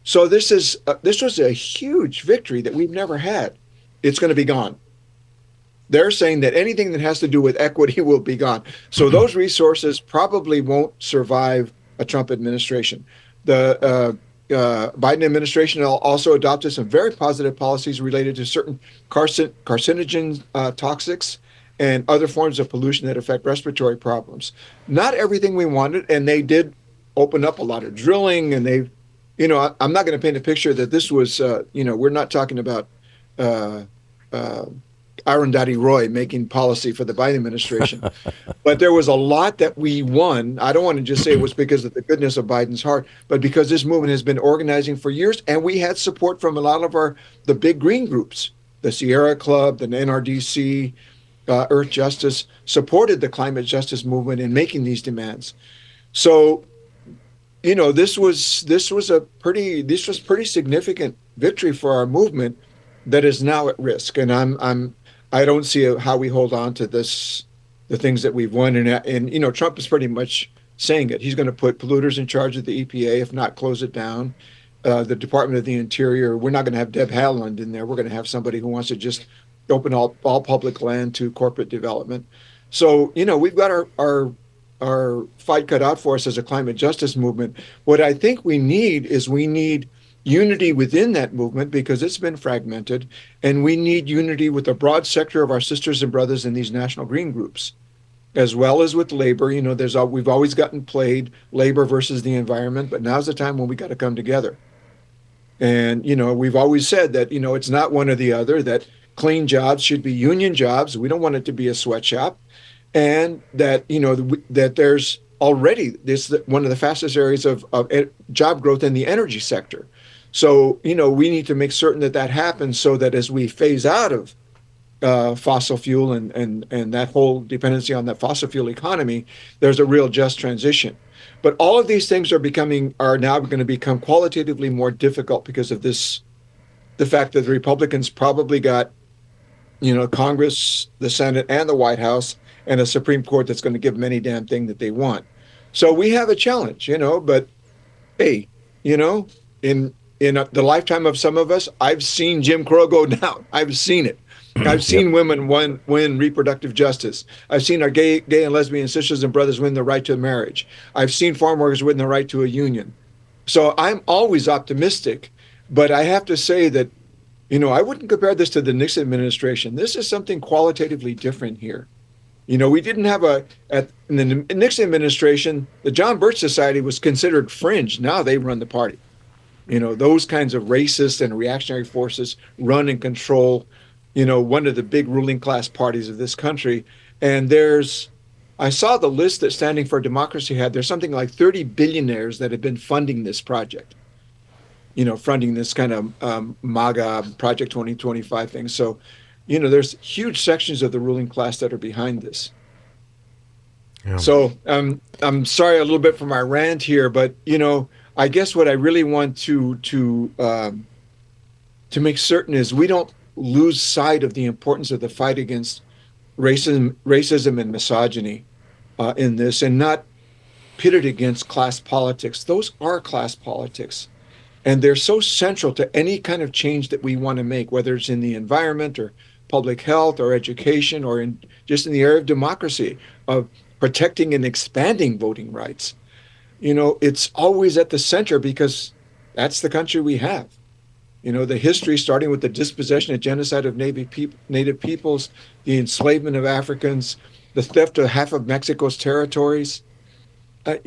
So this was a huge victory that we've never had. It's going to be gone. They're saying that anything that has to do with equity will be gone. So those resources probably won't survive a Trump administration. The Biden administration also adopted some very positive policies related to certain carcinogen toxics and other forms of pollution that affect respiratory problems. Not everything we wanted, and they did open up a lot of drilling, and they, I'm not going to paint a picture that this was, we're not talking about Arundhati Roy making policy for the Biden administration. But there was a lot that we won. I don't want to just say it was because of the goodness of Biden's heart, but because this movement has been organizing for years, and we had support from a lot of the big green groups. The Sierra Club, the NRDC, Earth Justice supported the climate justice movement in making these demands. So, this was pretty significant victory for our movement that is now at risk. And I don't see how we hold on to the things that we've won. And Trump is pretty much saying it. He's going to put polluters in charge of the EPA, if not close it down. The Department of the Interior, we're not going to have Deb Haaland in there. We're going to have somebody who wants to just open all public land to corporate development. So, we've got our fight cut out for us as a climate justice movement. What I think we need unity within that movement because it's been fragmented, and we need unity with a broad sector of our sisters and brothers in these national green groups, as well as with labor. We've always gotten played labor versus the environment, but now's the time when we got to come together. And, we've always said that, it's not one or the other, that clean jobs should be union jobs. We don't want it to be a sweatshop. And that, that there's already one of the fastest areas of job growth in the energy sector. So, we need to make certain that happens so that as we phase out of fossil fuel and that whole dependency on that fossil fuel economy, there's a real just transition. But all of these things are now going to become qualitatively more difficult because of this, the fact that the Republicans probably got, Congress, the Senate, and the White House, and a Supreme Court that's going to give them any damn thing that they want. So we have a challenge, but hey, in the lifetime of some of us, I've seen Jim Crow go down. I've seen it. I've seen women win reproductive justice. I've seen our gay and lesbian sisters and brothers win the right to marriage. I've seen farm workers win the right to a union. So I'm always optimistic, but I have to say that, I wouldn't compare this to the Nixon administration. This is something qualitatively different here. We didn't have in the Nixon administration, the John Birch Society was considered fringe. Now they run the party. Those kinds of racist and reactionary forces run and control, one of the big ruling class parties of this country. And I saw the list that Standing for Democracy had. There's something like 30 billionaires that have been funding this project, funding this kind of MAGA Project 2025 thing. So, there's huge sections of the ruling class that are behind this. Yeah. So I'm sorry a little bit for my rant here, but, I guess what I really want to make certain is we don't lose sight of the importance of the fight against racism and misogyny in this, and not pit it against class politics. Those are class politics, and they're so central to any kind of change that we want to make, whether it's in the environment or public health or education or just in the area of democracy, of protecting and expanding voting rights. It's always at the center because that's the country we have. The history starting with the dispossession and genocide of Native peoples, the enslavement of Africans, the theft of half of Mexico's territories. That's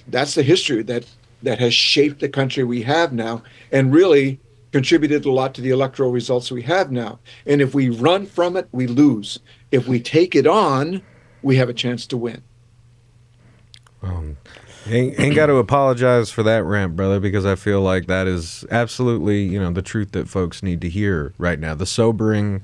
the history that has shaped the country we have now and really contributed a lot to the electoral results we have now. And if we run from it, we lose. If we take it on, we have a chance to win. Ain't got to apologize for that rant, brother, because I feel like that is absolutely, the truth that folks need to hear right now. The sobering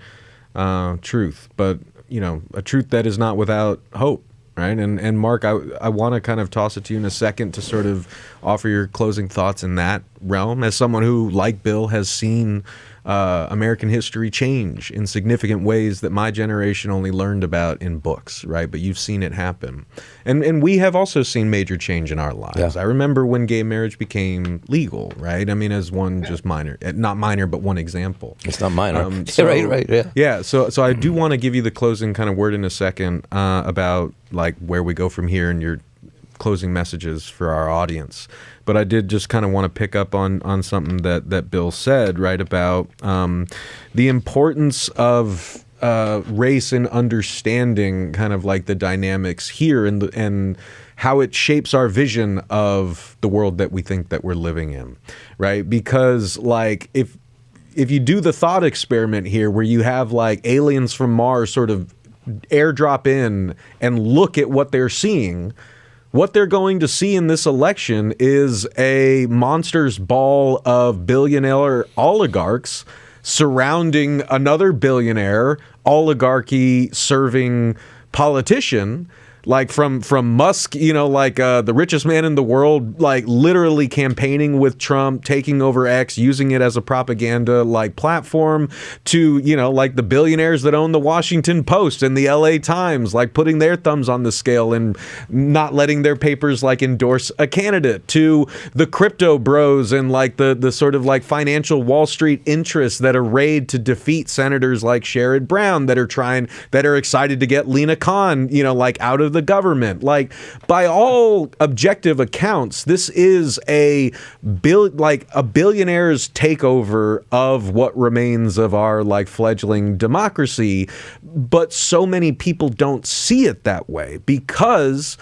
truth, but, a truth that is not without hope, right? And Mark, I want to kind of toss it to you in a second to sort of offer your closing thoughts in that realm as someone who, like Bill, has seen American history change in significant ways that my generation only learned about in books, right? But you've seen it happen. And we have also seen major change in our lives. Yeah. I remember when gay marriage became legal, right? I mean, as one just minor, not minor, but one example. It's not minor. Right, yeah. Yeah, so I do want to give you the closing kind of word in a second about like where we go from here and your closing messages for our audience. But I did just kind of want to pick up on something that Bill said, right, about the importance of race and understanding kind of like the dynamics here and how it shapes our vision of the world that we think that we're living in, right? Because like if you do the thought experiment here where you have like aliens from Mars sort of airdrop in and look at what they're seeing, what they're going to see in this election is a monster's ball of billionaire oligarchs surrounding another billionaire oligarchy serving politician, like from Musk, the richest man in the world, like literally campaigning with Trump, taking over X, using it as a propaganda like platform, to, like the billionaires that own the Washington Post and the LA Times, like putting their thumbs on the scale and not letting their papers like endorse a candidate, to the crypto bros and like the sort of like financial Wall Street interests that arrayed to defeat senators like Sherrod Brown that are excited to get Lena Khan, like out of the government. Like, by all objective accounts, this is a billionaire's takeover of what remains of our like fledgling democracy. But so many people don't see it that way because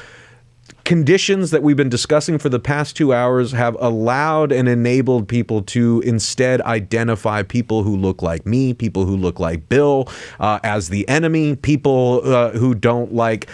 conditions that we've been discussing for the past 2 hours have allowed and enabled people to instead identify people who look like me, people who look like Bill, as the enemy, people who don't like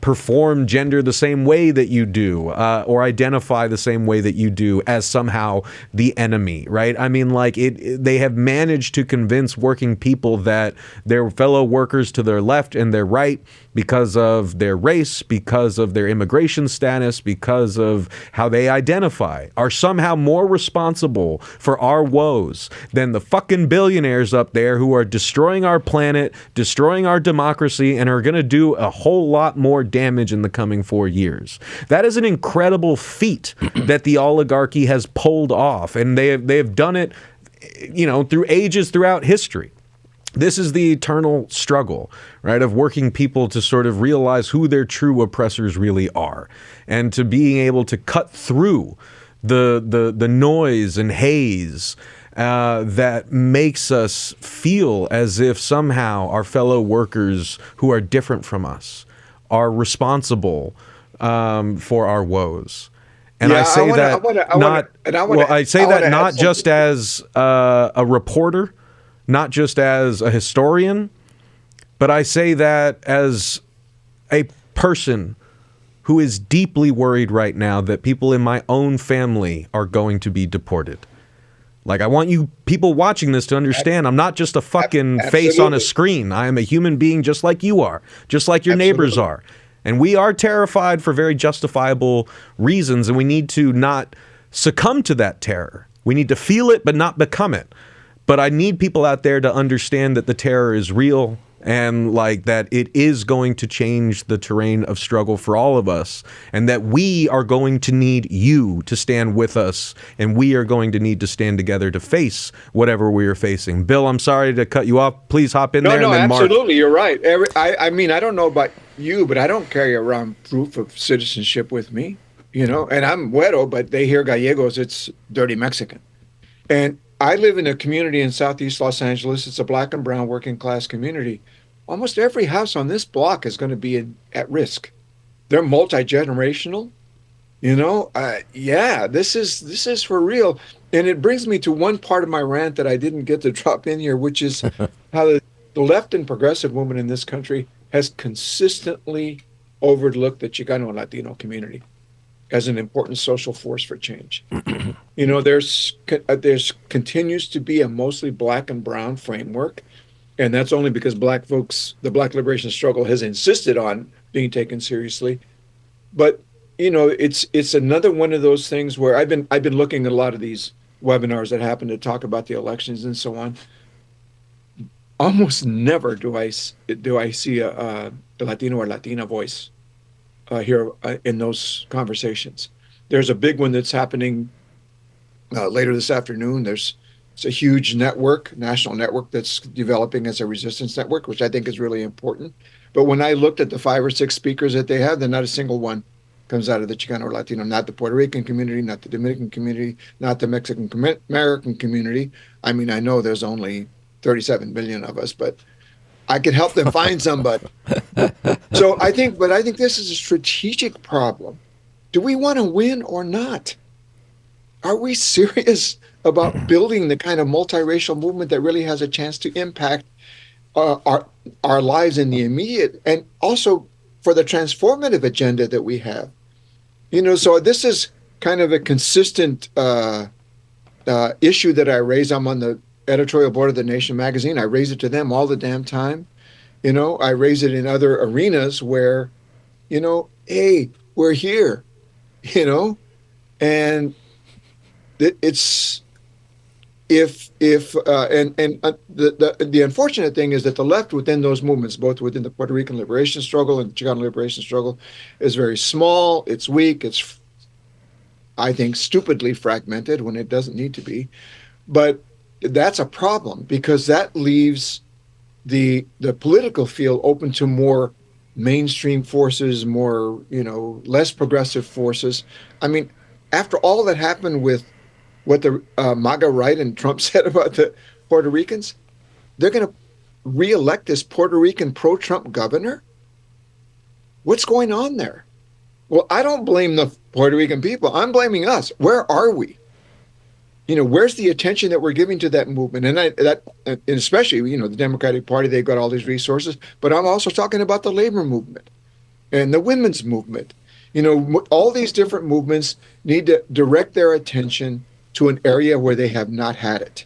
perform gender the same way that you do, or identify the same way that you do, as somehow the enemy, right? I mean, like they have managed to convince working people that their fellow workers to their left and their right, because of their race, because of their immigration status, because of how they identify, are somehow more responsible for our woes than the fucking billionaires up there who are destroying our planet, destroying our democracy, and are going to do a whole lot more damage in the coming 4 years. That is an incredible feat that the oligarchy has pulled off, and they have done it, through ages throughout history. This is the eternal struggle, right, of working people to sort of realize who their true oppressors really are, and to being able to cut through the noise and haze that makes us feel as if somehow our fellow workers who are different from us are responsible for our woes. And Yeah, I say I say that not just as a reporter, not just as a historian, but I say that as a person who is deeply worried right now that people in my own family are going to be deported. Like, I want you people watching this to understand I'm not just a fucking face on a screen. I am a human being just like you are, just like your neighbors are. And we are terrified for very justifiable reasons, and we need to not succumb to that terror. We need to feel it, but not become it. But I need people out there to understand that the terror is real, and like that it is going to change the terrain of struggle for all of us, and that we are going to need you to stand with us, and we are going to need to stand together to face whatever we are facing. Bill, I'm sorry to cut you off. Please hop in there. No, and then absolutely. You're right. I mean, I don't know about you, but I don't carry around proof of citizenship with me, and I'm Güero, but they hear Gallegos, it's dirty Mexican. And I live in a community in Southeast Los Angeles. It's a black and brown working class community. Almost every house on this block is going to be at risk. They're multi-generational. This is for real. And it brings me to one part of my rant that I didn't get to drop in here, which is how the left and progressive movement in this country has consistently overlooked the Chicano and Latino community as an important social force for change. There's continues to be a mostly black and brown framework, and that's only because black folks, the black liberation struggle has insisted on being taken seriously. But it's another one of those things where I've been looking at a lot of these webinars that happen to talk about the elections and so on. Almost never do I see a Latino or Latina voice here in those conversations. There's a big one that's happening later this afternoon. It's a huge network, national network that's developing as a resistance network, which I think is really important. But when I looked at the 5 or 6 speakers that they have, then not a single one comes out of the Chicano or Latino, not the Puerto Rican community, not the Dominican community, not the Mexican American community. I mean, I know there's only 37 billion of us, but I could help them find somebody. So I think this is a strategic problem. Do we want to win or not? Are we serious about building the kind of multiracial movement that really has a chance to impact our lives in the immediate, and also for the transformative agenda that we have? So this is kind of a consistent issue that I raise. I'm on the editorial board of The Nation magazine. I raise it to them all the damn time. I raise it in other arenas where, hey, we're here, and it's the unfortunate thing is that the left within those movements, both within the Puerto Rican liberation struggle and the Chicano liberation struggle, is very small. It's weak. It's, I think, stupidly fragmented when it doesn't need to be. But that's a problem, because that leaves the political field open to more mainstream forces, more, less progressive forces. I mean, after all that happened with what the MAGA right and Trump said about the Puerto Ricans, they're going to re-elect this Puerto Rican pro-Trump governor? What's going on there? Well, I don't blame the Puerto Rican people. I'm blaming us. Where are we? Where's the attention that we're giving to that movement? And and especially, the Democratic Party, they've got all these resources. But I'm also talking about the labor movement. and the women's movement. All these different movements need to direct their attention to an area where they have not had it.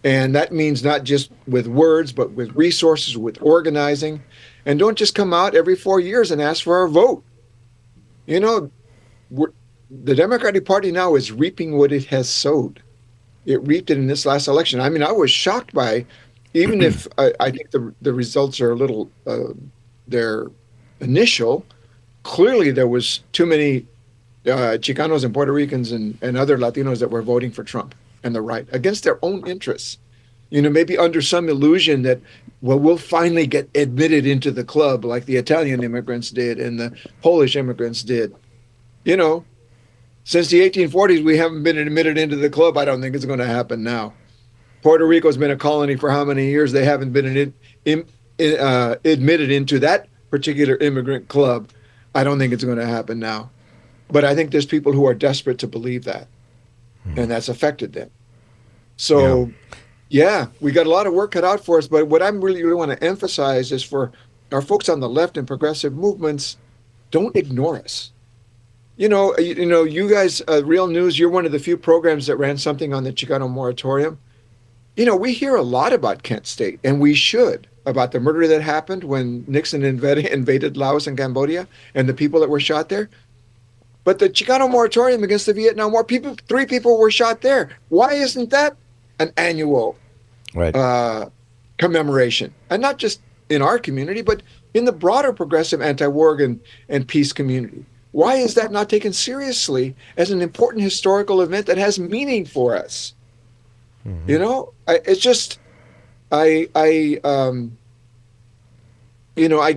And that means not just with words, but with resources, with organizing. And don't just come out every 4 years and ask for our vote. The Democratic Party now is reaping what it has sowed. It reaped it in this last election. I mean, I was shocked by, even if I think the results are a little, they're initial, clearly there was too many Chicanos and Puerto Ricans and other Latinos that were voting for Trump and the right against their own interests. Maybe under some illusion that, well, we'll finally get admitted into the club like the Italian immigrants did and the Polish immigrants did. Since the 1840s, we haven't been admitted into the club. I don't think it's going to happen now. Puerto Rico's been a colony for how many years? They haven't been admitted into that particular immigrant club. I don't think it's going to happen now. But I think there's people who are desperate to believe that, and that's affected them. So, yeah, we got a lot of work cut out for us. But what I really want to emphasize is for our folks on the left and progressive movements, don't ignore us. You guys, Real News, you're one of the few programs that ran something on the Chicano moratorium. We hear a lot about Kent State, and we should, about the murder that happened when Nixon invaded Laos and Cambodia and the people that were shot there. But the Chicano moratorium against the Vietnam War, 3 people were shot there. Why isn't that an annual commemoration? And not just in our community, but in the broader progressive anti-war and peace community. Why is that not taken seriously as an important historical event that has meaning for us? It's just, I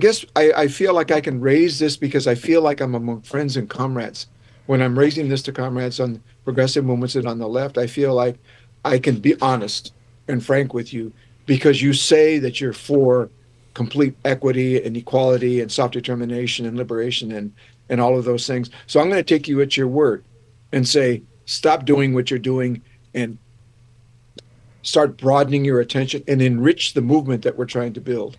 guess I feel like I can raise this because I feel like I'm among friends and comrades. When I'm raising this to comrades on progressive movements and on the left, I feel like I can be honest and frank with you because you say that you're for complete equity and equality and self-determination and liberation and all of those things. So I'm going to take you at your word and say, stop doing what you're doing and start broadening your attention and enrich the movement that we're trying to build.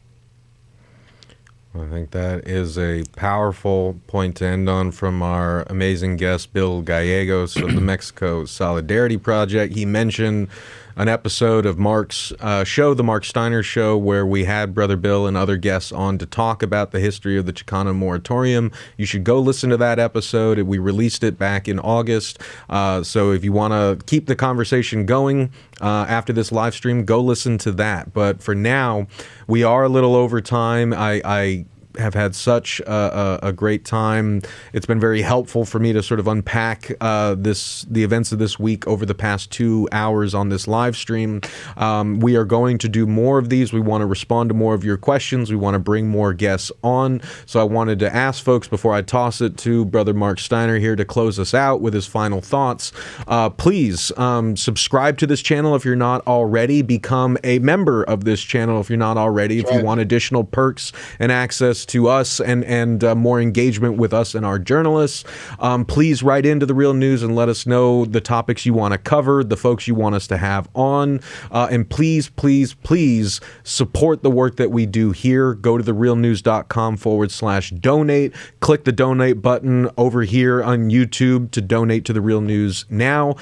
I think that is a powerful point to end on from our amazing guest, Bill Gallegos of the Mexico Solidarity Project. He mentioned an episode of Mark's show, The Mark Steiner Show, where we had Brother Bill and other guests on to talk about the history of the Chicano moratorium. You should go listen to that episode. We released it back in August. So if you want to keep the conversation going after this live stream, go listen to that. But for now, we are a little over time. I have had such a great time. It's been very helpful for me to sort of unpack the events of this week over the past 2 hours on this live stream. We are going to do more of these. We want to respond to more of your questions. We want to bring more guests on. So I wanted to ask folks before I toss it to Brother Mark Steiner here to close us out with his final thoughts. Please subscribe to this channel if you're not already. Become a member of this channel if you're not already. If you want additional perks and access to us and more engagement with us and our journalists, please write into the Real News and let us know the topics you want to cover, the folks you want us to have on, and please support the work that we do here. Go to therealnews.com/donate. Click the donate button over here on YouTube to donate to the Real News now,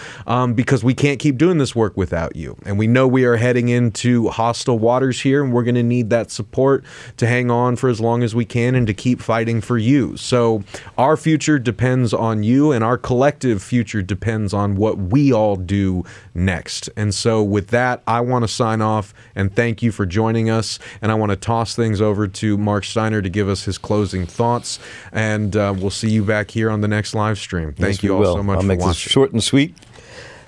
because we can't keep doing this work without you. And we know we are heading into hostile waters here, and we're going to need that support to hang on for as long as we can and to keep fighting for you. So our future depends on you, and our collective future depends on what we all do next. And so with that, I want to sign off and thank you for joining us. And I want to toss things over to Mark Steiner to give us his closing thoughts. And we'll see you back here on the next live stream. Thank you all so much for watching. I'll make this short and sweet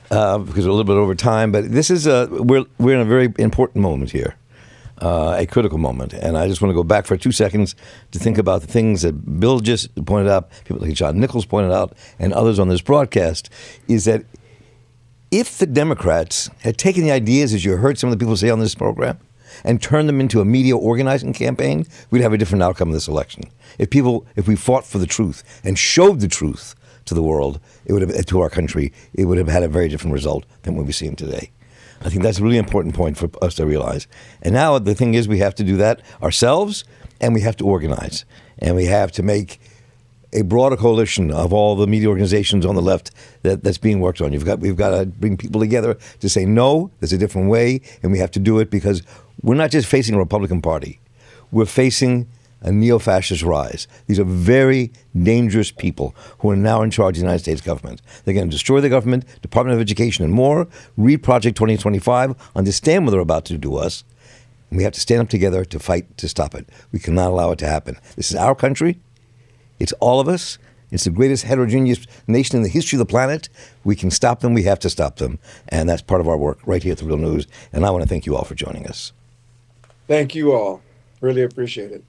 because we're a little bit over time. But this is we're in a very important moment here. A critical moment. And I just want to go back for 2 seconds to think about the things that Bill just pointed out, people like John Nichols pointed out, and others on this broadcast, is that if the Democrats had taken the ideas, as you heard some of the people say on this program, and turned them into a media organizing campaign, we'd have a different outcome of this election. If we fought for the truth and showed the truth to the world, it would have, to our country, it would have had a very different result than what we're seeing today. I think that's a really important point for us to realize. And now the thing is we have to do that ourselves, and we have to organize, and we have to make a broader coalition of all the media organizations on the left that's being worked on. We've got to bring people together to say, no, there's a different way, and we have to do it because we're not just facing a Republican Party. We're facing a neo-fascist rise. These are very dangerous people who are now in charge of the United States government. They're going to destroy the government, Department of Education, and more. Read Project 2025, understand what they're about to do to us. And we have to stand up together to fight to stop it. We cannot allow it to happen. This is our country. It's all of us. It's the greatest heterogeneous nation in the history of the planet. We can stop them. We have to stop them. And that's part of our work right here at The Real News. And I want to thank you all for joining us. Thank you all. Really appreciate it.